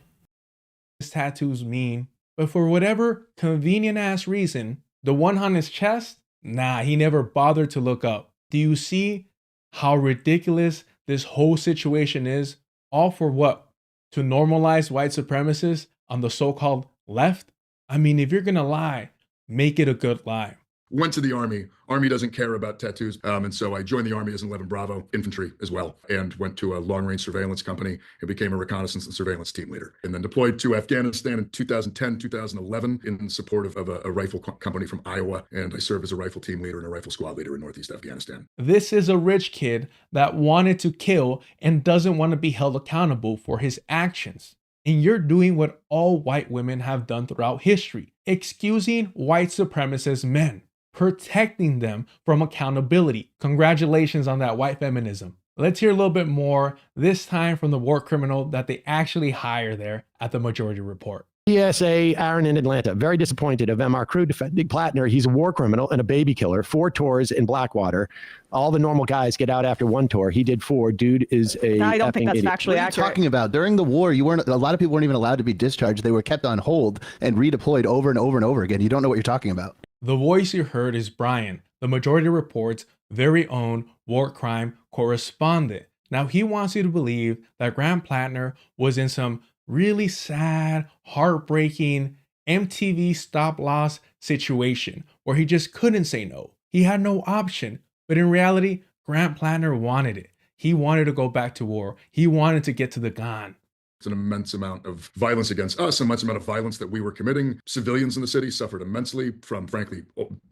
his tattoos mean, but for whatever convenient ass reason, the one on his chest, nah, he never bothered to look up. Do you see how ridiculous this whole situation is? All for what? To normalize white supremacists on the so-called left? I mean, if you're gonna lie, make it a good lie. Went to the Army. Army doesn't care about tattoos. And so I joined the Army as an 11 Bravo infantry as well, and went to a long-range surveillance company and became a reconnaissance and surveillance team leader. And then deployed to Afghanistan in 2010, 2011 in support of a rifle company from Iowa. And I served as a rifle team leader and a rifle squad leader in Northeast Afghanistan. This is a rich kid that wanted to kill and doesn't want to be held accountable for his actions. And you're doing what all white women have done throughout history, excusing white supremacist men, protecting them from accountability. Congratulations on that white feminism. Let's hear a little bit more, this time from the war criminal that they actually hire there at the Majority Report. PSA Aaron in Atlanta, very disappointed of MR crew defending Platner. He's a war criminal and a baby killer. 4 tours in Blackwater. All the normal guys get out after 1 tour. He did 4. Dude is a I don't think that's idiot. factually What are you accurate. talking about? During the war, a lot of people weren't even allowed to be discharged. They were kept on hold and redeployed over and over and over again. You don't know what you're talking about. The voice you heard is Brian, the Majority Report's very own war crime correspondent. Now, he wants you to believe that Grant Platner was in some really sad, heartbreaking MTV stop-loss situation where he just couldn't say no. He had no option. But in reality, Grant Platner wanted it. He wanted to go back to war. He wanted to get to the gun. It's an immense amount of violence against us, an immense amount of violence that we were committing. Civilians in the city suffered immensely from, frankly,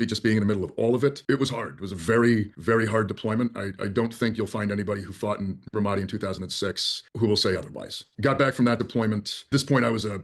just being in the middle of all of it. It was hard. It was a very, very hard deployment. I don't think you'll find anybody who fought in Ramadi in 2006 who will say otherwise. Got back from that deployment. At this point, I was a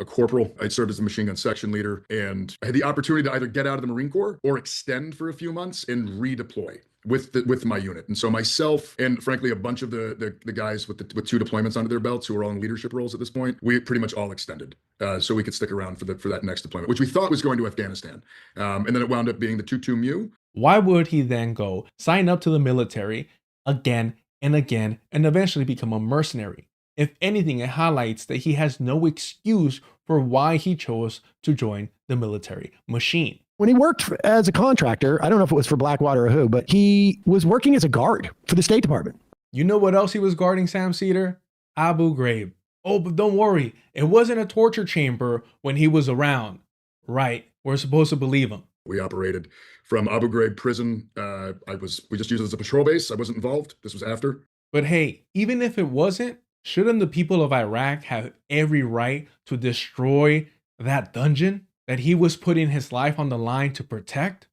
corporal. I'd served as a machine gun section leader, and I had the opportunity to either get out of the Marine Corps or extend for a few months and redeploy with my unit. And so myself and frankly a bunch of the guys with 2 deployments under their belts who were all in leadership roles at this point, we pretty much all extended so we could stick around for that next deployment, which we thought was going to Afghanistan. And then it wound up being the 2-2 Mu. Why would he then go sign up to the military again and again and eventually become a mercenary? If anything, it highlights that he has no excuse for why he chose to join the military machine. When he worked as a contractor, I don't know if it was for Blackwater or who, but he was working as a guard for the State Department. You know what else he was guarding, Sam Cedar? Abu Ghraib. Oh, but don't worry. It wasn't a torture chamber when he was around. Right. We're supposed to believe him. We operated from Abu Ghraib prison. We just used it as a patrol base. I wasn't involved. This was after. But hey, even if it wasn't, shouldn't the people of Iraq have every right to destroy that dungeon that he was putting his life on the line to protect?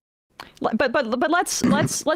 But let's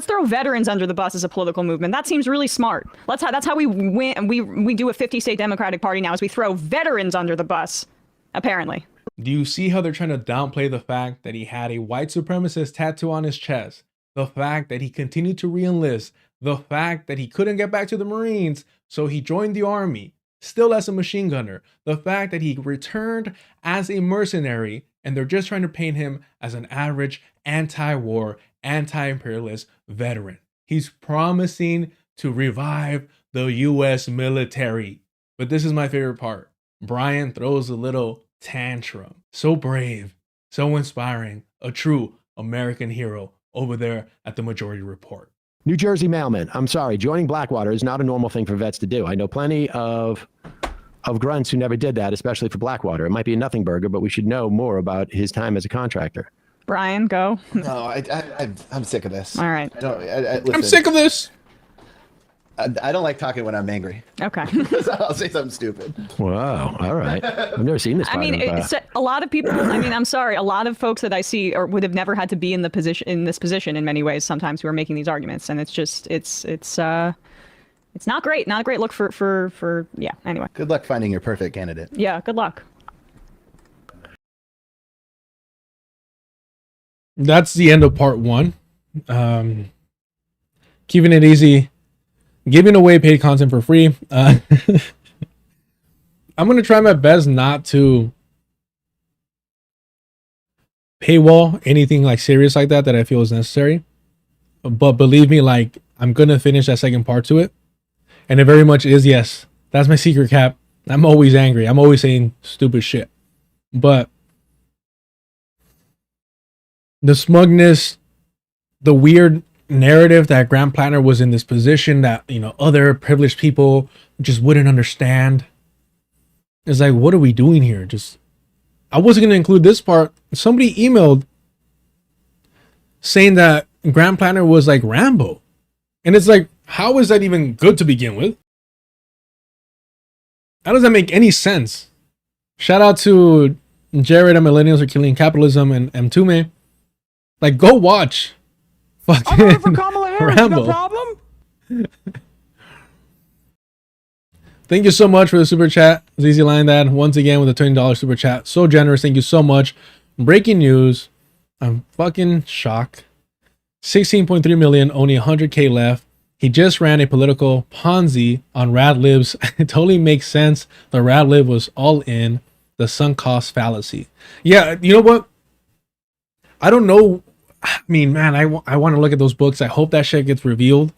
throw veterans under the bus as a political movement. That seems really smart. That's how we win. We do a 50-state Democratic Party now, is we throw veterans under the bus. Apparently. Do you see how they're trying to downplay the fact that he had a white supremacist tattoo on his chest? The fact that he continued to re-enlist? The fact that he couldn't get back to the Marines, so he joined the Army, still as a machine gunner? The fact that he returned as a mercenary, and they're just trying to paint him as an average anti-war, anti-imperialist veteran. He's promising to revive the U.S. military. But this is my favorite part. Brian throws a little tantrum. So brave, so inspiring, a true American hero over there at the Majority Report. New Jersey mailman. I'm sorry, joining Blackwater is not a normal thing for vets to do. I know plenty of grunts who never did that, especially for Blackwater. It might be a nothing burger, but we should know more about his time as a contractor. Brian, go. No, I'm sick of this. All right. Listen, I'm sick of this. I don't like talking when I'm angry. Okay. I'll say something stupid. Wow. All right. I've never seen this. I mean, it's a lot of people. I mean, I'm sorry. A lot of folks that I see would have never had to be in this position in many ways. Sometimes who are making these arguments, and it's just it's not great. Not a great look for yeah. Anyway. Good luck finding your perfect candidate. Yeah. Good luck. That's the end of part 1. Keeping it easy. Giving away paid content for free. I'm going to try my best not to paywall anything like serious like that I feel is necessary. But believe me, like, I'm going to finish that second part to it. And it very much is, yes, that's my secret cap. I'm always angry. I'm always saying stupid shit. But the smugness, the weird narrative that Grant Platner was in this position that, you know, other privileged people just wouldn't understand. It's like, what are we doing here? I wasn't going to include this part. Somebody emailed saying that Grant Platner was like Rambo. And it's like, how is that even good to begin with? How does that make any sense? Shout out to Jared and Millennials Are Killing Capitalism and Mtume. Like, go watch fucking for Kamala Harris. Rambo. No problem. Thank you so much for the super chat, ZZ Line Dad. Once again with a $20 super chat. So generous. Thank you so much. Breaking news. I'm fucking shocked. 16.3 million, only 100K left. He just ran a political Ponzi on Rad Libs. It totally makes sense. The Rad Lib was all in. The sunk cost fallacy. Yeah, you know what? I don't know. I mean, man, I want to look at those books. I hope that shit gets revealed,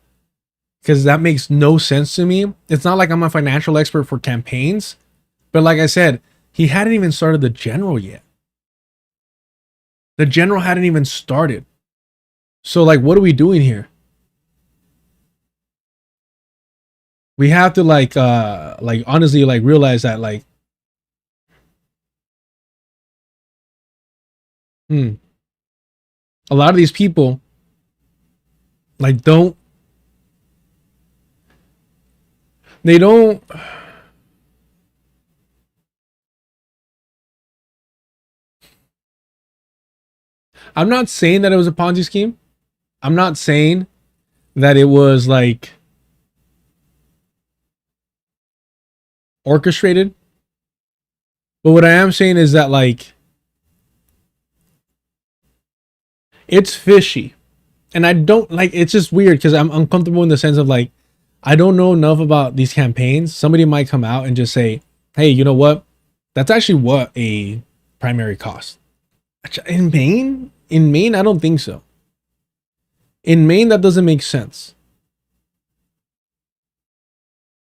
because that makes no sense to me. It's not like I'm a financial expert for campaigns, but like I said, he hadn't even started the general yet. The general hadn't even started. So like, what are we doing here? We have to like honestly like realize that like, a lot of these people like don't I'm not saying that it was a Ponzi scheme. I'm not saying that it was like orchestrated. But what I am saying is that like it's fishy. And I don't like, it's just weird because I'm uncomfortable in the sense of like, I don't know enough about these campaigns. Somebody might come out and just say, hey, you know what? That's actually what a primary cost. In Maine, I don't think so. In Maine, that doesn't make sense.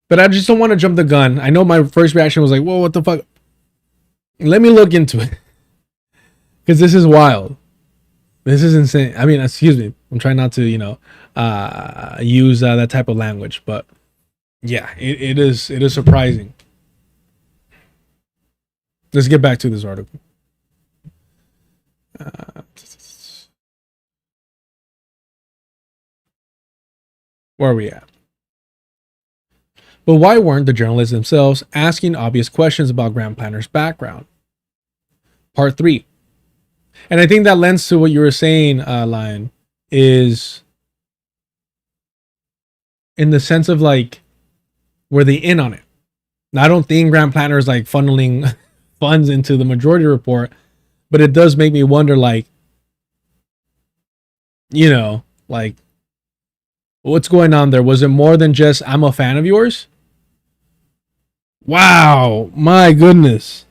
But I just don't want to jump the gun. I know my first reaction was like, whoa, what the fuck? Let me look into it. Because this is wild. This is insane. I mean, excuse me. I'm trying not to, you know, use that type of language. But yeah, it is surprising. Let's get back to this article. Where are we at? But why weren't the journalists themselves asking obvious questions about Grant Platner's background? Part 3. And I think that lends to what you were saying, Lion, is in the sense of like, were they in on it? Now, I don't think Grant Platner is like funneling funds into the majority report, but it does make me wonder, like, you know, like, what's going on there? Was it more than just, I'm a fan of yours? Wow, my goodness.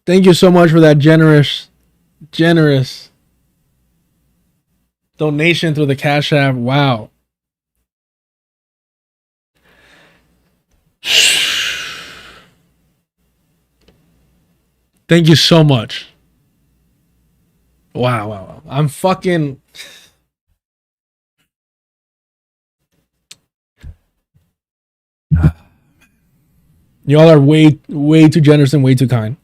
Thank you so much for that generous donation through the Cash App. Wow. Thank you so much. Wow. I'm fucking... Y'all are way too generous and way too kind.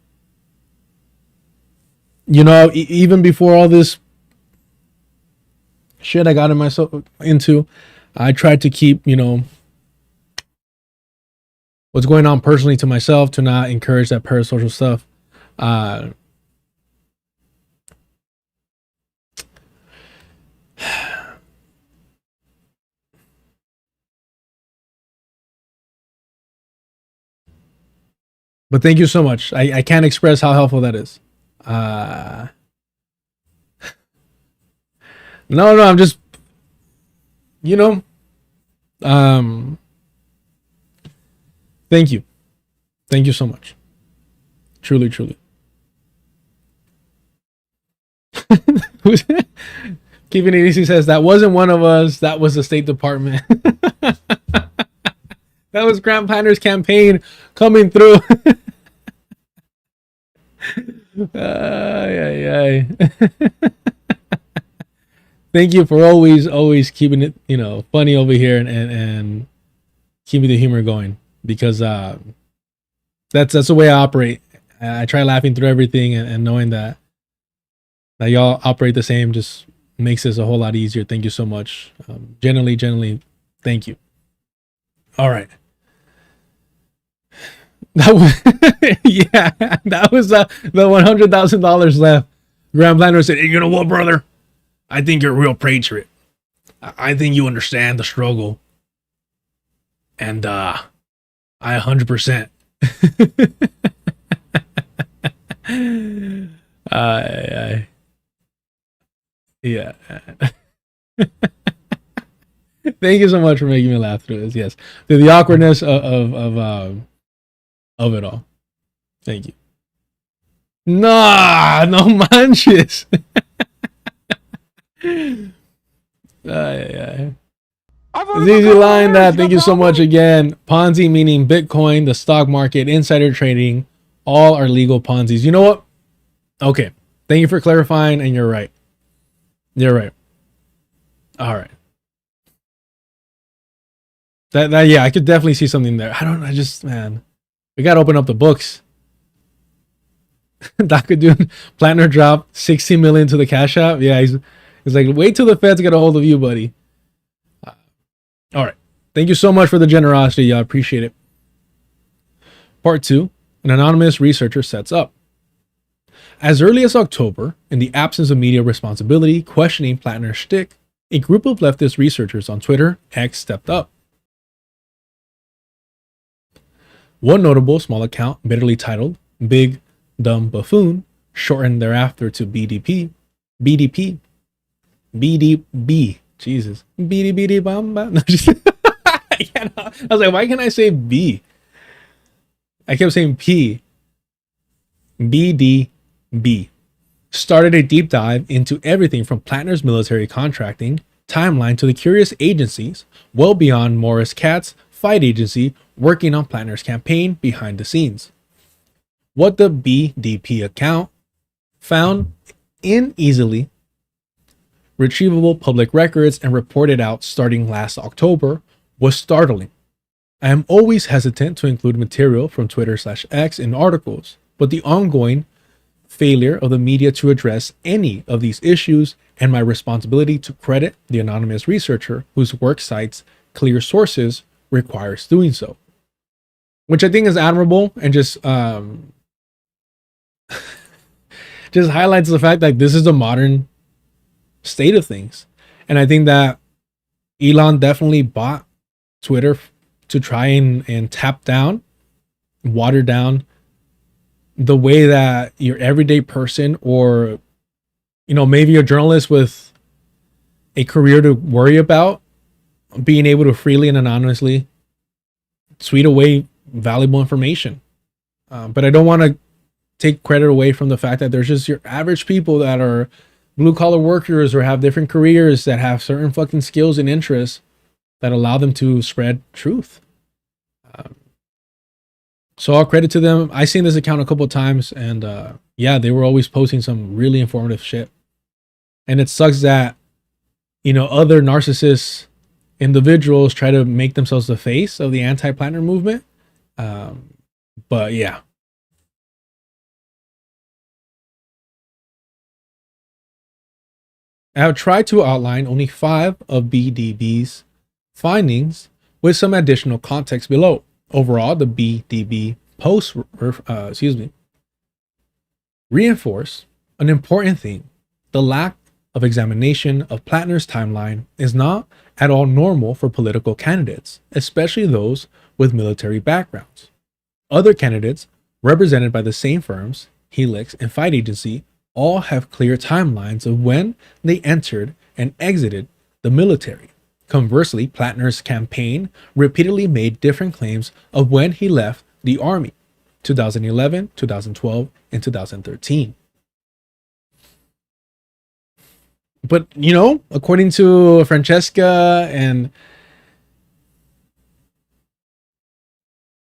You know, even before all this shit I got myself into, I tried to keep, you know, what's going on personally to myself, to not encourage that parasocial stuff. But thank you so much. I can't express how helpful that is. No, I'm just, you know, thank you. Thank you so much. Truly. Keeping It Easy says, that wasn't one of us. That was the State Department. That was Grant Platner's campaign coming through. Ay. Thank you for always keeping it, funny over here and keeping the humor going, because that's the way I operate. I try laughing through everything, and knowing that y'all operate the same just makes this a whole lot easier. Thank you so much. Generally, thank you. All right. That was yeah, that was the $100,000 left. Graham Platner said, "Hey, you know what, brother? I think you're a real patriot. I think you understand the struggle, and I 100%." Yeah. Thank you so much for making me laugh through this. Yes, through the awkwardness of it all. Thank you. Nah, no manches. Easy line that. Thank you so much again. Ponzi meaning Bitcoin, the stock market, insider trading, all are legal Ponzi's. You know what? Okay. Thank you for clarifying, and you're right. You're right. All right. That yeah, I could definitely see something there. Man, we gotta open up the books. Dr. Dune Platner dropped 60 million to the Cash App. Yeah, he's like, wait till the feds get a hold of you, buddy. All right. Thank you so much for the generosity. I appreciate it. Part 2. An anonymous researcher sets up. As early as October, in the absence of media responsibility questioning Platner's shtick, a group of leftist researchers on Twitter, X, stepped up. One notable small account, bitterly titled Big Dumb Buffoon, shortened thereafter to BDP, Jesus, BDB Bamba. No, I was like, why can't I say B? I kept saying P. BDB started a deep dive into everything from Platner's military contracting timeline to the curious agencies well beyond Morris Katz's fight agency working on Platner's campaign behind the scenes. What the BDP account found in easily retrievable public records and reported out starting last October was startling. I am always hesitant to include material from Twitter/X in articles, but the ongoing failure of the media to address any of these issues and my responsibility to credit the anonymous researcher whose work cites clear sources requires doing so. Which I think is admirable, and just highlights the fact that this is the modern state of things. And I think that Elon definitely bought Twitter to try and tap down, water down the way that your everyday person, or maybe a journalist with a career to worry about, being able to freely and anonymously tweet away valuable information. But I don't want to take credit away from the fact that there's just your average people that are blue collar workers or have different careers that have certain fucking skills and interests that allow them to spread truth. So all credit to them. I seen this account a couple of times, and yeah, they were always posting some really informative shit. And it sucks that other narcissist individuals try to make themselves the face of the anti-Platner movement. But yeah. I have tried to outline only 5 of BDB's findings with some additional context below. Overall, the BDB posts reinforce an important theme. The lack of examination of Platner's timeline is not at all normal for political candidates, especially those with military backgrounds. Other candidates, represented by the same firms, Helix and Fight Agency, all have clear timelines of when they entered and exited the military. Conversely, Platner's campaign repeatedly made different claims of when he left the army: 2011, 2012, and 2013. But, according to Francesca and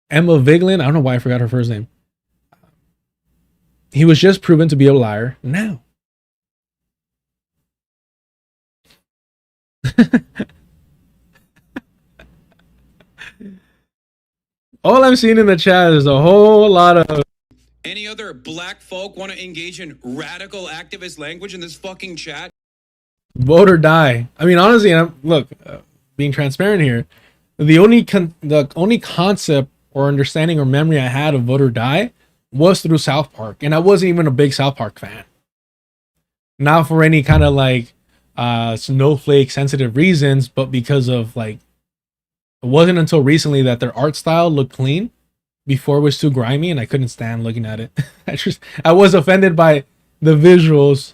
Emma Vigeland, I don't know why I forgot her first name. He was just proven to be a liar now. All I'm seeing in the chat is a whole lot of... Any other black folk want to engage in radical activist language in this fucking chat? Vote or die. I mean, honestly, being transparent here, the only concept or understanding or memory I had of vote or die was through South Park, and I wasn't even a big South Park fan. Not for any kind of like snowflake sensitive reasons, but because of like, it wasn't until recently that their art style looked clean. Before it was too grimy, and I couldn't stand looking at it. I was offended by the visuals,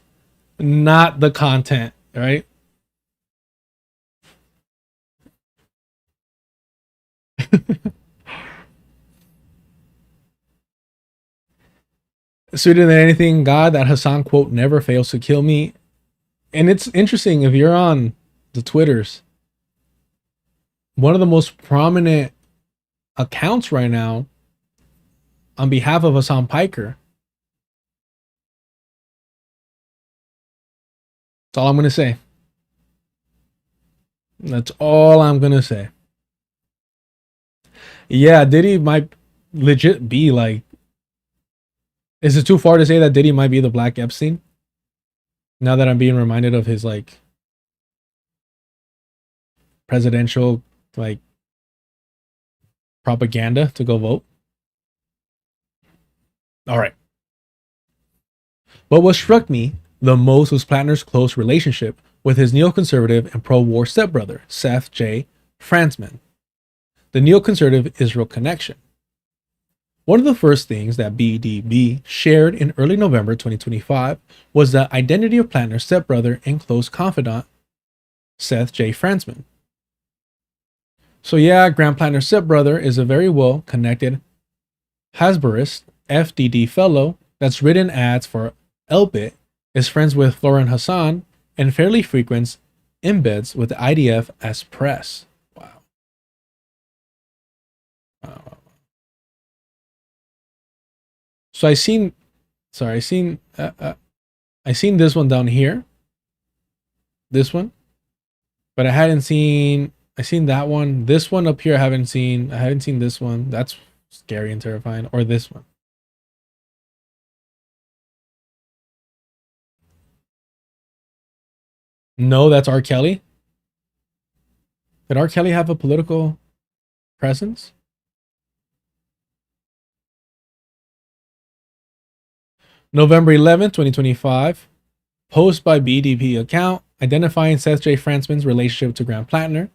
not the content, right? Sweeter than anything, God, that Hassan quote never fails to kill me. And it's interesting, if you're on the Twitters, one of the most prominent accounts right now on behalf of Hassan Piker. That's all I'm going to say. That's all I'm going to say. Yeah, Diddy might legit be like... Is it too far to say that Diddy might be the Black Epstein? Now that I'm being reminded of his like presidential like propaganda to go vote. All right. But what struck me the most was Platner's close relationship with his neoconservative and pro-war stepbrother, Seth J. Frantzman, the neoconservative Israel connection. One of the first things that BDB shared in early November 2025 was the identity of Platner's stepbrother and close confidant, Seth J. Frantzman. So yeah, Grant Platner's stepbrother is a very well-connected Hasbarist FDD fellow that's written ads for Elbit, is friends with Florin Hassan, and fairly frequents embeds with the IDF as press. Wow. So I seen this one down here. This one. But I seen that one. This one up here I haven't seen this one. That's scary and terrifying. Or this one. No, that's R. Kelly. Did R. Kelly have a political presence? November 11th, 2025. Post by BDP account identifying Seth J. Frantzman's relationship to Grant Platner.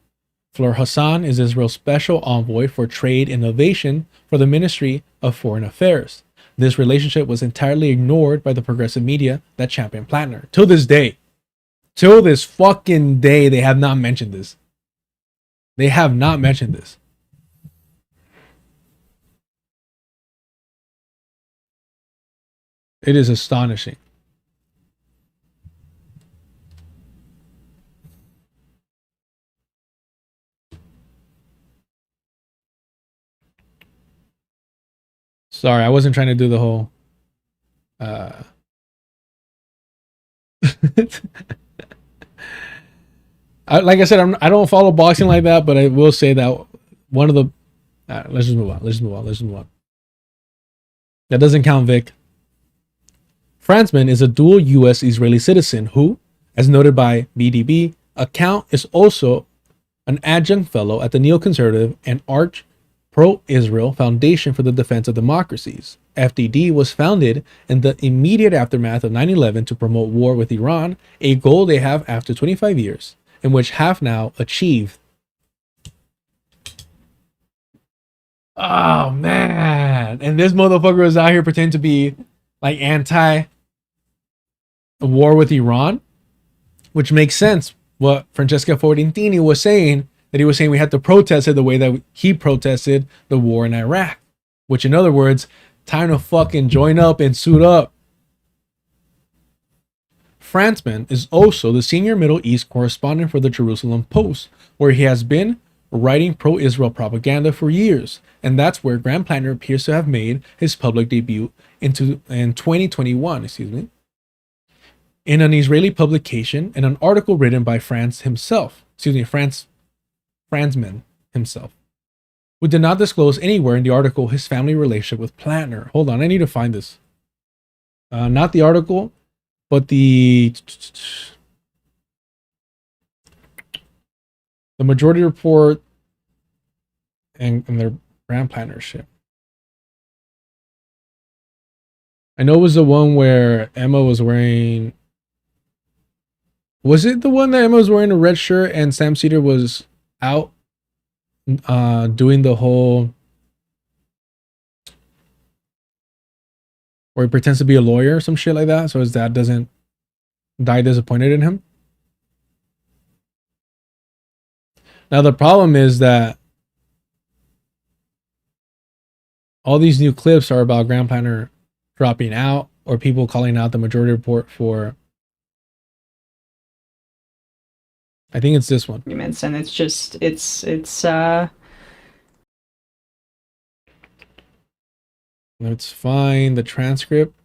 Fleur Hassan is Israel's special envoy for trade innovation for the Ministry of Foreign Affairs. This relationship was entirely ignored by the progressive media that championed Platner. Till this day. Till this fucking day, they have not mentioned this. They have not mentioned this. It is astonishing. Sorry, I wasn't trying to do the whole like I said, I don't follow boxing like that, but I will say that one of the let's just move on. That doesn't count, Vic. Frantzman is a dual U.S. Israeli citizen who, as noted by BDB account, is also an adjunct fellow at the neoconservative and arch pro-Israel Foundation for the Defense of Democracies. FDD was founded in the immediate aftermath of 9/11 to promote war with Iran, a goal they have after 25 years, and which have now achieved. Oh man! And this motherfucker is out here pretending to be like anti-war with Iran, which makes sense. What Francesca Fiorentini was saying, that he was saying we had to protest it the way that he protested the war in Iraq, which in other words, time to fucking join up and suit up. Frantzman is also the senior Middle East correspondent for the Jerusalem Post, where he has been writing pro-Israel propaganda for years, and that's where Graham Platner appears to have made his public debut in 2021, in an Israeli publication in an article written by Franzman himself, who did not disclose anywhere in the article his family relationship with Platner. Hold on, I need to find this. Not the article, but the majority report and their Graham Platner ship. I know it was the one where Emma was wearing. Was it the one that Emma was wearing a red shirt and Sam Cedar was out doing the whole where he pretends to be a lawyer or some shit like that, so his dad doesn't die disappointed in him? Now the problem is that all these new clips are about Graham Platner dropping out or people calling out the majority report for, I think it's this one. And it's just, it's Let's find the transcript.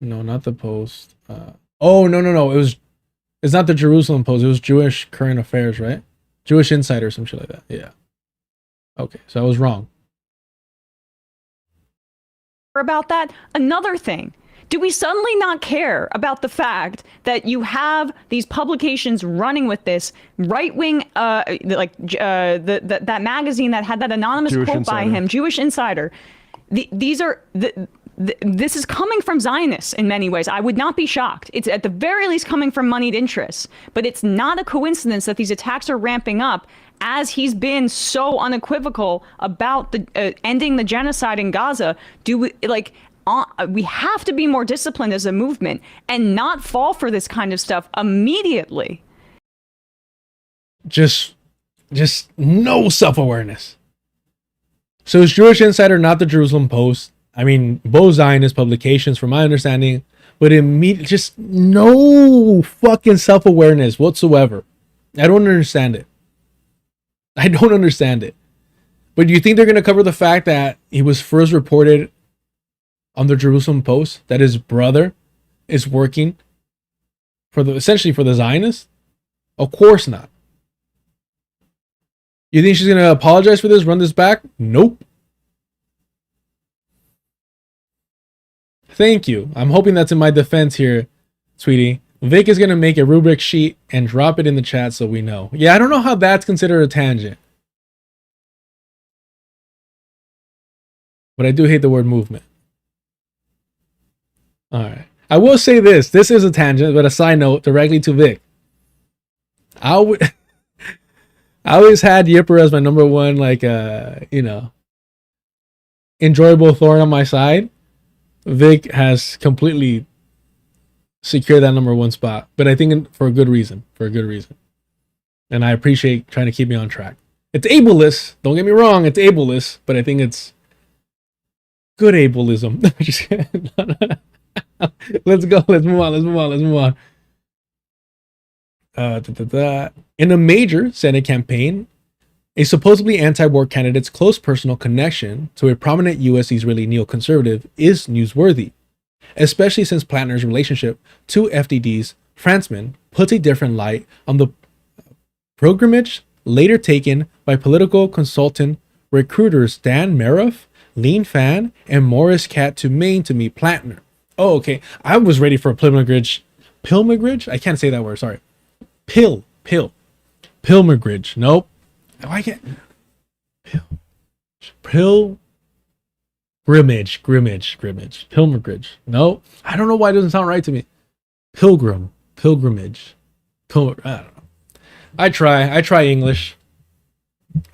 No, not the Post. Oh, no. It's not the Jerusalem Post. It was Jewish Current Affairs, right? Jewish Insider, some shit like that. Yeah. Okay, so I was wrong. about that. Another thing. Do we suddenly not care about the fact that you have these publications running with this right-wing, that magazine that had that anonymous Jewish quote Insider. by him, Jewish Insider? This is coming from Zionists in many ways. I would not be shocked. It's at the very least coming from moneyed interests. But it's not a coincidence that these attacks are ramping up as he's been so unequivocal about the ending the genocide in Gaza. We have to be more disciplined as a movement and not fall for this kind of stuff immediately. Just no self-awareness. So it's Jewish Insider, not the Jerusalem Post. I mean, both Zionist publications, from my understanding, but just no fucking self-awareness whatsoever. I don't understand it. But do you think they're going to cover the fact that he was first reported on the Jerusalem Post that his brother is working essentially for the Zionists? Of course not. You think she's going to apologize for this, run this back? Nope. Thank you. I'm hoping that's in my defense here, sweetie. Vic is going to make a rubric sheet and drop it in the chat so we know. Yeah, I don't know how that's considered a tangent. But I do hate the word movement. All right. I will say this. This is a tangent, but a side note directly to Vic. I always had Yipper as my number one, enjoyable thorn on my side. Vic has completely secured that number one spot, but I think for a good reason. And I appreciate trying to keep me on track. It's ableist. Don't get me wrong. It's ableist, but I think it's good ableism. Just kidding. Let's go. Let's move on. In a major Senate campaign, a supposedly anti-war candidate's close personal connection to a prominent U.S. Israeli neoconservative is newsworthy, especially since Platner's relationship to FDD's Franzman puts a different light on the pilgrimage later taken by political consultant recruiters Dan Maroff, Lean Fan, and Morris Cat to Maine to meet Platner. Oh, okay. I was ready for a pilgrimage. Pilgrimage? I can't say that word. Sorry. Pilgrimage. Nope. I can't. Pilgrimage. No, I don't know why it doesn't sound right to me. Pilgrimage. I don't know. I try English.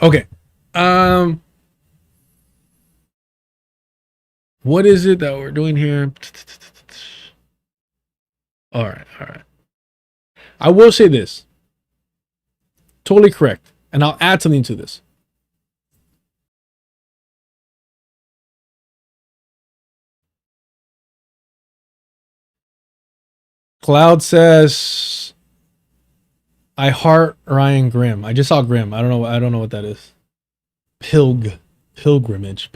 Okay. What is it that we're doing here? All right. I will say this. Totally correct. And I'll add something to this. Cloud says I heart Ryan Grimm. I just saw Grimm. I don't know what that is. Pilgrimage.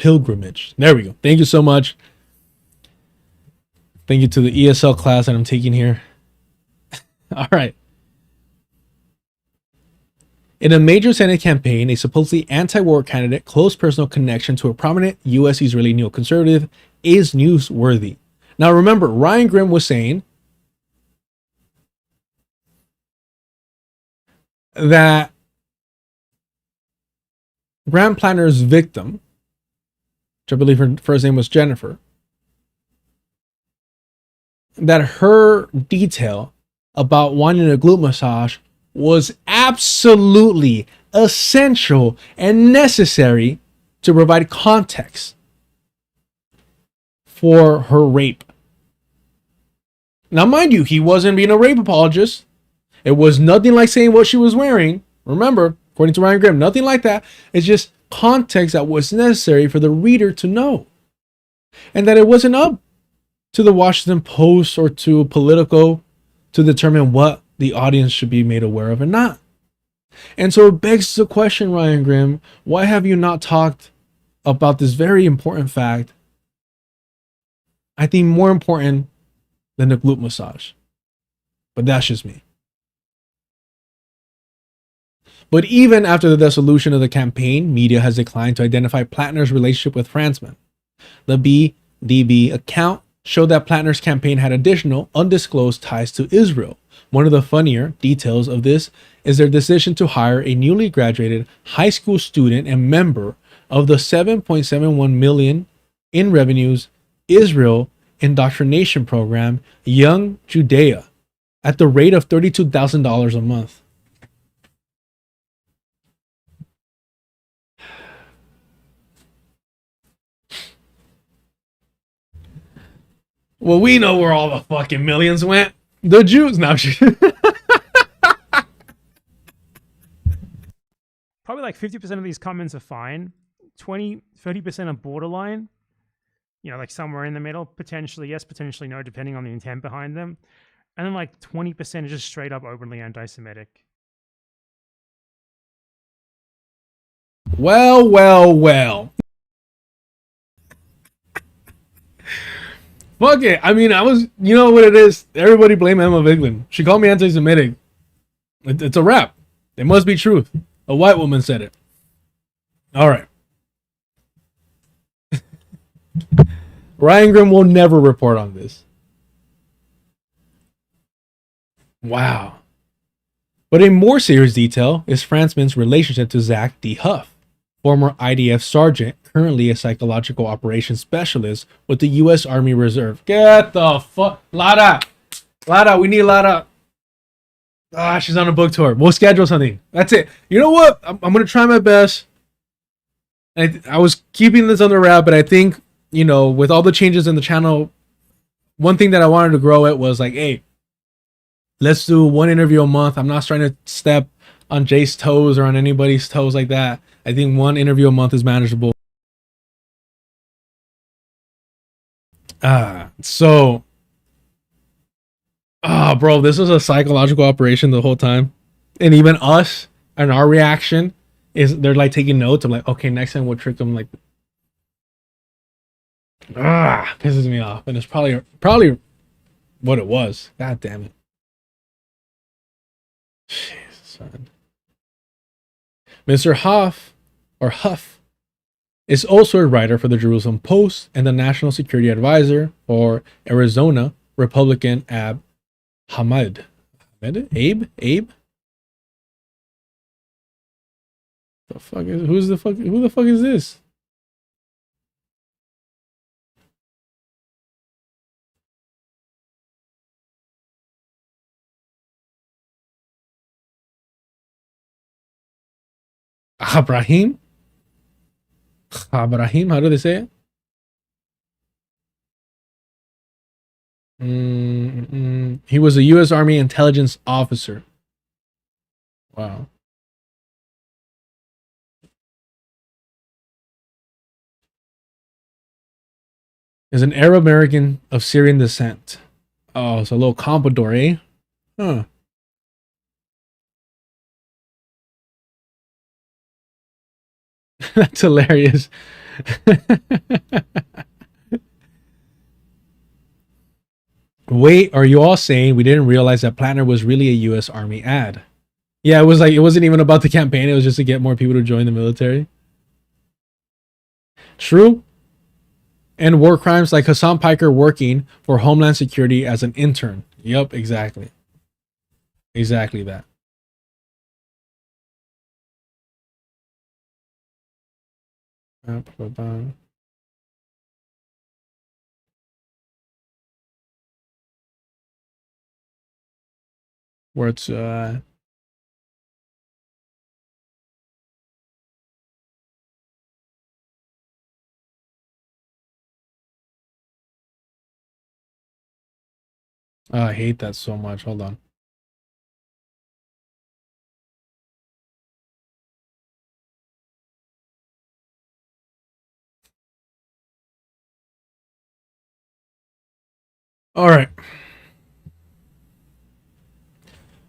There we go. Thank you so much. Thank you to the ESL class that I'm taking here. All right. In a major Senate campaign, a supposedly anti-war candidate, close personal connection to a prominent U.S. Israeli neoconservative is newsworthy. Now remember, Ryan Grimm was saying that Graham Platner's victim, which I believe her first name was Jennifer, that her detail about wanting a glute massage was absolutely essential and necessary to provide context for her rape. Now, mind you, he wasn't being a rape apologist. It was nothing like saying what she was wearing. Remember, according to Ryan Grimm, nothing like that. It's just context that was necessary for the reader to know. And that it wasn't up to the Washington Post or to Politico to determine what the audience should be made aware of and not. And so it begs the question, Ryan Grimm, why have you not talked about this very important fact? I think more important than the glute massage. But that's just me. But even after the dissolution of the campaign, media has declined to identify Platner's relationship with Franzman. The BDB account showed that Platner's campaign had additional undisclosed ties to Israel. One of the funnier details of this is their decision to hire a newly graduated high school student and member of the 7.71 million in revenues Israel indoctrination program, Young Judea, at the rate of $32,000 a month. Well, we know where all the fucking millions went. The Jews. Now, probably like 50% of these comments are fine. 30% are borderline. You know, like somewhere in the middle. Potentially yes, potentially no, depending on the intent behind them. And then like 20% are just straight up openly anti-Semitic. Well. Fuck it. I mean, you know what it is? Everybody blame Emma Vigeland. She called me anti-Semitic. It's a rap. It must be truth. A white woman said it. All right. Ryan Grimm will never report on this. Wow. But a more serious detail is Franzman's relationship to Zach D. Huff, former IDF sergeant, currently a psychological operations specialist with the U.S. Army Reserve. Get the fuck, Lada, we need Lada. Ah, she's on a book tour. We'll schedule something. That's it. You know what? I'm gonna try my best. I was keeping this under wrap, but I think, you know, with all the changes in the channel, one thing that I wanted to grow it was like, hey, let's do one interview a month. I'm not trying to step on Jay's toes or on anybody's toes like that. I think one interview a month is manageable. Bro, this was a psychological operation the whole time. And even us and our reaction is they're like taking notes. I'm like, okay, next time we'll trick them like pisses me off. And it's probably what it was. God damn it. Jesus, man. Mr. Huff is also a writer for the Jerusalem Post and the National Security Advisor for Arizona Republican Abe Hamid. Abe? Who the fuck is this? Abraham, how do they say it? He was a U.S. Army intelligence officer. Wow. Is an Arab American of Syrian descent. Oh, it's a little Comprador, eh? Huh. That's hilarious. Wait, are you all saying we didn't realize that Platner was really a U.S. Army ad? Yeah, it was like, it wasn't even about the campaign. It was just to get more people to join the military. True. And war crimes like Hassan Piker working for Homeland Security as an intern. Yep, exactly. Exactly that. Where it's I hate that so much. Hold on. All right.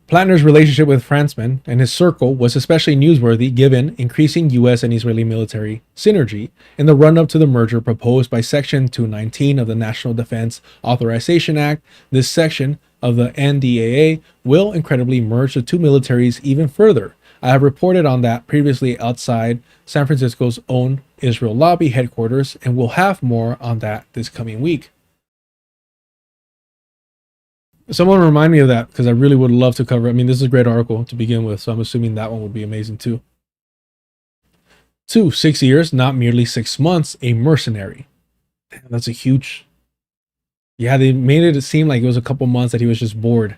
Platner's relationship with Franzman and his circle was especially newsworthy given increasing U.S. and Israeli military synergy in the run-up to the merger proposed by Section 219 of the National Defense Authorization Act. This section of the NDAA will incredibly merge the two militaries even further. I have reported on that previously outside San Francisco's own Israel Lobby headquarters, and we'll have more on that this coming week. Someone remind me of that because I really would love to cover it. I mean, this is a great article to begin with, so I'm assuming that one would be amazing too. 2, 6 years, not merely 6 months, a mercenary. Damn, that's a huge... Yeah, they made it seem like it was a couple months that he was just bored.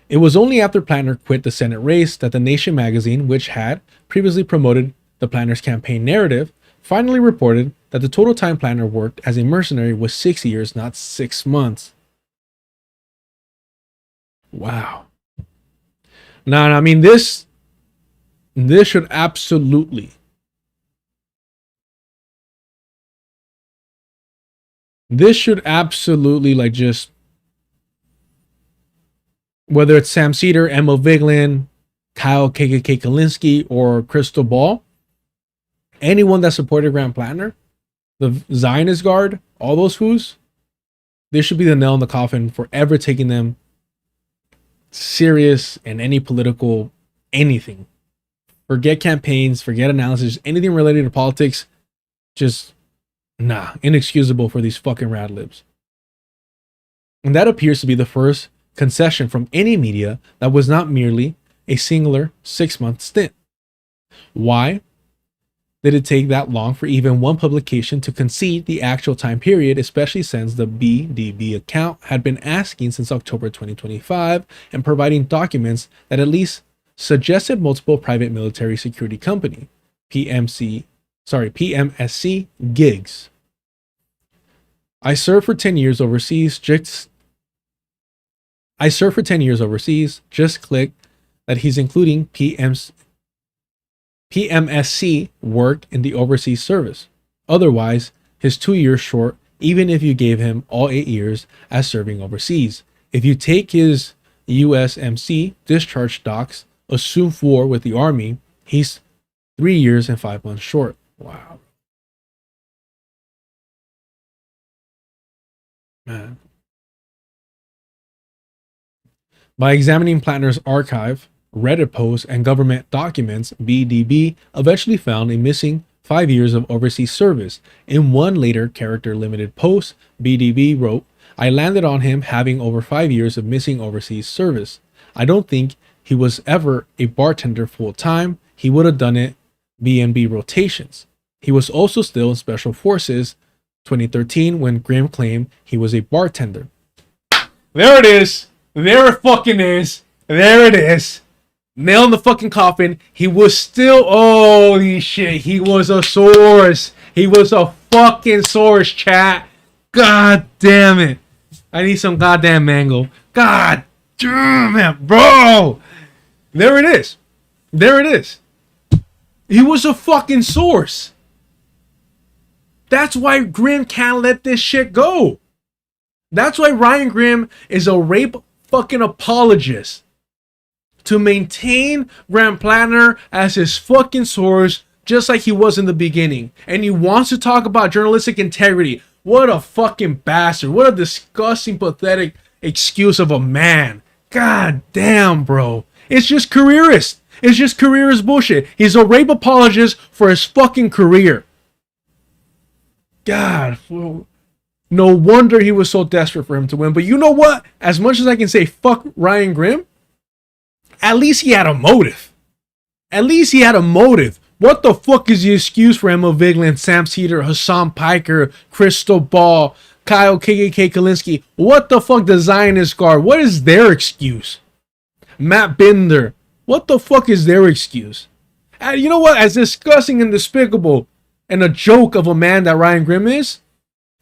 It was only after Platner quit the Senate race that the Nation magazine, which had previously promoted the Platner's campaign narrative, finally reported that the total time Platner worked as a mercenary was 6 years, not 6 months. Wow. No, I mean, this should absolutely like just, whether it's Sam Cedar, Emma Vigeland, Kyle KKK Kalinske, or Crystal Ball, anyone that supported Grant Platner, the Zionist Guard, all those who's, this should be the nail in the coffin for ever taking them serious in any political anything. Forget campaigns, forget analysis, anything related to politics. Just inexcusable for these fucking rad libs. And that appears to be the first concession from any media that was not merely a singular 6-month stint. Why did it take that long for even one publication to concede the actual time period, especially since the BDB account had been asking since October 2025 and providing documents that at least suggested multiple private military security company, PMSC gigs. I served for 10 years overseas. Just click that he's including PMSC work in the overseas service. Otherwise, his 2 years short, even if you gave him all 8 years as serving overseas. If you take his USMC discharge docs, assume 4 with the Army, he's 3 years and 5 months short. Wow. Man. By examining Platner's archive, Reddit posts, and government documents, BDB eventually found a missing 5 years of overseas service. In one later character limited post, BDB wrote, I landed on him having over 5 years of missing overseas service. I don't think he was ever a bartender full time. He would have done it B&B rotations. He was also still in Special Forces 2013 when Grimm claimed he was a bartender. There it is. There it fucking is. There it is. Nail in the fucking coffin. He was still, holy shit, he was a source. He was a fucking source, chat. God damn it. I need some goddamn mango. God damn it, bro. There it is. There it is. He was a fucking source. That's why Grimm can't let this shit go. That's why Ryan Grimm is a rape fucking apologist. To maintain Grant Platner as his fucking source just like he was in the beginning. And he wants to talk about journalistic integrity. What a fucking bastard. What a disgusting, pathetic excuse of a man. God damn, bro. It's just careerist. It's just careerist bullshit. He's a rape apologist for his fucking career. God. No wonder he was so desperate for him to win. But you know what? As much as I can say fuck Ryan Grimm, at least he had a motive. At least he had a motive. What the fuck is the excuse for Emma Vigeland, Sam Cedar, Hassan Piker, Crystal Ball, Kyle KKK Kalinske? What the fuck does Zionist Guard? What is their excuse? Matt Binder. What the fuck is their excuse? And you know what? As disgusting and despicable and a joke of a man that Ryan Grimm is,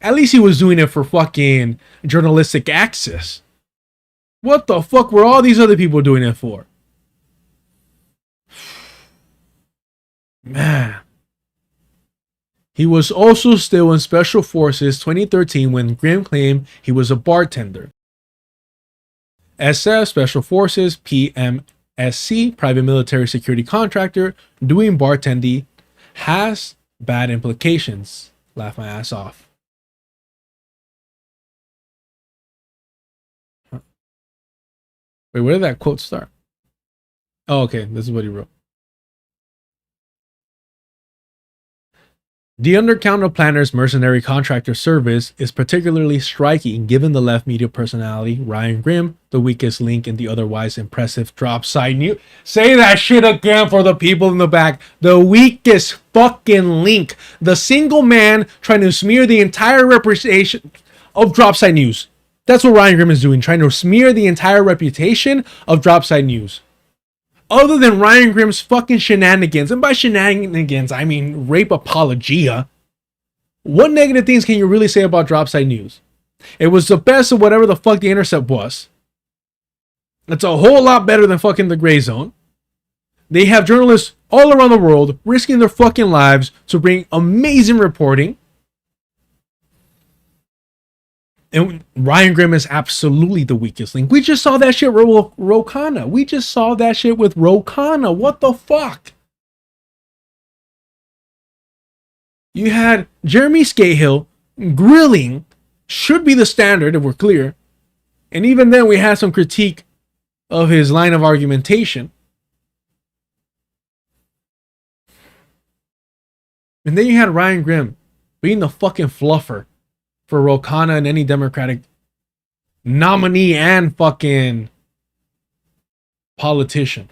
at least he was doing it for fucking journalistic access. What the fuck were all these other people doing it for? Man. He was also still in Special Forces 2013 when Grimm claimed he was a bartender. SF, Special Forces, PMSC, private military security contractor, doing bartending has bad implications. Laugh my ass off. Wait, where did that quote start? Oh, okay. This is what he wrote. The undercount of Platner's mercenary contractor service is particularly striking given the left media personality Ryan Grimm, the weakest link in the otherwise impressive drop side news. Say that shit again for the people in the back. The weakest fucking link. The single man trying to smear the entire reputation of drop side news. That's what Ryan Grimm is doing, trying to smear the entire reputation of drop side news. Other than Ryan Grimm's fucking shenanigans, and by shenanigans, I mean rape apologia, what negative things can you really say about Dropside News? It was the best of whatever the fuck The Intercept was. It's a whole lot better than fucking The Gray Zone. They have journalists all around the world risking their fucking lives to bring amazing reporting. And Ryan Grimm is absolutely the weakest link. We just saw that shit with Rokana. We just saw that shit with Rokana. What the fuck? You had Jeremy Scahill grilling, should be the standard if we're clear. And even then we had some critique of his line of argumentation. And then you had Ryan Grimm being the fucking fluffer for Rokana and any Democratic nominee and fucking politician.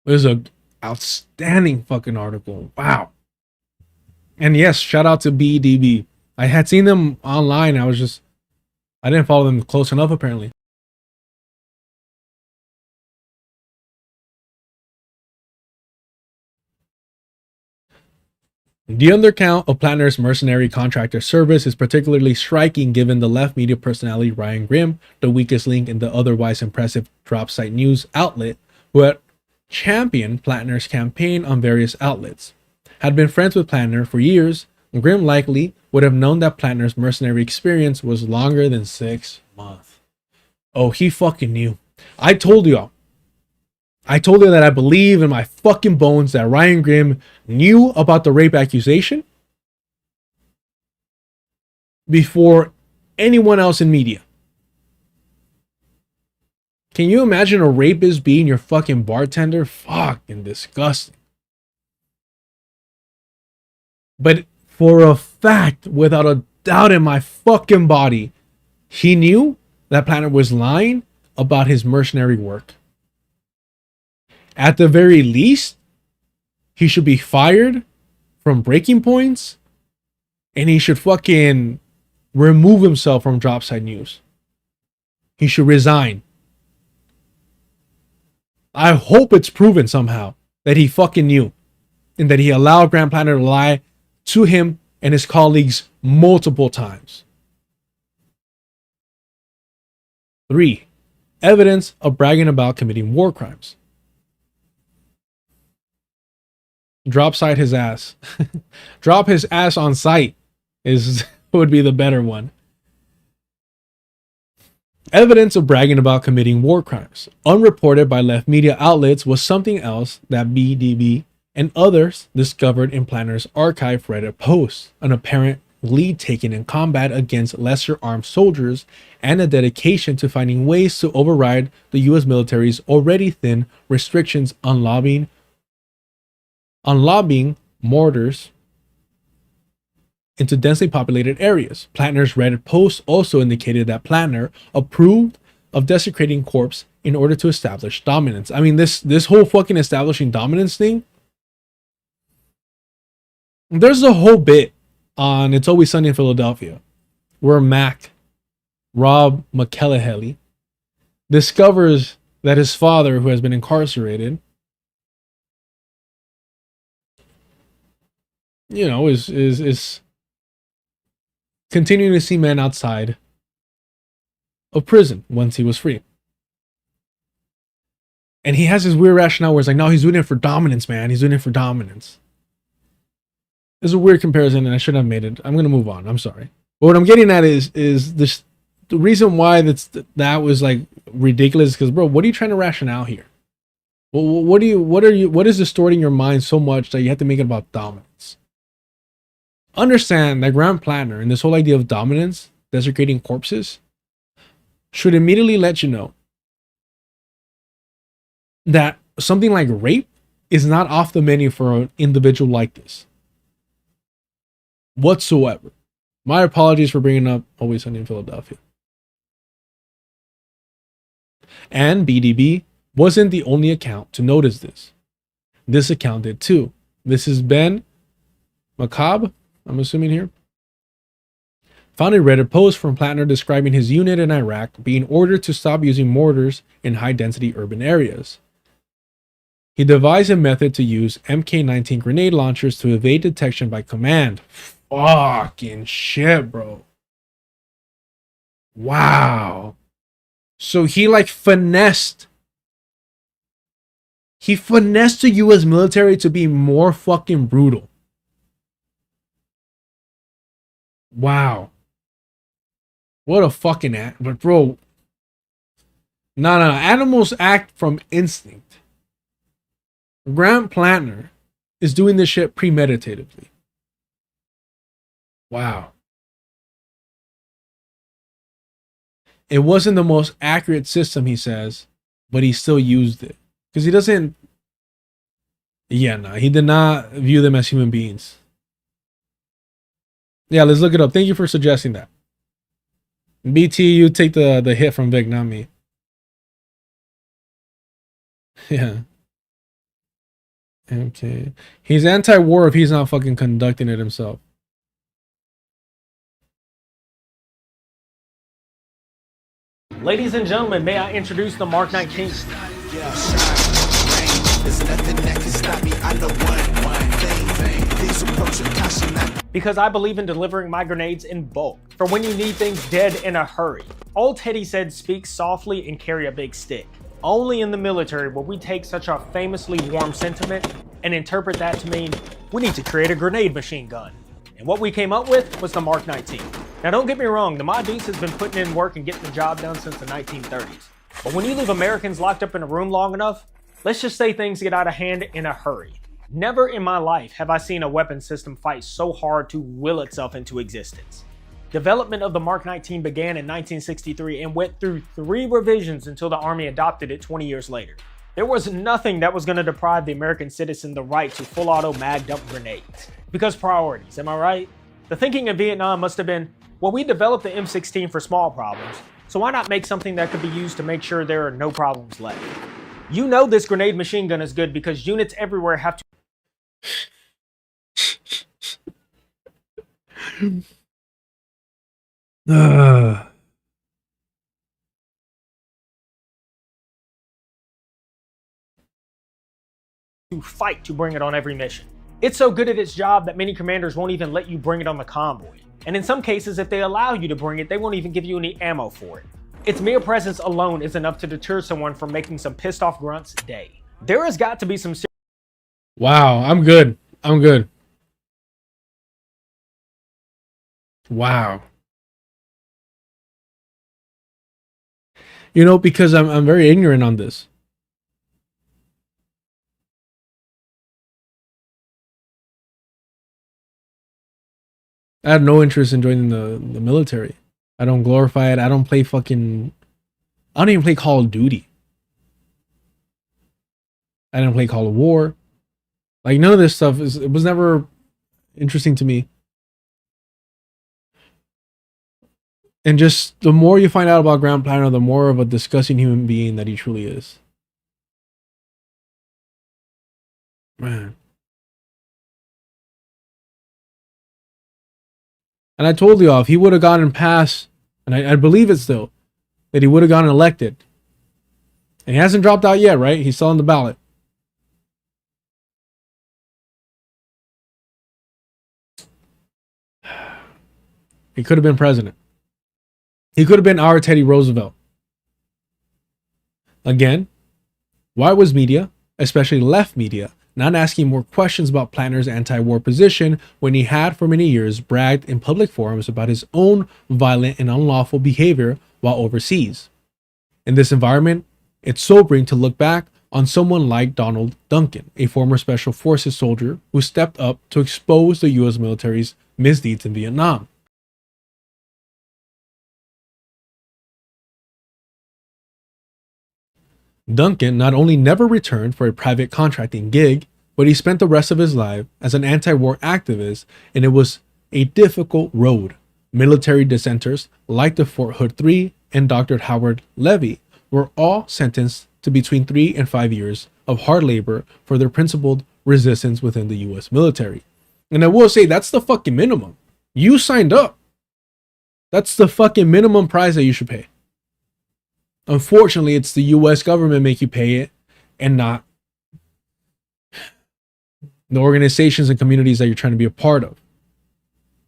It was an outstanding fucking article. Wow. And yes, shout out to BDB. I had seen them online. I didn't follow them close enough apparently. The undercount of Platner's mercenary contractor service is particularly striking given the left media personality Ryan Grimm, the weakest link in the otherwise impressive drop site news outlet, who had championed Platner's campaign on various outlets. Had been friends with Platner for years, Grimm likely would have known that Platner's mercenary experience was longer than 6 months. Oh, he fucking knew. I told you that I believe in my fucking bones that Ryan Grimm knew about the rape accusation before anyone else in media. Can you imagine a rapist being your fucking bartender? Fucking disgusting. But for a fact, without a doubt in my fucking body, he knew that Platner was lying about his mercenary work. At the very least, he should be fired from Breaking Points and he should fucking remove himself from Dropside News. He should resign. I hope it's proven somehow that he fucking knew and that he allowed Grant Platner to lie to him and his colleagues multiple times. 3. Evidence of bragging about committing war crimes. Drop site his ass. Drop his ass on site would be the better one. Evidence of bragging about committing war crimes, unreported by left media outlets, was something else that BDB and others discovered in Platner's archive Reddit posts, an apparent lead taken in combat against lesser armed soldiers, and a dedication to finding ways to override the US military's already thin restrictions on lobbying mortars into densely populated areas. Platner's Reddit post also indicated that Platner approved of desecrating corpse in order to establish dominance. I mean, this whole fucking establishing dominance thing, there's a whole bit on It's Always Sunny in Philadelphia where Rob McElhenney, discovers that his father, who has been incarcerated, is continuing to see men outside of prison once he was free. And he has this weird rationale where it's like, no, he's doing it for dominance, man. He's doing it for dominance. It's a weird comparison, and I shouldn't have made it. I'm going to move on. I'm sorry. But what I'm getting at is this, the reason why that was like ridiculous, because, bro, what are you trying to rationale here? Well, what is distorting your mind so much that you have to make it about dominance? Understand that Grant Platner and this whole idea of dominance, desecrating corpses, should immediately let you know that something like rape is not off the menu for an individual like this whatsoever. My apologies for bringing up Always Sunny in Philadelphia. And BDB wasn't the only account to notice this. This account did too. This is Ben Macabre, I'm assuming here, found a Reddit post from Platner describing his unit in Iraq being ordered to stop using mortars in high-density urban areas. He devised a method to use MK-19 grenade launchers to evade detection by command. Fucking shit, bro. Wow. So he like finessed the US military to be more fucking brutal. Wow. What a fucking act. But bro, no. Animals act from instinct. Grant Platner is doing this shit premeditatively. Wow. It wasn't the most accurate system, he says, but he still used it. Because he doesn't... Yeah, no, he did not view them as human beings. Yeah, let's look it up. Thank you for suggesting that. BT, you take the hit from Vic, not me. Yeah. Okay. He's anti-war if he's not fucking conducting it himself. Ladies and gentlemen, may I introduce the Mark 19? Because I believe in delivering my grenades in bulk, for when you need things dead in a hurry. Old Teddy said, speak softly and carry a big stick. Only in the military will we take such a famously warm sentiment and interpret that to mean we need to create a grenade machine gun. And what we came up with was the Mark 19. Now don't get me wrong, the Mod Beast has been putting in work and getting the job done since the 1930s. But when you leave Americans locked up in a room long enough, let's just say things get out of hand in a hurry. Never in my life have I seen a weapon system fight so hard to will itself into existence. Development of the Mark 19 began in 1963 and went through 3 revisions until the Army adopted it 20 years later. There was nothing that was going to deprive the American citizen the right to full-auto mag-dump grenades. Because priorities, am I right? The thinking in Vietnam must have been, well, we developed the M16 for small problems, so why not make something that could be used to make sure there are no problems left? You know this grenade machine gun is good because units everywhere have to... to fight to bring it on every mission. It's so good at its job that many commanders won't even let you bring it on the convoy. And in some cases, if they allow you to bring it, they won't even give you any ammo for it. Its mere presence alone is enough to deter someone from making some pissed off grunts day. There has got to be some... Wow, I'm good. I'm good. Wow. You know, because I'm very ignorant on this. I have no interest in joining the military. I don't glorify it. I don't play fucking... I don't even play Call of Duty. I didn't play Call of War. Like, none of this stuff it was never interesting to me. And just the more you find out about Grant Platner, the more of a disgusting human being that he truly is. Man. And I told you all, if he would have gotten past, and I believe it still, that he would have gotten elected. And he hasn't dropped out yet, right? He's still on the ballot. He could have been president. He could have been our Teddy Roosevelt. Again, why was media, especially left media, not asking more questions about Platner's anti-war position when he had for many years bragged in public forums about his own violent and unlawful behavior while overseas? In this environment, it's sobering to look back on someone like Donald Duncan, a former Special Forces soldier who stepped up to expose the U.S. military's misdeeds in Vietnam. Duncan not only never returned for a private contracting gig, but he spent the rest of his life as an anti-war activist, and it was a difficult road. Military dissenters like the Fort Hood 3 and Dr. Howard Levy were all sentenced to between 3 and 5 years of hard labor for their principled resistance within the U.S. military. And I will say, that's the fucking minimum. You signed up. That's the fucking minimum price that you should pay. Unfortunately, it's the U.S. government make you pay it, and not the organizations and communities that you're trying to be a part of.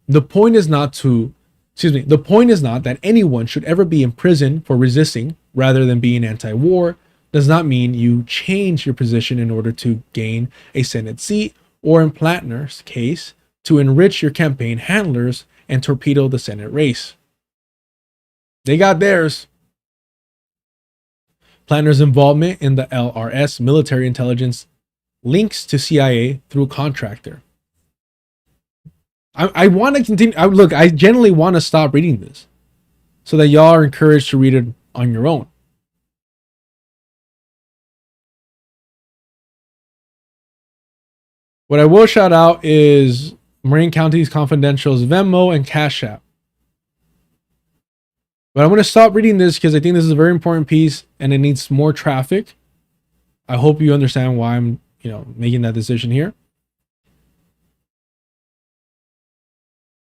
The point is not that anyone should ever be in prison for resisting rather than being anti-war. Does not mean you change your position in order to gain a Senate seat, or in Platner's case, to enrich your campaign handlers and torpedo the Senate race. They got theirs. Platner's involvement in the LRS military intelligence links to CIA through contractor. I want to continue. Look, I genuinely want to stop reading this so that y'all are encouraged to read it on your own. What I will shout out is Marin County's Confidential's Venmo and Cash App. But I'm going to stop reading this because I think this is a very important piece and it needs more traffic. I hope you understand why I'm, making that decision here.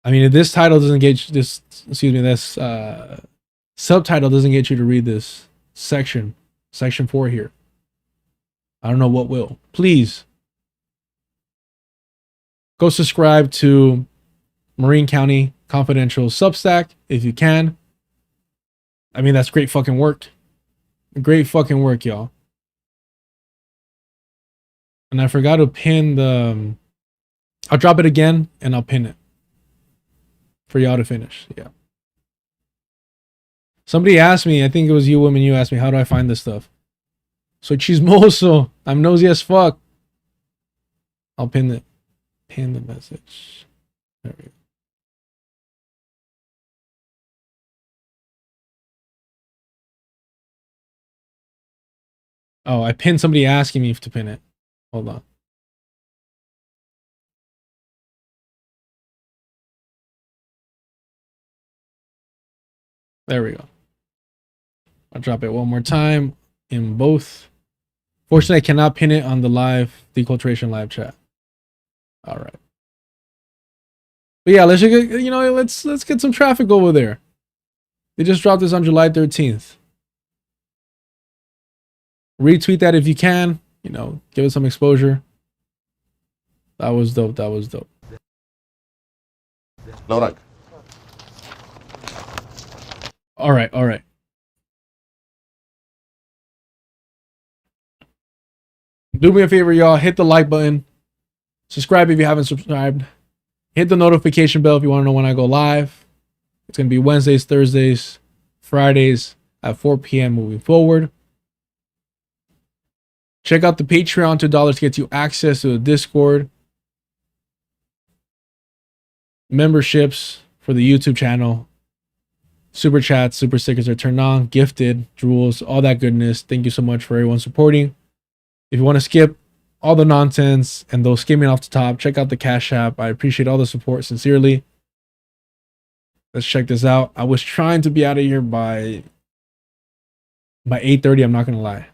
I mean, if this title doesn't get this, this subtitle doesn't get you to read this section 4 here, I don't know what will. Please go subscribe to Marin County Confidential Substack if you can. I mean, that's great fucking work. Great fucking work, y'all. And I forgot to pin the... I'll drop it again and I'll pin it for y'all to finish. Yeah. Somebody asked me, I think it was you women, you asked me, how do I find this stuff? So chismoso. I'm nosy as fuck. I'll pin the message. There we go. Oh, I pinned somebody asking me to pin it. Hold on. There we go. I'll drop it one more time in both. Fortunately, I cannot pin it on the live deculturation live chat. All right. But yeah, let's get, let's get some traffic over there. They just dropped this on July 13th. Retweet that if you can, give it some exposure. That was dope. That was dope. Lorak. All right. All right. Do me a favor, y'all. Hit the like button. Subscribe if you haven't subscribed. Hit the notification bell if you want to know when I go live. It's going to be Wednesdays, Thursdays, Fridays, at 4 p.m. moving forward. Check out the Patreon. $2 gets you access to the Discord, memberships for the YouTube channel, super chats, super stickers are turned on, gifted, jewels, all that goodness. Thank you so much for everyone supporting. If you want to skip all the nonsense and those skimming off the top, check out the Cash App. I appreciate all the support sincerely. Let's check this out. I was trying to be out of here by 8:30. I'm not gonna lie.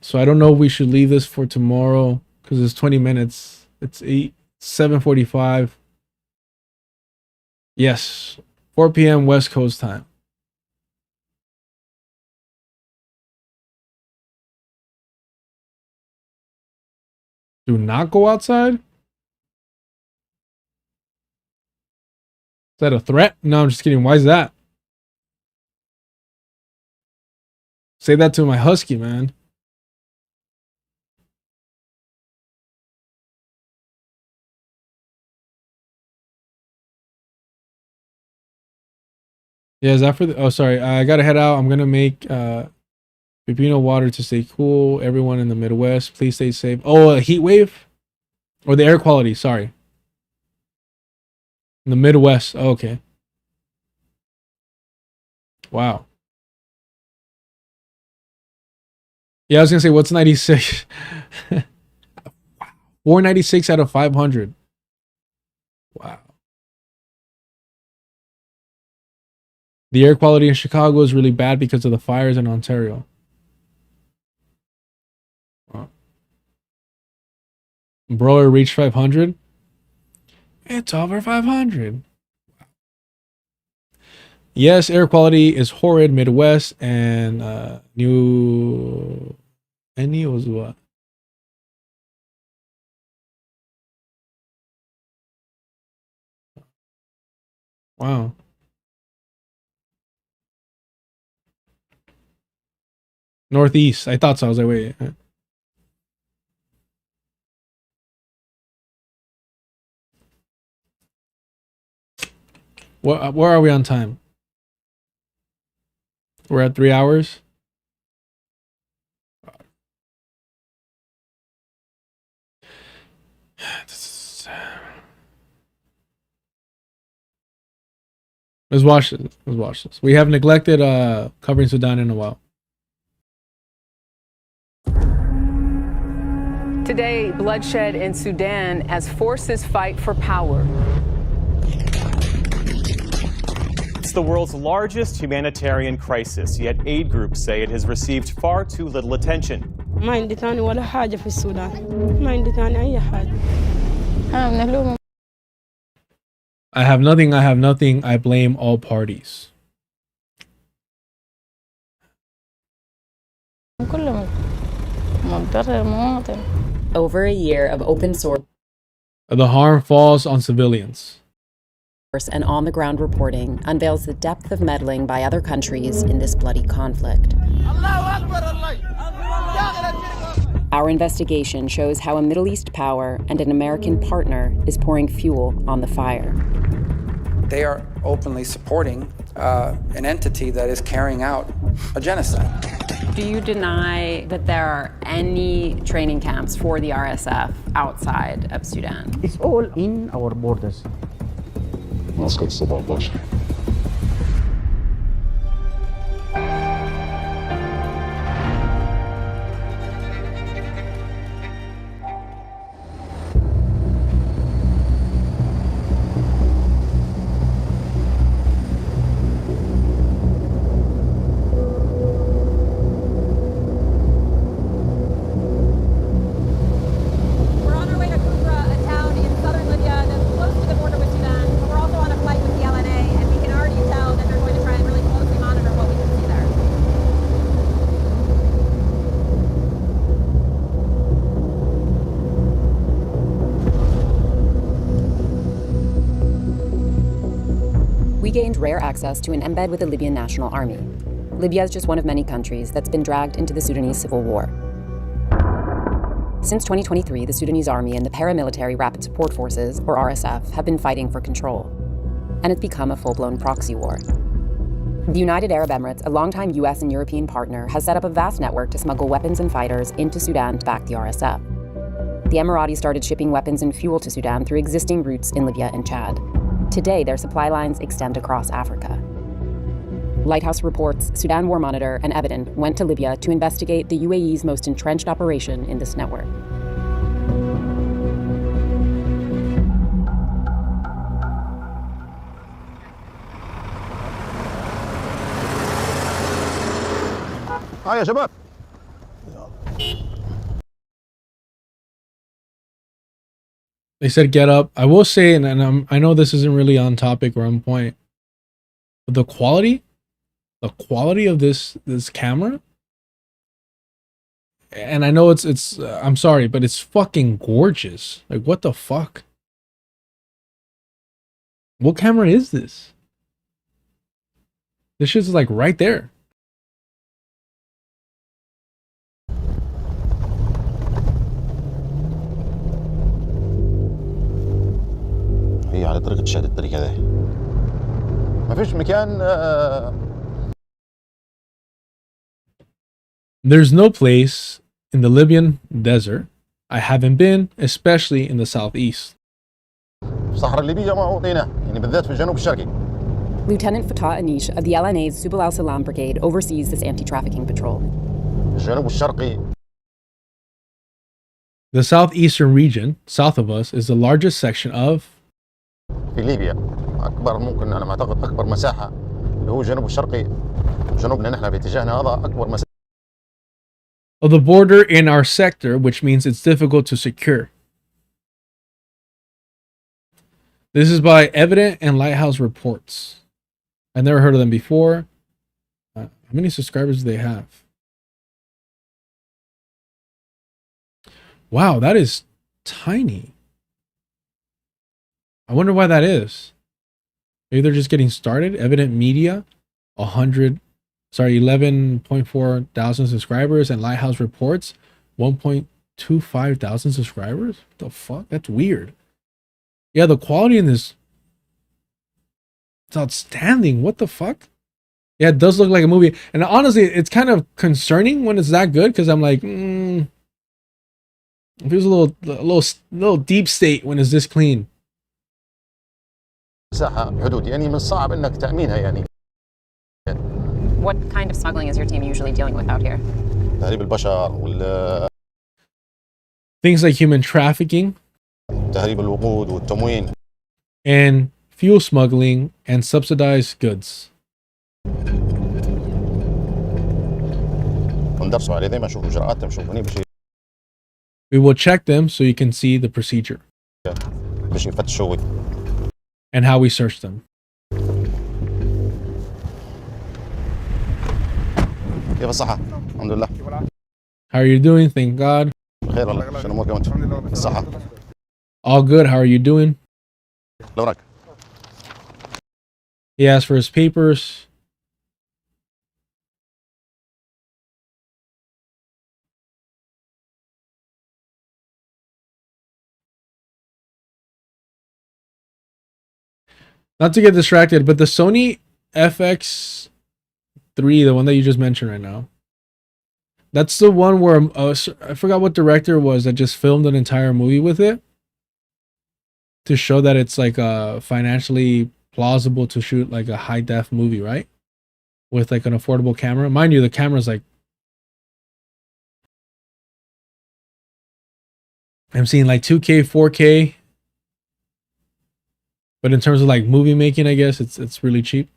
So I don't know if we should leave this for tomorrow because it's 20 minutes. It's 7:45. Yes, 4 p.m. West Coast time. Do not go outside? Is that a threat? No, I'm just kidding. Why is that? Say that to my husky, man. Yeah, is that for the... Oh, sorry. I gotta head out. I'm gonna make Pepino water to stay cool. Everyone in the Midwest, please stay safe. Oh, a heat wave? Or the air quality, sorry. In the Midwest. Oh, okay. Wow. Yeah, I was gonna say, what's 96? 496 out of 500. Wow. The air quality in Chicago is really bad because of the fires in Ontario. Wow. Broiler reached 500. It's over 500. Yes, air quality is horrid Midwest and New was what? Wow. Northeast. I thought so. I was like, wait. Where are we on time? We're at 3 hours. Let's watch this. Let's watch this. We have neglected covering Sudan in a while. Today, bloodshed in Sudan as forces fight for power. It's the world's largest humanitarian crisis, yet aid groups say it has received far too little attention. I have nothing, I have nothing, I blame all parties. Over a year of open source. The harm falls on civilians. And on-the-ground reporting unveils the depth of meddling by other countries in this bloody conflict. Our investigation shows how a Middle East power and an American partner is pouring fuel on the fire. They are openly supporting an entity that is carrying out a genocide. Do you deny that there are any training camps for the RSF outside of Sudan? It's all in our borders. We gained rare access to an embed with the Libyan National Army. Libya is just one of many countries that's been dragged into the Sudanese civil war. Since 2023, the Sudanese Army and the Paramilitary Rapid Support Forces, or RSF, have been fighting for control. And it's become a full-blown proxy war. The United Arab Emirates, a longtime US and European partner, has set up a vast network to smuggle weapons and fighters into Sudan to back the RSF. The Emiratis started shipping weapons and fuel to Sudan through existing routes in Libya and Chad. Today, their supply lines extend across Africa. Lighthouse reports Sudan War Monitor and Evident went to Libya to investigate the UAE's most entrenched operation in this network. ها يا شباب. They said get up. I will say, and I know this isn't really on topic or on point, but the quality of this camera, and I know it's I'm sorry, but it's fucking gorgeous. Like, what the fuck? What camera is this? This shit's like right there. هي على طريقة شهادة الطريق هذا ما فيش مكان. There's no place in the Libyan desert I haven't been, especially in the southeast. الصحراء الليبية ما أعطينا يعني بالذات في الجنوب الشرقي. Lieutenant Fatah Anish of the LNA's Subul al-Salam Brigade oversees this anti-trafficking patrol. الجنوب الشرقي. The southeastern region, south of us, is the largest section of في ليبيا أكبر ممكن أنا أعتقد أكبر مساحة اللي هو الجنوب الشرقي جنوبنا نحن في اتجاهنا هذا أكبر مساحة. of the border in our sector, which means it's difficult to secure. This is by Evident and Lighthouse Reports. I've never heard of them before. How many subscribers do they have? Wow, that is tiny. I wonder why that is. Maybe they're just getting started. Evident Media, 11.4 thousand subscribers, and Lighthouse Reports, 1.25 thousand subscribers. What the fuck? That's weird. Yeah, the quality in this, it's outstanding. What the fuck? Yeah, it does look like a movie. And honestly, it's kind of concerning when it's that good, because I'm like, it feels a little deep state when it's this clean. مساحة حدود يعني من الصعب إنك تأمينها يعني. What kind of smuggling is your team usually dealing with out here? تهريب البشر وال Things like human trafficking, تهريب الوقود والتموين, and fuel smuggling and subsidized goods. وندرسوا عليه دايما نشوف إجراءاتهم نشوف هني بشي. We will check them so you can see the procedure باش يفتشوا and how we search them. كيف الصحة؟ الحمد لله. How are you doing? Thank God. بخير والله. شنو أمورك أنت؟ الصحة. All good. How are you doing? لو He asked for his papers. Not to get distracted, but the Sony FX3, the one that you just mentioned right now, that's the one where I forgot what director it was that just filmed an entire movie with it to show that it's like financially plausible to shoot like a high def movie, right? With like an affordable camera. Mind you, the camera's like, I'm seeing like 2K, 4K. But in terms of like movie making, I guess it's really cheap.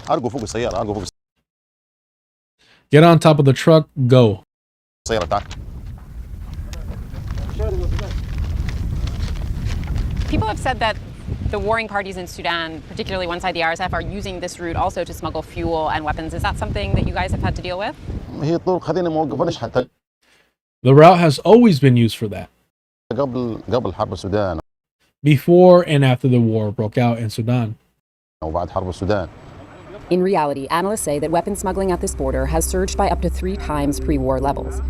أرجو فوق السيارة أرجو فوق Get on top of the truck, go. السيارة تعال. People have said that the warring parties in Sudan, particularly one side the RSF, are using this route also to smuggle fuel and weapons. Is that something that you guys have had to deal with? هي الطرق خلينا موقفة نشحن. The route has always been used for that. قبل حرب السودان. Before and after the war broke out in Sudan. وبعد حرب السودان. In reality, analysts say that weapons smuggling at this border has surged by up to 3 times pre-war levels.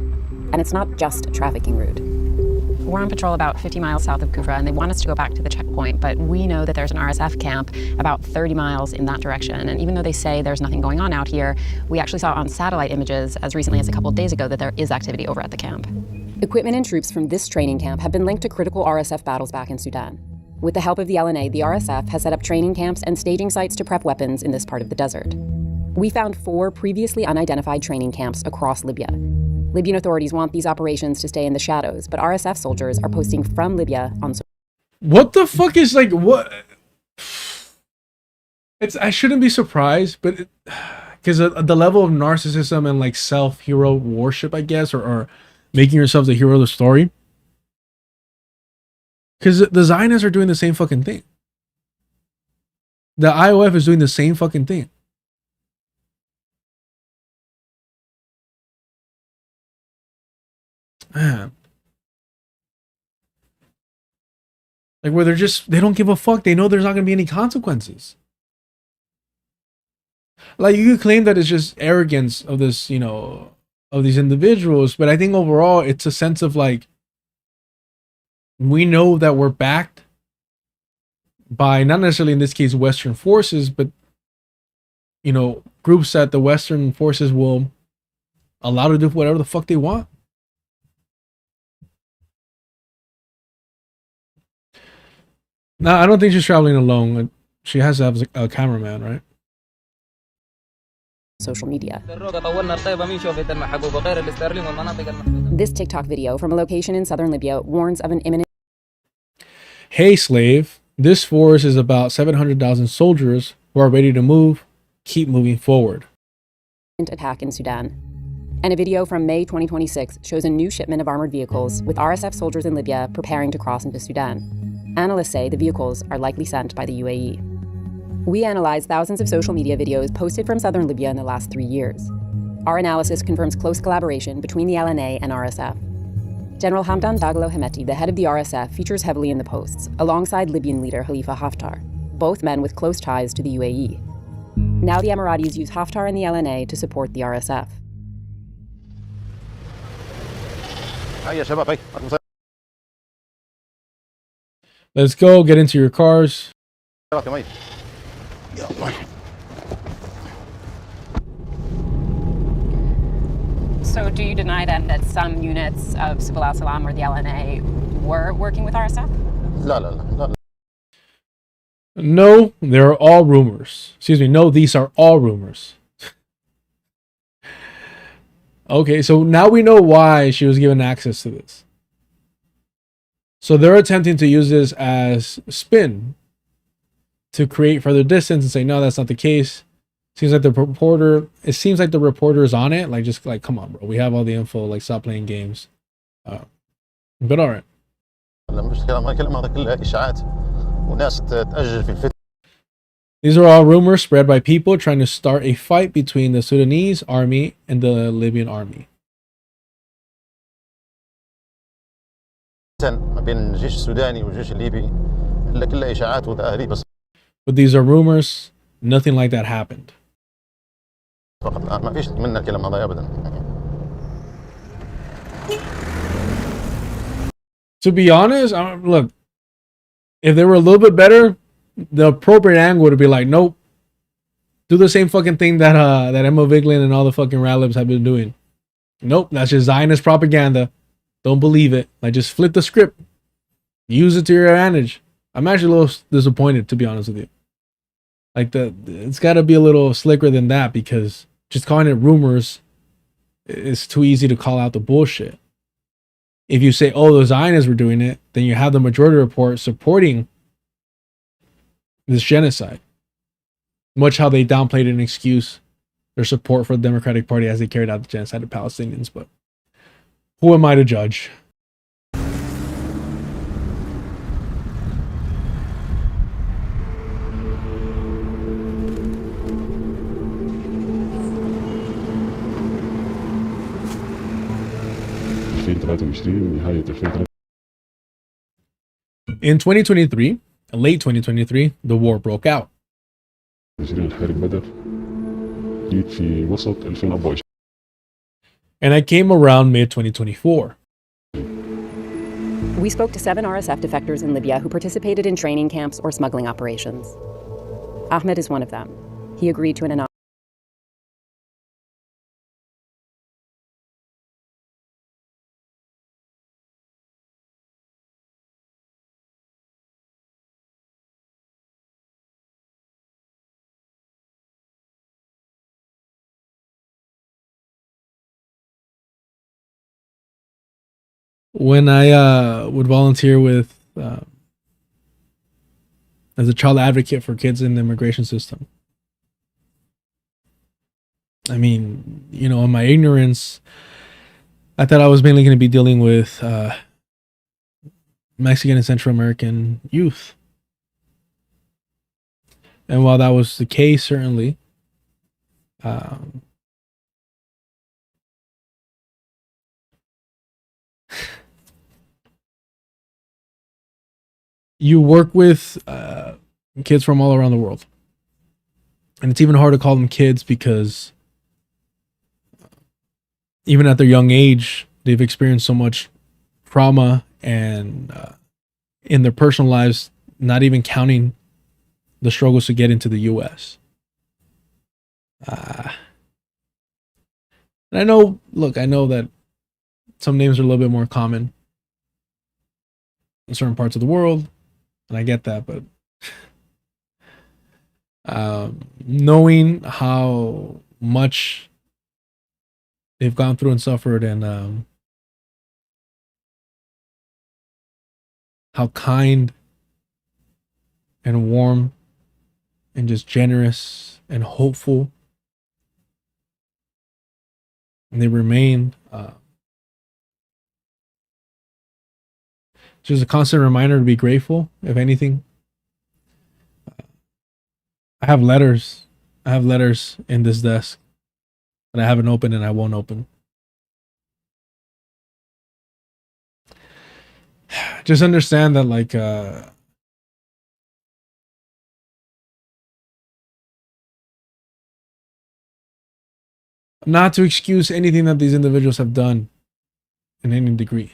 And it's not just a trafficking route. We're on patrol about 50 miles south of Kufra, and they want us to go back to the checkpoint, but we know that there's an RSF camp about 30 miles in that direction. And even though they say there's nothing going on out here, we actually saw on satellite images as recently as a couple of days ago that there is activity over at the camp. Equipment and troops from this training camp have been linked to critical RSF battles back in Sudan. With the help of the LNA, the RSF has set up training camps and staging sites to prep weapons in this part of the desert. We found 4 previously unidentified training camps across Libya. Libyan authorities want these operations to stay in the shadows, but RSF soldiers are posting from Libya on... What the fuck is like, what? I shouldn't be surprised, but because the level of narcissism and like self-hero worship, I guess, or making yourself the hero of the story. Because the Zionists are doing the same fucking thing. The IOF is doing the same fucking thing. Man. Like where they don't give a fuck. They know there's not going to be any consequences. Like you could claim that it's just arrogance of this, you know, of these individuals. But I think overall it's a sense of like, we know that we're backed by not necessarily in this case Western forces, but, you know, groups that the Western forces will allow to do whatever the fuck they want. No, I don't think she's traveling alone. She has to have a cameraman, right? Social media. This TikTok video from a location in southern Libya warns of an imminent... Hey, slave. This force is about 700,000 soldiers who are ready to move. Keep moving forward. ...attack in Sudan. And a video from May 2026 shows a new shipment of armored vehicles with RSF soldiers in Libya preparing to cross into Sudan. Analysts say the vehicles are likely sent by the UAE. We analyzed thousands of social media videos posted from southern Libya in the last 3 years. Our analysis confirms close collaboration between the LNA and RSF. General Hamdan Dagalo Hemeti, the head of the RSF, features heavily in the posts, alongside Libyan leader Khalifa Haftar, both men with close ties to the UAE. Now the Emiratis use Haftar and the LNA to support the RSF. Let's go, get into your cars. So do you deny then that some units of Civil al-Salam or the LNA were working with RSF? No, there are all rumors. Excuse me, no, these are all rumors. Okay, so now we know why she was given access to this. So they're attempting to use this as spin to create further distance and say, no, that's not the case. Seems like the reporter is on it. Like, just like, come on, bro. We have all the info. Like, stop playing games. But all right. These are all rumors spread by people trying to start a fight between the Sudanese army and the Libyan army. But these are rumors. Nothing like that happened. To be honest, look, if they were a little bit better, the appropriate angle would be like, nope, do the same fucking thing that Emma Vigeland and all the fucking rad-libs have been doing. Nope, that's just Zionist propaganda. Don't believe it. Like, just flip the script. Use it to your advantage. I'm actually a little disappointed, to be honest with you. Like, it's got to be a little slicker than that, because just calling it rumors is too easy to call out the bullshit. If you say, oh, the Zionists were doing it, then you have the majority report supporting this genocide. Much how they downplayed an excuse their support for the Democratic Party as they carried out the genocide of Palestinians. But who am I to judge? In 2023, late 2023, the war broke out. And I came around mid-2024. We spoke to 7 RSF defectors in Libya who participated in training camps or smuggling operations. Ahmed is one of them. He agreed to an anonymous. When I would volunteer with as a child advocate for kids in the immigration system, I mean, you know, in my ignorance, I thought I was mainly going to be dealing with Mexican and Central American youth. And while that was the case, certainly, you work with kids from all around the world. And it's even hard to call them kids because even at their young age, they've experienced so much trauma and in their personal lives, not even counting the struggles to get into the U.S. And I know that some names are a little bit more common in certain parts of the world, and I get that, but knowing how much they've gone through and suffered, and how kind and warm and just generous and hopeful and they remain, just a constant reminder to be grateful, if anything. I have letters in this desk that I haven't opened and I won't open. Just understand that, like, not to excuse anything that these individuals have done in any degree.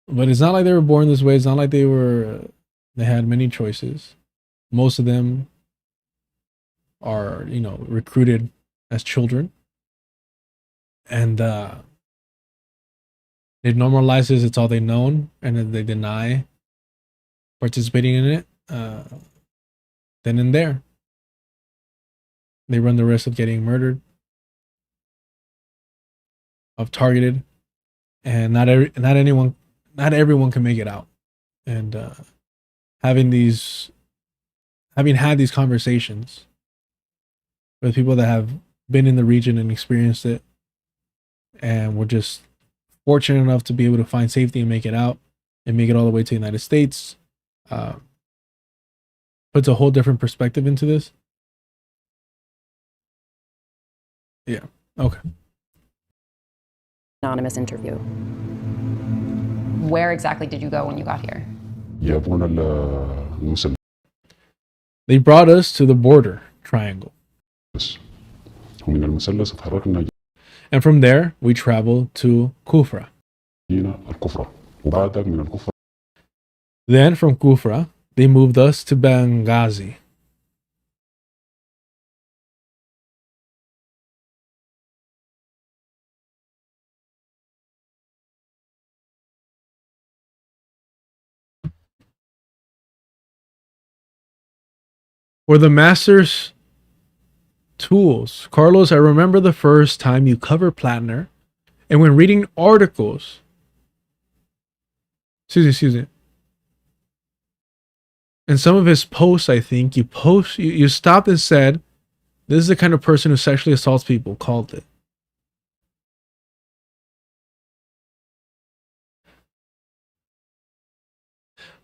But it's not like they were born this way. It's not like they had many choices. Most of them are, you know, recruited as children. And they've normalized this. It's all they've known. And if they deny participating in it, then and there, they run the risk of getting murdered, of targeted, and not everyone can make it out. And having had these conversations with people that have been in the region and experienced it, and were just fortunate enough to be able to find safety and make it out and make it all the way to the United States, puts a whole different perspective into this. Yeah. Okay. Anonymous interview. Where exactly did you go when you got here? They brought us to the border triangle. And from there, we traveled to Kufra. Then from Kufra, they moved us to Benghazi. For the master's tools, Carlos, I remember the first time you covered Platner, and when reading articles, excuse me, in some of his posts, I think you stopped and said, "This is the kind of person who sexually assaults people," called it.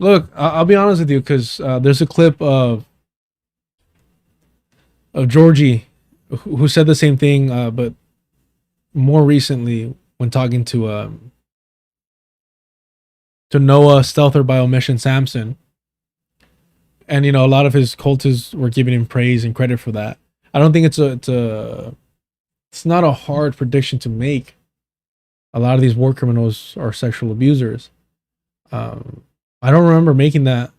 Look, I'll be honest with you, because there's a clip of Georgie who said the same thing, but more recently when talking to Noah Stealther by omission Samson, and you know, a lot of his cultists were giving him praise and credit for that. I don't think it's not a hard prediction to make A lot of these war criminals are sexual abusers. I don't remember making that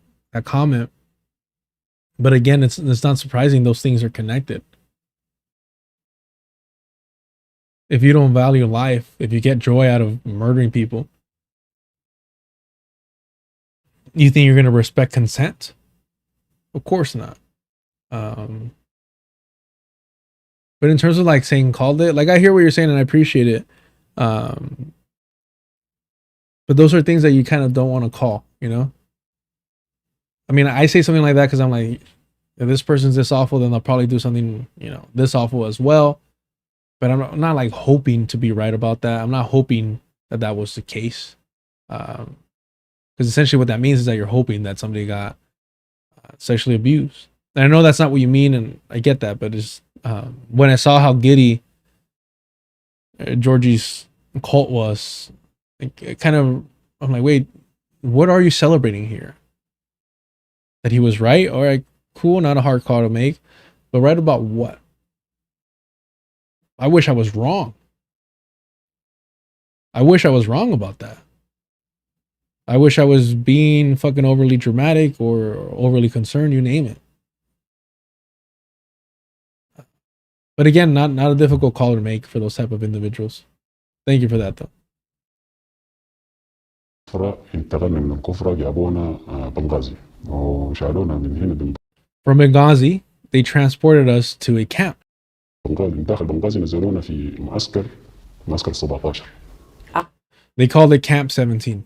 comment, but again, it's not surprising those things are connected. If you don't value life, if you get joy out of murdering people, you think you're going to respect consent? Of course not. But in terms of like saying called it, like I hear what you're saying and I appreciate it. But those are things that you kind of don't want to call, you know? I mean, I say something like that because I'm like, if this person's this awful, then they'll probably do something, you know, this awful as well. But I'm not like hoping to be right about that. I'm not hoping that that was the case. Because essentially what that means is that you're hoping that somebody got sexually abused. And I know that's not what you mean, and I get that, but it's when I saw how giddy Georgie's cult was, it kind of, I'm like, wait, what are you celebrating here? That he was right? All right, cool, not a hard call to make, but right about what? I wish I was wrong. I wish I was wrong about that. I wish I was being fucking overly dramatic or overly concerned, you name it. But again, not a difficult call to make for those type of individuals. Thank you for that, though. انتقلنا من الكفرة جابونا بنغازي وشالونا من هنا From Benghazi, they transported us to a camp. من داخل بنغازي نزلونا في معسكر 17. They called it Camp 17.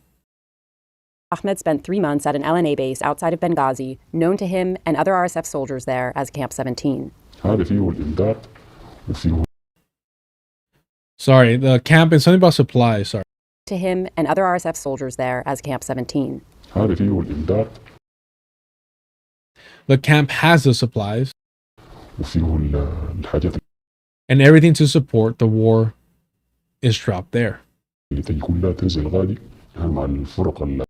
Ahmed spent 3 months at an LNA base outside of Benghazi, known to him and other RSF soldiers there as Camp 17. هذا فيه الإمداد وفيه Sorry, the camp is something about supplies, sorry. To him and other RSF soldiers there as Camp 17. هذا فيه الإمداد The camp has the supplies وفيه الحاجات and everything to support the war is dropped there. اللي تجي كلها تنزل غادي مع الفرق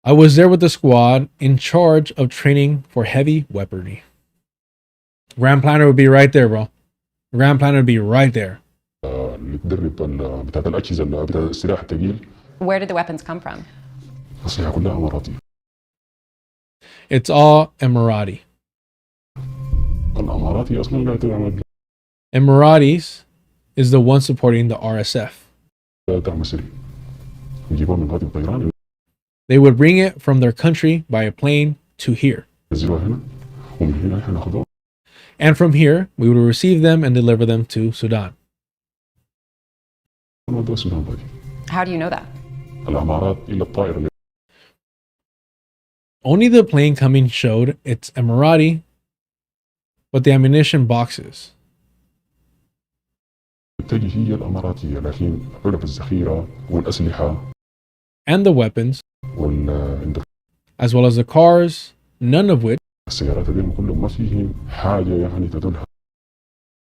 I was there with the squad in charge of training for heavy weaponry. Grand Planner would be right there, bro. Grand Planner would be right there. اللي تدرب بتاعت الأجهزة بتاعت السلاح الثقيل. Where did the weapons come from? الأسلحة كلها إماراتية. It's all Emirati. الإماراتي أصلاً لا تعمل. Emiratis is the one supporting the RSF. لا تعمل سري. يجيبوها من غادي بطيران. They would bring it from their country by a plane to here. ينزلوها هنا ومن هنا إحنا ناخذوها. And from here, we would receive them and deliver them to Sudan. How do you know that? الإمارات إلى الطائرة. Only the plane coming showed it's Emirati, but the ammunition boxes. تجي هي الإماراتية لكن علب الذخيرة والأسلحة. And the weapons. As well as the cars, none of which السيارات هذين كلهم ما فيهم حاجة يعني تدلها.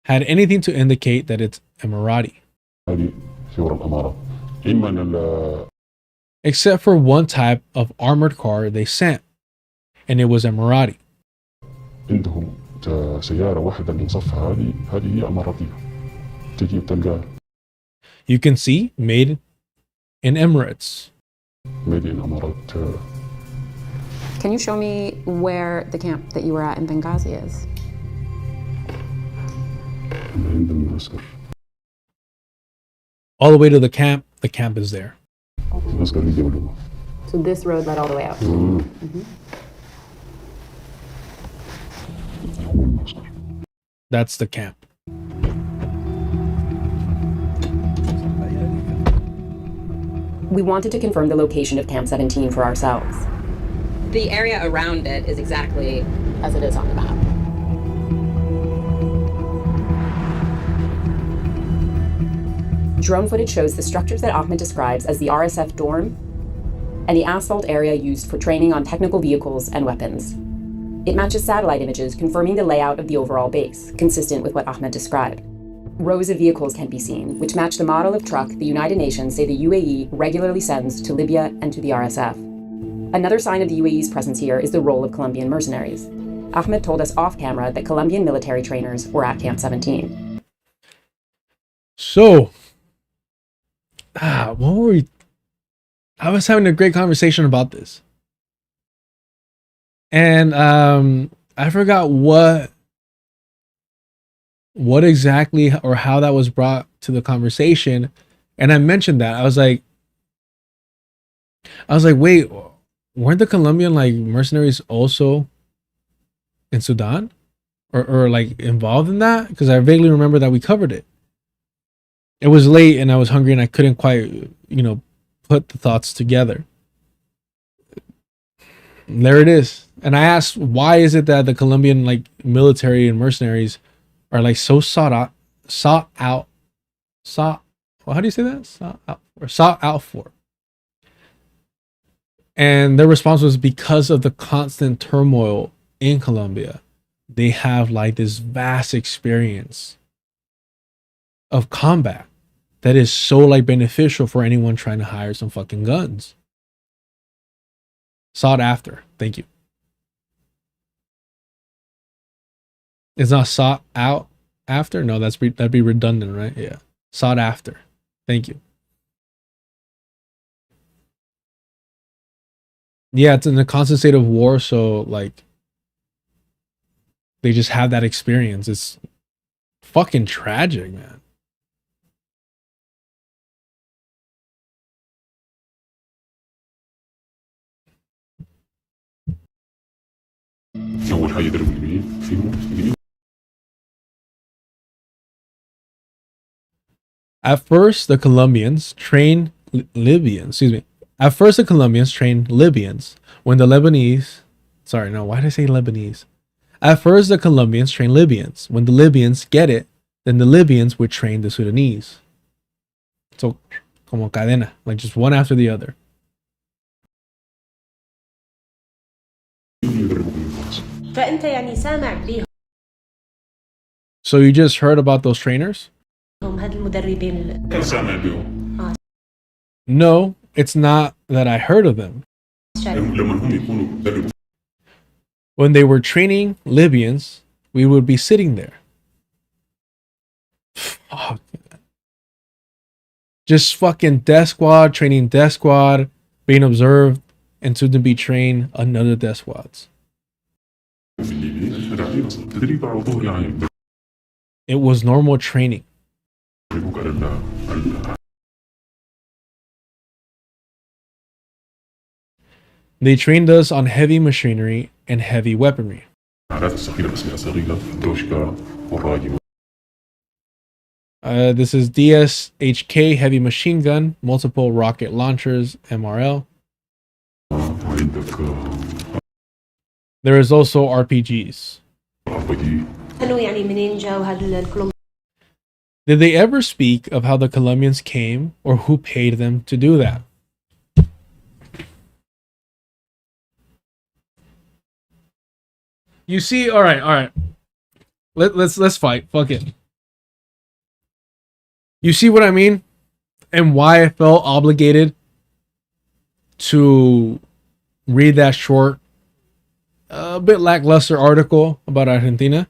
had anything to indicate that it's Emirati. هذه ثورة الإمارات. إما Except for one type of armored car they sent, and it was Emirati. عندهم سيارة واحدة من صفها هذه هي إماراتية. تجي بتلقاها. You can see made in Emirates. Made in Emirat. Can you show me where the camp that you were at in Benghazi is? All the way to the camp is there. So this road led all the way out? That's the camp. We wanted to confirm the location of Camp 17 for ourselves. The area around it is exactly as it is on the map. Drone footage shows the structures that Ahmed describes as the RSF dorm and the asphalt area used for training on technical vehicles and weapons. It matches satellite images confirming the layout of the overall base, consistent with what Ahmed described. Rows of vehicles can be seen, which match the model of truck the United Nations say the UAE regularly sends to Libya and to the RSF. Another sign of the UAE's presence here is the role of Colombian mercenaries. Ahmed told us off camera that Colombian military trainers were at Camp 17. So, what were we? I was having a great conversation about this, and I forgot what exactly or how that was brought to the conversation, and I mentioned that I was like, wait, weren't the Colombian like mercenaries also in Sudan, or like involved in that? Because I vaguely remember that we covered it. It was late and I was hungry and I couldn't quite, put the thoughts together. There it is. And I asked, why is it that the Colombian like military and mercenaries are like so sought out, well, how do you say that? Sought out for. And their response was because of the constant turmoil in Colombia. They have like this vast experience of combat that is so like beneficial for anyone trying to hire some fucking guns. Sought after. Thank you. It's not sought out after? No, that'd be redundant, right? Yeah. Sought after. Thank you. Yeah, it's in a constant state of war, so like they just have that experience. It's fucking tragic, man. أول حاجة ضربوا اليمين فيهم. At first, the Colombians trained Libyans. Excuse me. At first, the Colombians trained Libyans. When the Lebanese, sorry, no, why did I say Lebanese? At first, the Colombians trained Libyans. When the Libyans get it, then the Libyans would train the Sudanese. So, como cadena, like just one after the other. فأنت يعني سامع بيهم So you just heard about those trainers? هاد المدربين سامع بيهم. No, it's not that I heard of them. لما هم يكونوا بدربوا. When they were training Libyans, we would be sitting there. Fuck. Just fucking death squad, training death squad, being observed, and soon to be trained another death squads. It was normal training. They trained us on heavy machinery and heavy weaponry. This is DSHK heavy machine gun, multiple rocket launchers, MRL. There is also RPGs. Did they ever speak of how the Colombians came or who paid them to do that? You see, all right. Let's fight. Fuck it. You see what I mean? And why I felt obligated to read that short, a bit lackluster article about Argentina.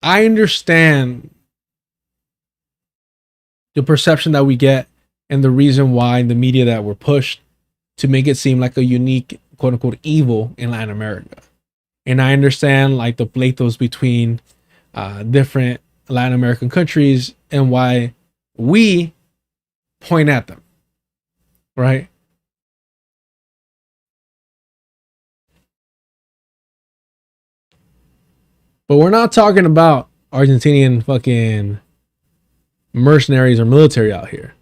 I understand the perception that we get and the reason why in the media that we're pushed to make it seem like a unique, quote unquote, evil in Latin America. And I understand like the pleitos between different Latin American countries and why we point at them, right? But we're not talking about Argentinian fucking mercenaries or military out here.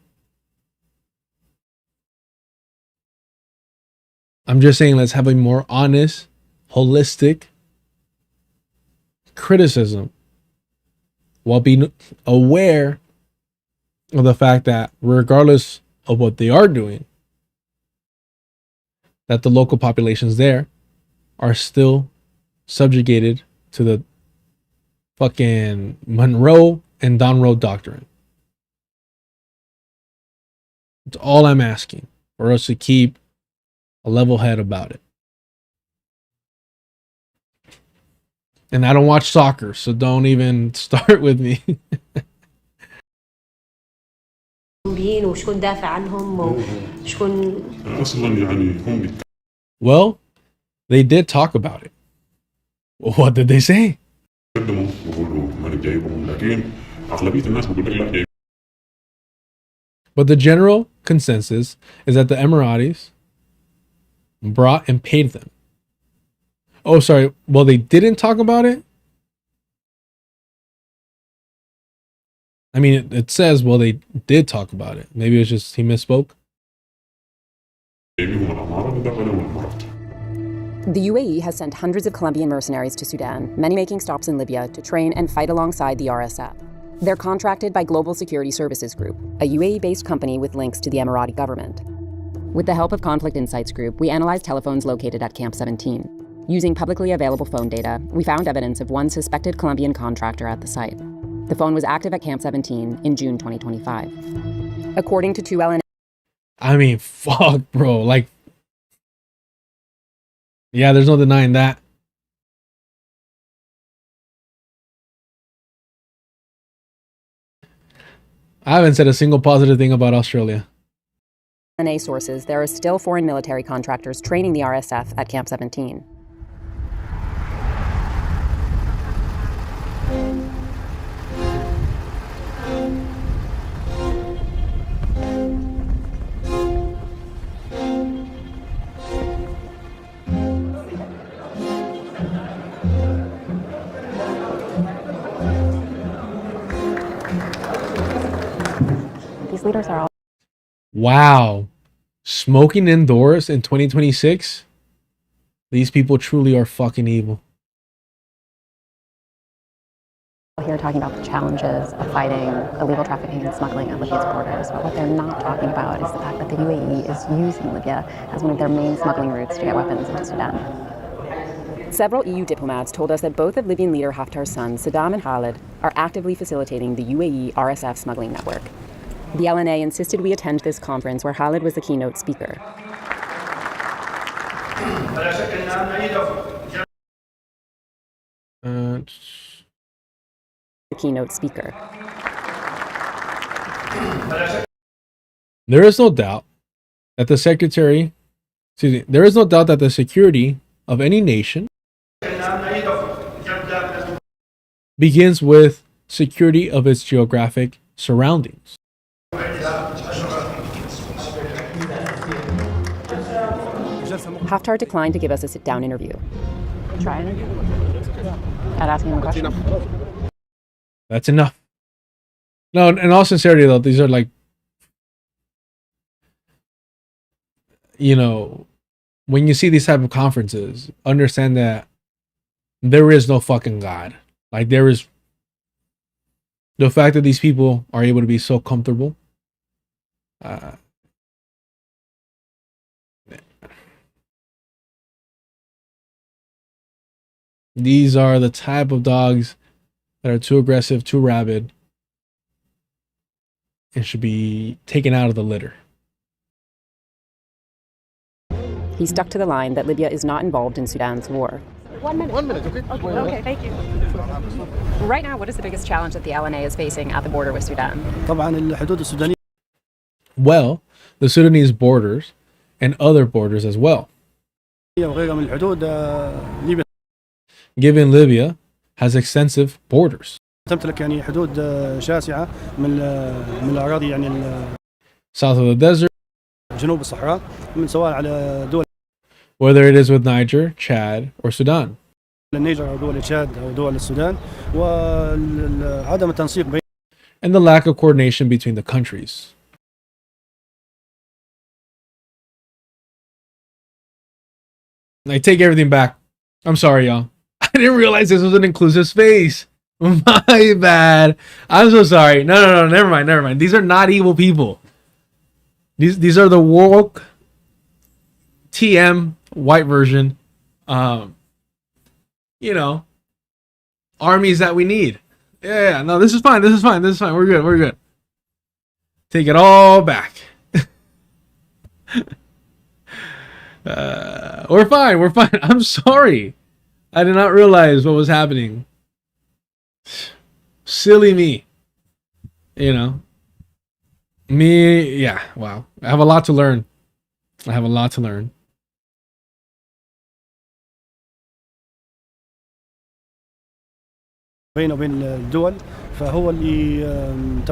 I'm just saying let's have a more honest, holistic criticism while being aware of the fact that regardless of what they are doing, that the local populations there are still subjugated to the fucking Monroe and Donroe doctrine. It's all I'm asking for us to keep a level head about it. And I don't watch soccer, so don't even start with me. كولومبيين وشكون دافع عنهم وشكون اصلا يعني هم Well, they did talk about it. What did they say? بيتكلموا بيقولوا ماني جايبهم، لكن اغلبيه الناس بيقول لك لا جايب. But the general consensus is that the Emiratis brought and paid them. Oh, sorry. Well, they didn't talk about it. I mean, it says, well, they did talk about it. Maybe it's just he misspoke. جايبهم الاماره ودخلوا الامارات. The UAE has sent hundreds of Colombian mercenaries to Sudan, many making stops in Libya to train and fight alongside the RSF. They're contracted by Global Security Services Group, a UAE-based company with links to the Emirati government. With the help of Conflict Insights Group, we analyzed telephones located at Camp 17. Using publicly available phone data, we found evidence of one suspected Colombian contractor at the site. The phone was active at Camp 17 in June 2025. According to 2LN. I mean, fuck, bro. Like, yeah, there's no denying that. I haven't said a single positive thing about Australia. NA sources, there are still foreign military contractors training the RSF at Camp 17. These leaders are all Wow. Smoking indoors in 2026? These people truly are fucking evil. here talking about the challenges of fighting illegal trafficking and smuggling at Libya's borders, but what they're not talking about is the fact that the UAE is using Libya as one of their main smuggling routes to get weapons into Sudan. Several EU diplomats told us that both of Libyan leader Haftar's sons, Saddam and Khalid, are actively facilitating the UAE RSF smuggling network. The LNA insisted we attend this conference where Khalid was the keynote speaker. The keynote speaker. There is no doubt that the there is no doubt that the security of any nation begins with security of its geographic surroundings. Haftar declined to give us a sit-down interview. Try it. At asking him a question. That's enough. No, in all sincerity though, these are like, you know, when you see these type of conferences, understand that there is no fucking God. Like, there is the fact that these people are able to be so comfortable. These are the type of dogs that are too aggressive, too rabid, and should be taken out of the litter. He stuck to the line that Libya is not involved in Sudan's war. 1 minute. 1 minute, okay? Okay, thank you. Right now, what is the biggest challenge that the LNA is facing at the border with Sudan? Well, the Sudanese borders and other borders as well. Given Libya has extensive borders. South of the desert, whether it is with Niger, Chad, or Sudan. And the lack of coordination between the countries. I take everything back. I'm sorry, y'all. I didn't realize this was an inclusive space. My bad. I'm so sorry. No, never mind. These are not evil people. These are the woke TM white version, you know, armies that we need. Yeah, no, this is fine. We're good. Take it all back. We're fine. I'm sorry. I did not realize what was happening. Silly me. You know. Wow. I have a lot to learn. بينه وبين الدول فهو اللي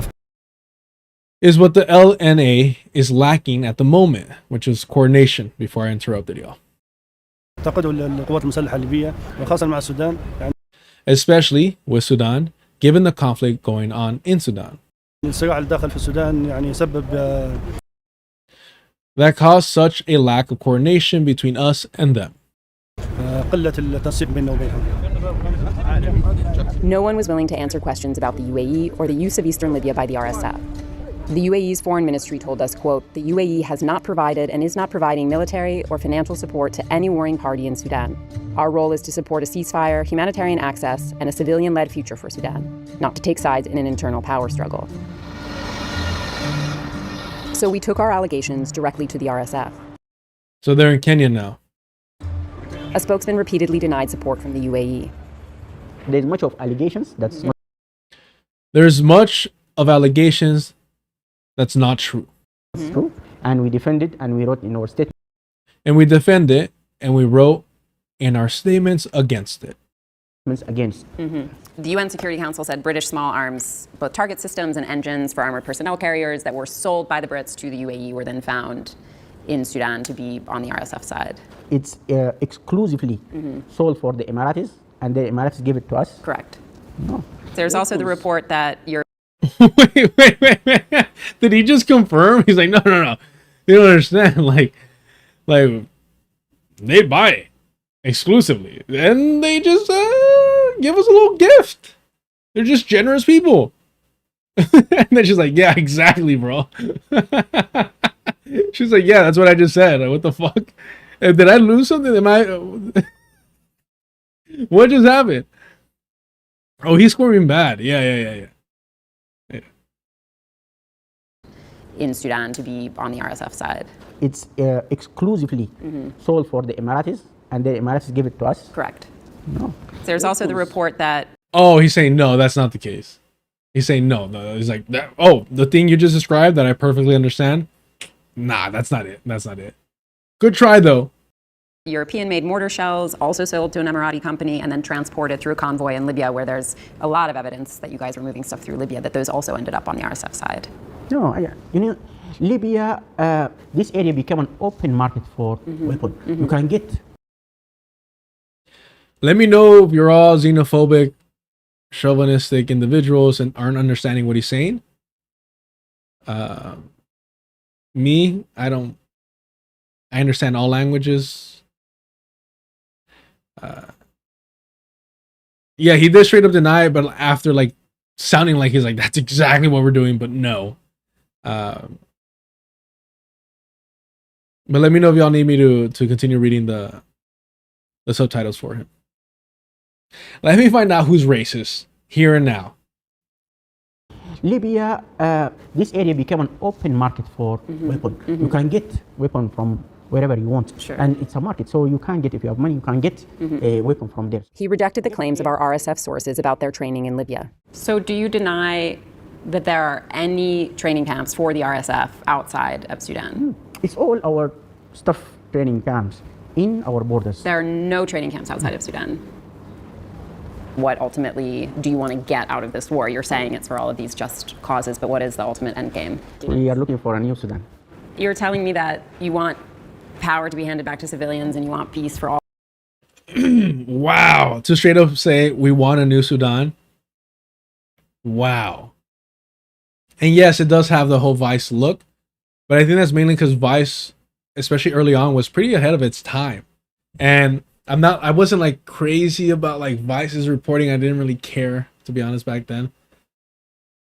Is what the LNA is lacking at the moment, which is coordination, before I interrupted y'all. تقده القوات المسلحة الليبية وخاصة مع السودان يعني Especially with Sudan, given the conflict going on in Sudan. الصراع اللي داخل في السودان يعني يسبب That caused such a lack of coordination between us and them. قلة التنسيق بيننا وبينهم. No one was willing to answer questions about the UAE or the use of eastern Libya by the RSF. The UAE's foreign ministry told us, quote, the UAE has not provided and is not providing military or financial support to any warring party in Sudan. Our role is to support a ceasefire, humanitarian access, and a civilian-led future for Sudan, not to take sides in an internal power struggle. So we took our allegations directly to the RSF. So they're in Kenya now. A spokesman repeatedly denied support from the UAE. There's much of allegations that's not There's much of allegations that's not true. true, and we defend it, and we wrote in our statement. And we defend it, and we wrote in our statements against it. Against. The UN Security Council said British small arms, both target systems and engines for armored personnel carriers that were sold by the Brits to the UAE were then found in Sudan to be on the RSF side. It's exclusively sold for the Emiratis, and the Emiratis give it to us. Correct. No. There's also the report that you're wait. Did he just confirm? He's like, no. You don't understand. Like they buy it exclusively. Then they just give us a little gift. They're just generous people. And then she's like, yeah, exactly, bro. She's like, yeah, that's what I just said. Like, what the fuck? Did I lose something? What just happened? Oh, he's scoring bad. Yeah. in Sudan to be on the RSF side. It's exclusively sold for the Emiratis, and the Emiratis give it to us. Correct. No. There's also the report that... Oh, he's saying no, that's not the case. He's saying no. He's like, that, oh, the thing you just described that I perfectly understand? Nah, that's not it. That's not it. Good try, though. European-made mortar shells also sold to an Emirati company and then transported through a convoy in Libya, where there's a lot of evidence that you guys were moving stuff through Libya, that those also ended up on the RSF side. No, you know, Libya, this area became an open market for weapons. You can get... Let me know if you're all xenophobic, chauvinistic individuals and aren't understanding what he's saying. Me, I understand all languages. Yeah, he did straight up deny it, but after like sounding like he's like, that's exactly what we're doing, but no. But let me know if y'all need me to continue reading the subtitles for him. Let me find out who's racist here and now. Libya, this area became an open market for weapons. You can get weapons from wherever you want. Sure. And it's a market, so you can get, if you have money, you can get a weapon from there. He rejected the claims of our RSF sources about their training in Libya. So do you deny that there are any training camps for the RSF outside of Sudan? It's all our staff training camps in our borders. There are no training camps outside of Sudan. What ultimately do you want to get out of this war? You're saying it's for all of these just causes, but what is the ultimate end game? We are looking for a new Sudan. You're telling me that you want power to be handed back to civilians and you want peace for all. Wow. To straight up say we want a new Sudan. Wow. And yes, it does have the whole Vice look, but I think that's mainly because Vice, especially early on, was pretty ahead of its time. And I wasn't like crazy about like Vice's reporting. I didn't really care, to be honest, back then.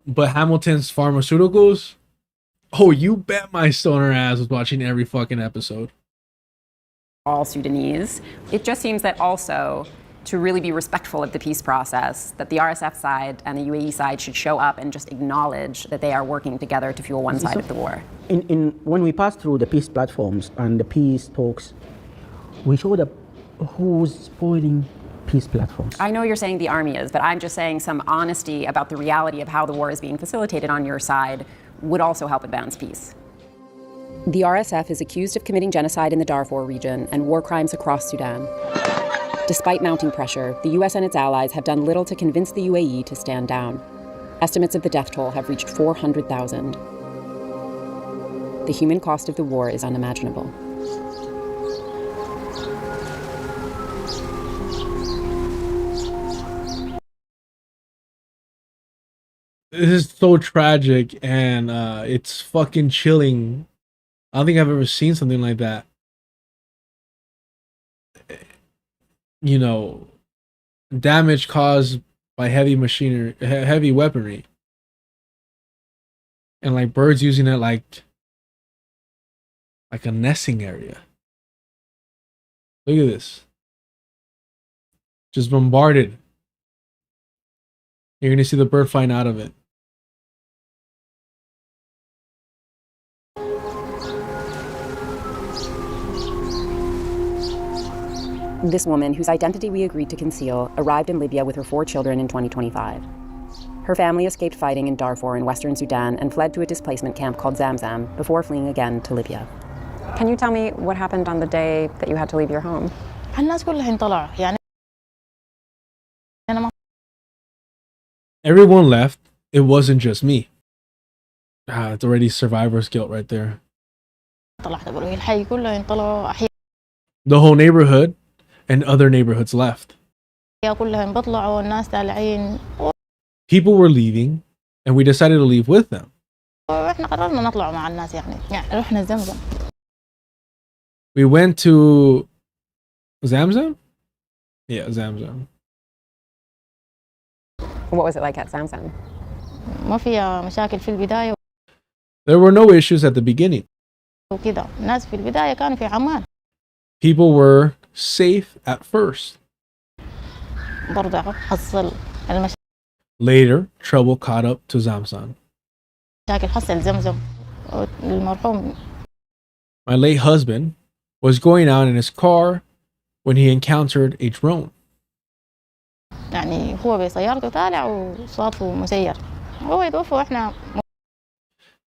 But Hamilton's Pharmaceuticals, oh, you bet my stoner ass was watching every fucking episode. All Sudanese. It just seems that also, to really be respectful of the peace process, that the RSF side and the UAE side should show up and just acknowledge that they are working together to fuel one side of the war. When we pass through the peace platforms and the peace talks, we show that who's spoiling peace platforms. I know you're saying the army is, but I'm just saying some honesty about the reality of how the war is being facilitated on your side would also help advance peace. The RSF is accused of committing genocide in the Darfur region and war crimes across Sudan. Despite mounting pressure, the US and its allies have done little to convince the UAE to stand down. Estimates of the death toll have reached 400,000. The human cost of the war is unimaginable. This is so tragic, and it's fucking chilling. I don't think I've ever seen something like that. You know, damage caused by heavy machinery, heavy weaponry, and like birds using it like a nesting area. Look at this. Just bombarded. You're gonna see the bird flying out of it. This woman, whose identity we agreed to conceal, arrived in Libya with her 4 children in 2025. Her family escaped fighting in Darfur in western Sudan and fled to a displacement camp called Zamzam before fleeing again to Libya. Can you tell me what happened on the day that you had to leave your home? Everyone left. It wasn't just me. It's already survivor's guilt right there. The whole neighborhood and other neighborhoods left. People were leaving, and we decided to leave with them. We went to Zamzam? Yeah, Zamzam. What was it like at Zamzam? There were no issues at the beginning. People were safe at first. Later, trouble caught up to Zamzam. My late husband was going out in his car when he encountered a drone.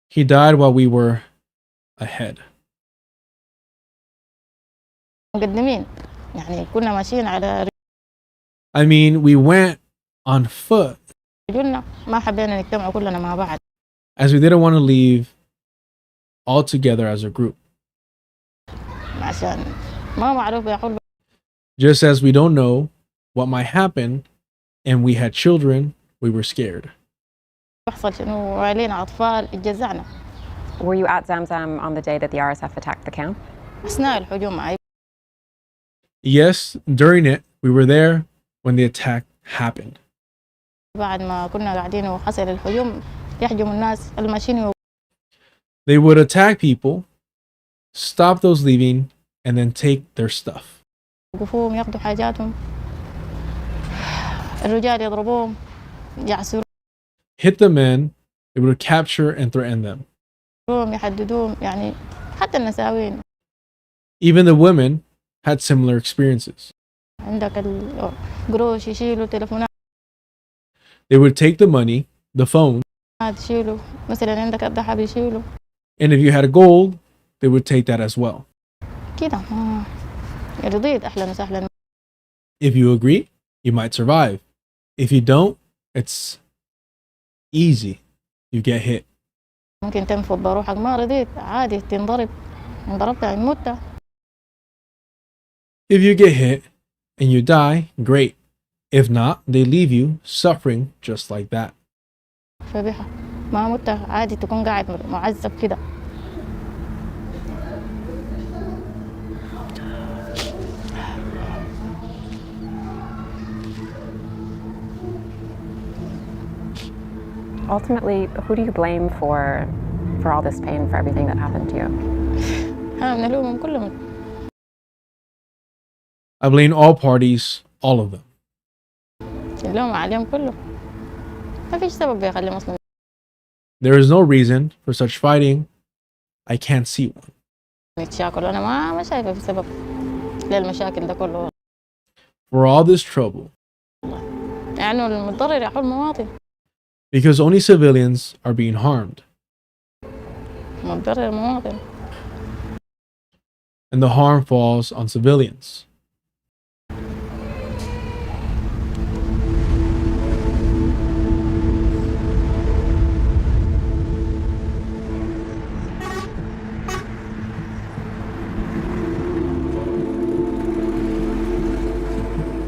He died while we were ahead. I mean, we went on foot as we didn't want to leave all together as a group. Just as we don't know what might happen, and we had children, we were scared. Were you at Zamzam on the day that the RSF attacked the camp? Yes, during it, we were there when the attack happened. They would attack people, stop those leaving, and then take their stuff. Hit the men, they would capture and threaten them. Even the women had similar experiences. They would take the money, the phone, and if you had gold, they would take that as well. If you agree, you might survive. If you don't, it's easy. You get hit. If you get hit and you die, great. If not, they leave you suffering just like that. Ultimately, who do you blame for all this pain, for everything that happened to you? I blame all parties, all of them. There is no reason for such fighting. I can't see one. For all this trouble. Because only civilians are being harmed. And the harm falls on civilians.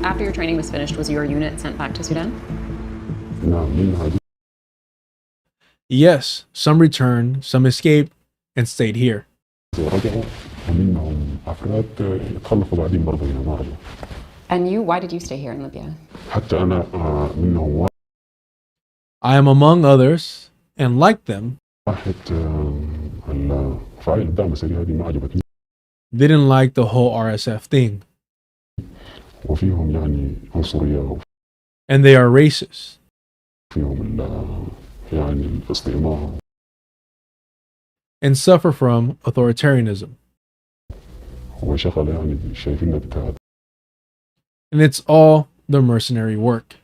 After your training was finished, was your unit sent back to Sudan? Yes, some returned, some escaped, and stayed here. And you, why did you stay here in Libya? I am among others, and like them, didn't like the whole RSF thing. And they are racist. And suffer from authoritarianism. And it's all the mercenary work.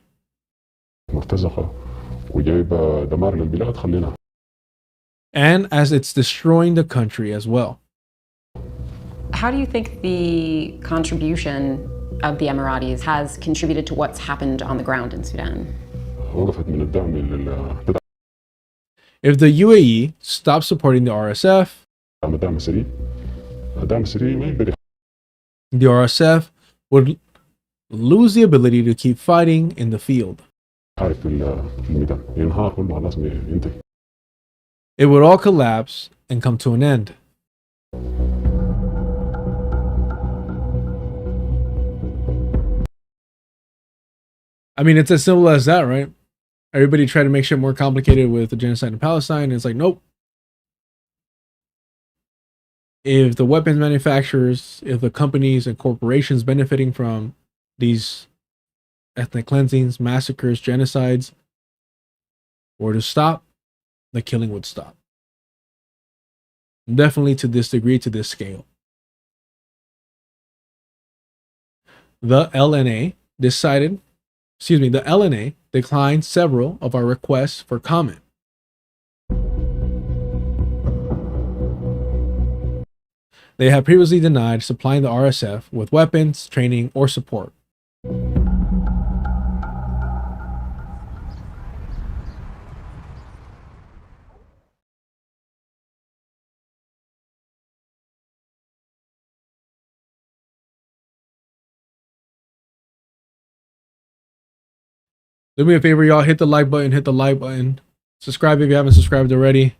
And as it's destroying the country as well. How do you think the contribution of the Emiratis has contributed to what's happened on the ground in Sudan? If the UAE stops supporting the RSF, the RSF would lose the ability to keep fighting in the field. It would all collapse and come to an end. I mean, it's as simple as that, right? Everybody tried to make shit more complicated with the genocide in Palestine, and it's like, nope. If the weapons manufacturers, if the companies and corporations benefiting from these ethnic cleansings, massacres, genocides were to stop, the killing would stop. Definitely to this degree, to this scale. The LNA declined several of our requests for comment. They have previously denied supplying the RSF with weapons, training, or support. Do me a favor, y'all. Hit the like button. Subscribe if you haven't subscribed already.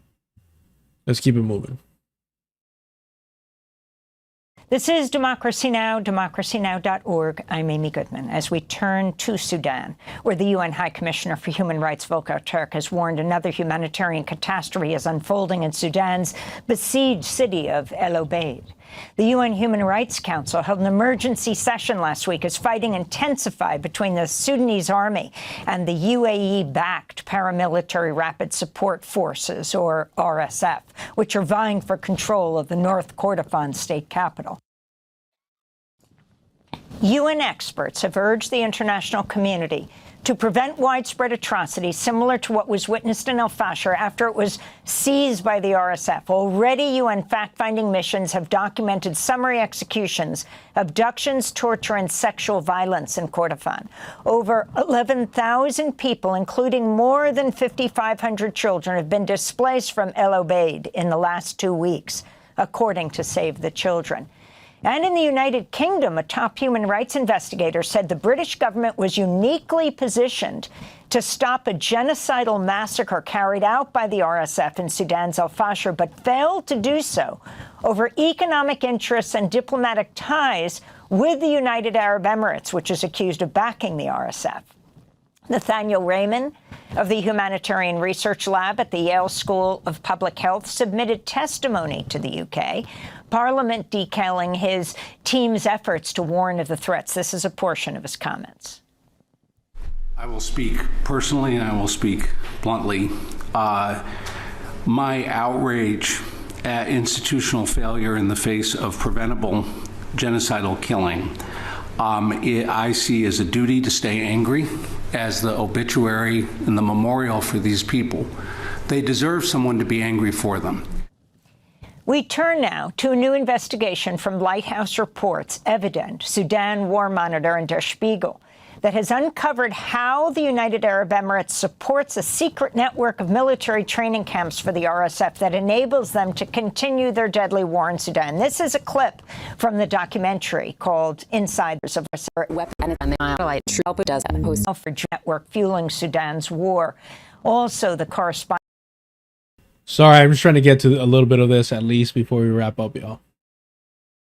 Let's keep it moving. This is Democracy Now!, democracynow.org. I'm Amy Goodman. As we turn to Sudan, where the UN High Commissioner for Human Rights, Volker Turk, has warned another humanitarian catastrophe is unfolding in Sudan's besieged city of El Obeid. The UN Human Rights Council held an emergency session last week as fighting intensified between the Sudanese army and the UAE-backed paramilitary Rapid Support Forces, or RSF, which are vying for control of the North Kordofan state capital. UN experts have urged the international community to prevent widespread atrocities similar to what was witnessed in El Fasher after it was seized by the RSF. Already, UN fact-finding missions have documented summary executions, abductions, torture, and sexual violence in Kordofan. Over 11,000 people, including more than 5,500 children, have been displaced from El Obeid in the last 2 weeks, according to Save the Children. And in the United Kingdom, a top human rights investigator said the British government was uniquely positioned to stop a genocidal massacre carried out by the RSF in Sudan's El Fasher, but failed to do so over economic interests and diplomatic ties with the United Arab Emirates, which is accused of backing the RSF. Nathaniel Raymond of the Humanitarian Research Lab at the Yale School of Public Health submitted testimony to the UK, Parliament detailing his team's efforts to warn of the threats. This is a portion of his comments. I will speak personally and I will speak bluntly. My outrage at institutional failure in the face of preventable genocidal killing, I see as a duty to stay angry, as the obituary and the memorial for these people. They deserve someone to be angry for them. We turn now to a new investigation from Lighthouse Reports, Evident, Sudan War Monitor, and Der Spiegel that has uncovered how the United Arab Emirates supports a secret network of military training camps for the RSF that enables them to continue their deadly war in Sudan. This is a clip from the documentary called Insiders of our network fueling Sudan's war. Also, the correspondent. Sorry, I'm just trying to get to a little bit of this at least before we wrap up, y'all.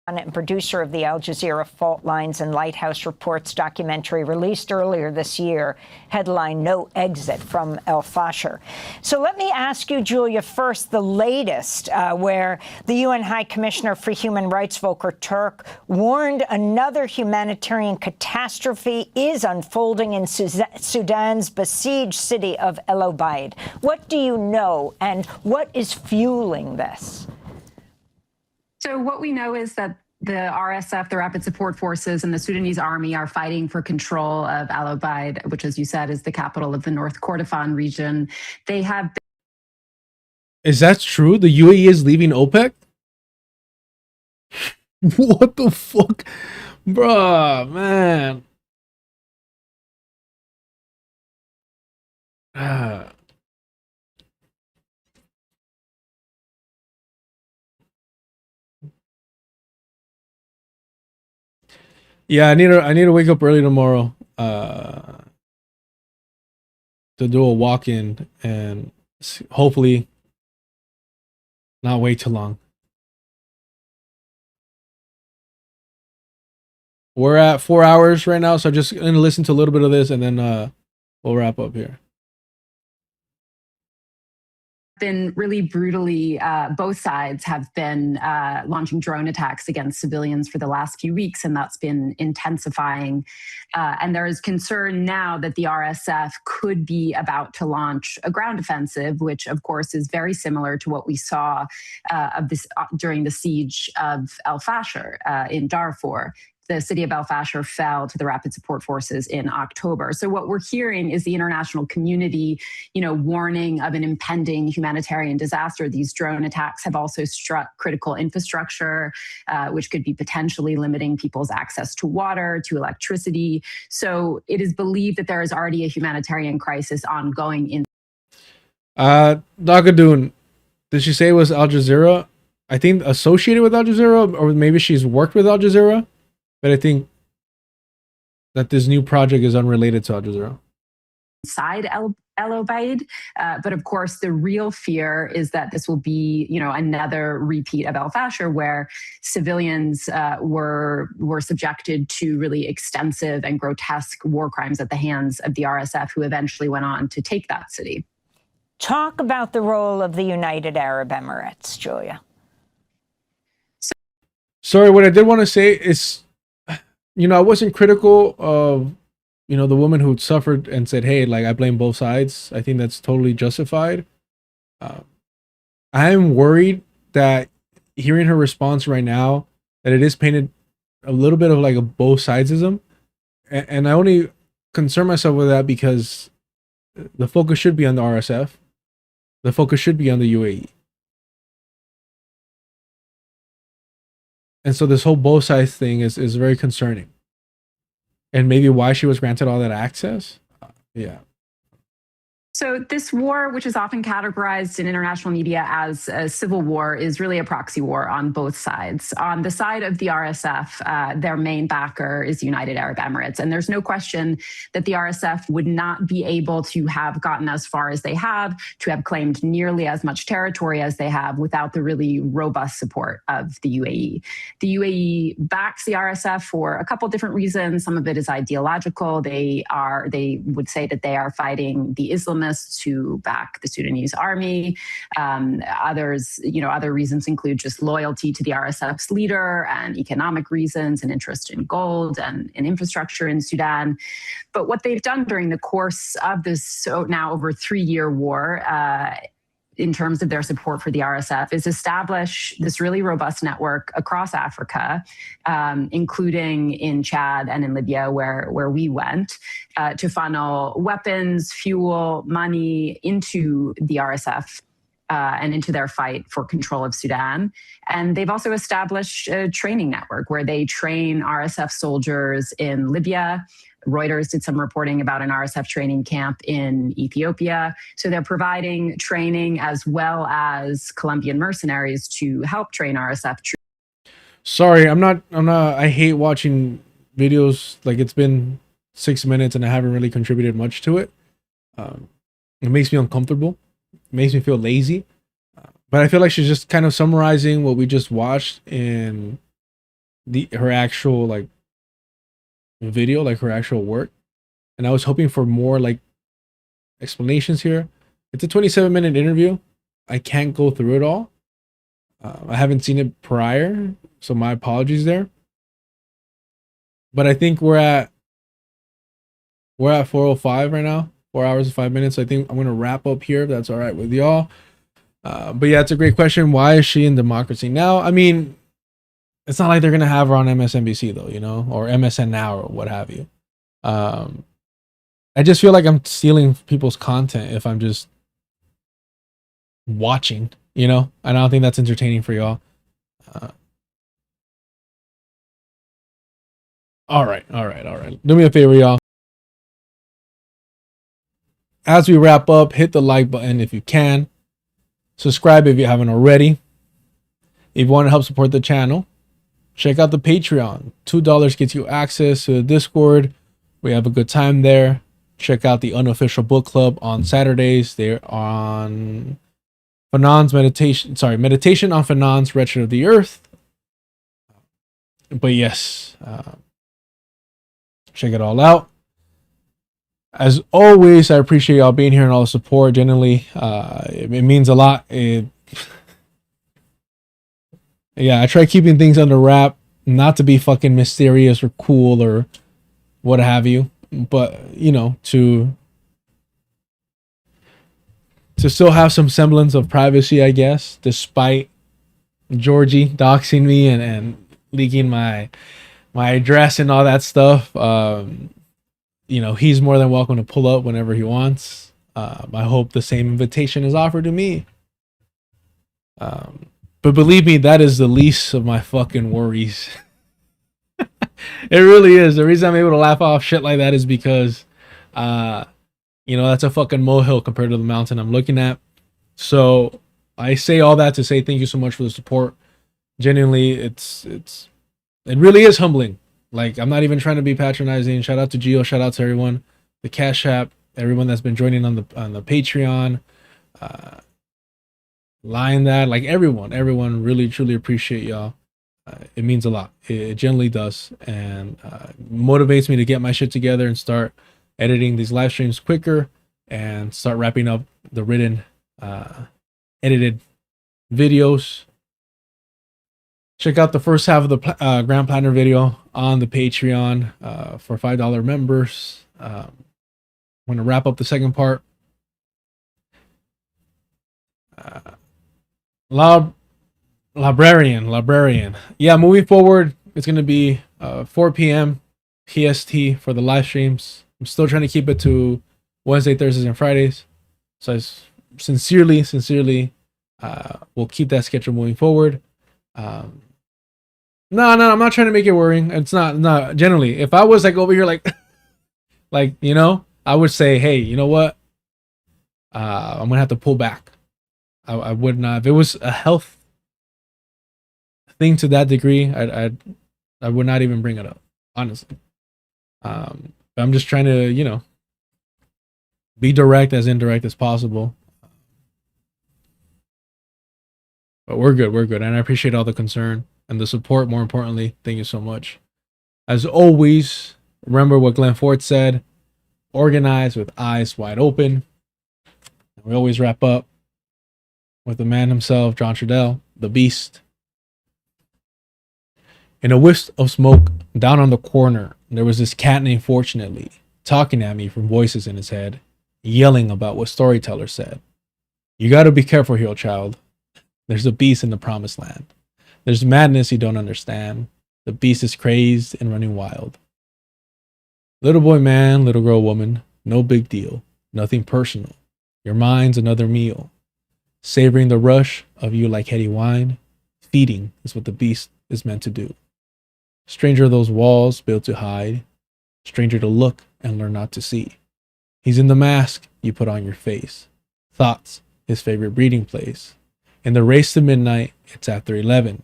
And producer of the Al Jazeera Fault Lines and Lighthouse Reports documentary released earlier this year, headline No Exit from El Fasher. So let me ask you, Julia, first the latest, where the UN High Commissioner for Human Rights, Volker Turk, warned another humanitarian catastrophe is unfolding in Sudan's besieged city of El Obeid. What do you know, and what is fueling this? So what we know is that the RSF, the Rapid Support Forces, and the Sudanese army are fighting for control of Al Obeid, which, as you said, is the capital of the North Kordofan region. They have. Is that true? The UAE is leaving OPEC? What the fuck? Bruh, man. Yeah, I need to wake up early tomorrow to do a walk-in and hopefully not wait too long. We're at 4 hours right now, so I'm just gonna listen to a little bit of this and then we'll wrap up here. Been really brutally, both sides have been launching drone attacks against civilians for the last few weeks, and that's been intensifying. And there is concern now that the RSF could be about to launch a ground offensive, which of course is very similar to what we saw during the siege of El Fasher in Darfur. The city of El Fasher fell to the Rapid Support Forces in October. So what we're hearing is the international community, warning of an impending humanitarian disaster. These drone attacks have also struck critical infrastructure, which could be potentially limiting people's access to water, to electricity. So it is believed that there is already a humanitarian crisis ongoing in. Dagadoon, did she say it was Al Jazeera? I think associated with Al Jazeera, or maybe she's worked with Al Jazeera. But I think that this new project is unrelated to Al Jazeera. Inside El Obeid, but of course the real fear is that this will be, another repeat of El Fasher, where civilians were subjected to really extensive and grotesque war crimes at the hands of the RSF, who eventually went on to take that city. Talk about the role of the United Arab Emirates, Julia. Sorry, what I did want to say is, I wasn't critical of, the woman who suffered and said, hey, like, I blame both sides. I think that's totally justified. I'm worried that hearing her response right now, that it is painted a little bit of like a both sidesism. And I only concern myself with that because the focus should be on the RSF. The focus should be on the UAE. And so this whole both sides thing is very concerning. And maybe why she was granted all that access? Yeah. So this war, which is often categorized in international media as a civil war, is really a proxy war on both sides. On the side of the RSF, their main backer is the United Arab Emirates. And there's no question that the RSF would not be able to have gotten as far as they have, to have claimed nearly as much territory as they have, without the really robust support of the UAE. The UAE backs the RSF for a couple different reasons. Some of it is ideological. They would say that they are fighting the Islamists who back the Sudanese army. Others, other reasons include just loyalty to the RSF's leader, and economic reasons, and interest in gold and infrastructure in Sudan. But what they've done during the course of this now over 3-year war, in terms of their support for the RSF, is establish this really robust network across Africa, including in Chad and in Libya, where we went, to funnel weapons, fuel, money into the RSF. and into their fight for control of Sudan. And they've also established a training network where they train RSF soldiers in Libya. Reuters did some reporting about an RSF training camp in Ethiopia. So they're providing training as well as Colombian mercenaries to help train RSF troops. Sorry, I hate watching videos. Like, it's been 6 minutes and I haven't really contributed much to it. It makes me uncomfortable. It makes me feel lazy. But I feel like she's just kind of summarizing what we just watched in her actual like video, like her actual work. And I was hoping for more like explanations here. It's a 27-minute interview. I can't go through it all. I haven't seen it prior, so my apologies there. But I think we're at 4:05 right now, 4 hours and 5 minutes. I think I'm gonna wrap up here if that's all right with y'all. But yeah, it's a great question. Why is she in democracy now? I mean, it's not like they're gonna have her on MSNBC though, you know, or MSN Now or what have you. I just feel like I'm stealing people's content if I'm just watching, you know. I don't think that's entertaining for y'all. All right. Do me a favor, y'all. As we wrap up, hit the like button if you can. Subscribe if you haven't already. If you want to help support the channel, check out the Patreon. $2 gets you access to the Discord. We have a good time there. Check out the unofficial book club on Saturdays. They're on Fanon's Meditation on Fanon's Wretched of the Earth. But yes, check it all out. As always, I appreciate y'all being here and all the support. Genuinely, it means a lot. Yeah, I try keeping things under wrap, not to be fucking mysterious or cool or what have you, but you know, to still have some semblance of privacy, I guess, despite Georgie doxing me and leaking my address and all that stuff. You know, he's more than welcome to pull up whenever he wants. I hope the same invitation is offered to me. But believe me, that is the least of my fucking worries. It really is. The reason I'm able to laugh off shit like that is because, you know, that's a fucking molehill compared to the mountain I'm looking at. So I say all that to say thank you so much for the support. Genuinely, it really is humbling. Like, I'm not even trying to be patronizing. Shout out to Gio. Shout out to everyone, the Cash App, everyone that's been joining on the Patreon, Lion that, like everyone really truly appreciate y'all. It means a lot. It generally does, and motivates me to get my shit together and start editing these live streams quicker and start wrapping up the written, edited videos. Check out the first half of the Grand Platner video on the Patreon for $5 members. I'm going to wrap up the second part. Librarian. Yeah, moving forward, it's going to be 4 p.m. PST for the live streams. I'm still trying to keep it to Wednesday, Thursdays, and Fridays. So I sincerely will keep that schedule moving forward. No, I'm not trying to make it worrying. It's not generally. If I was like over here, like, you know, I would say, hey, you know what? I'm gonna have to pull back. I would not. If it was a health thing to that degree, I would not even bring it up, honestly. I'm just trying to, you know, be direct as indirect as possible. But we're good, and I appreciate all the concern and the support. More importantly, thank you so much. As always, remember what Glenn Ford said: organize with eyes wide open. And we always wrap up with the man himself, John Trudell, the beast. In a wisp of smoke down on the corner, there was this cat named Fortunately talking at me from voices in his head, yelling about what Storyteller said. You gotta be careful here, child. There's a beast in the promised land. There's madness you don't understand. The beast is crazed and running wild. Little boy man, little girl woman, no big deal. Nothing personal. Your mind's another meal. Savoring the rush of you like heady wine. Feeding is what the beast is meant to do. Stranger are those walls built to hide. Stranger to look and learn not to see. He's in the mask you put on your face. Thoughts, his favorite breeding place. In the race to midnight, it's after 11.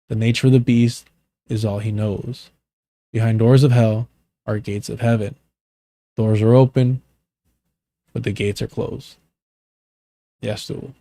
The nature of the beast is all he knows. Behind doors of hell are gates of heaven. Doors are open, but the gates are closed. Yes, Stool.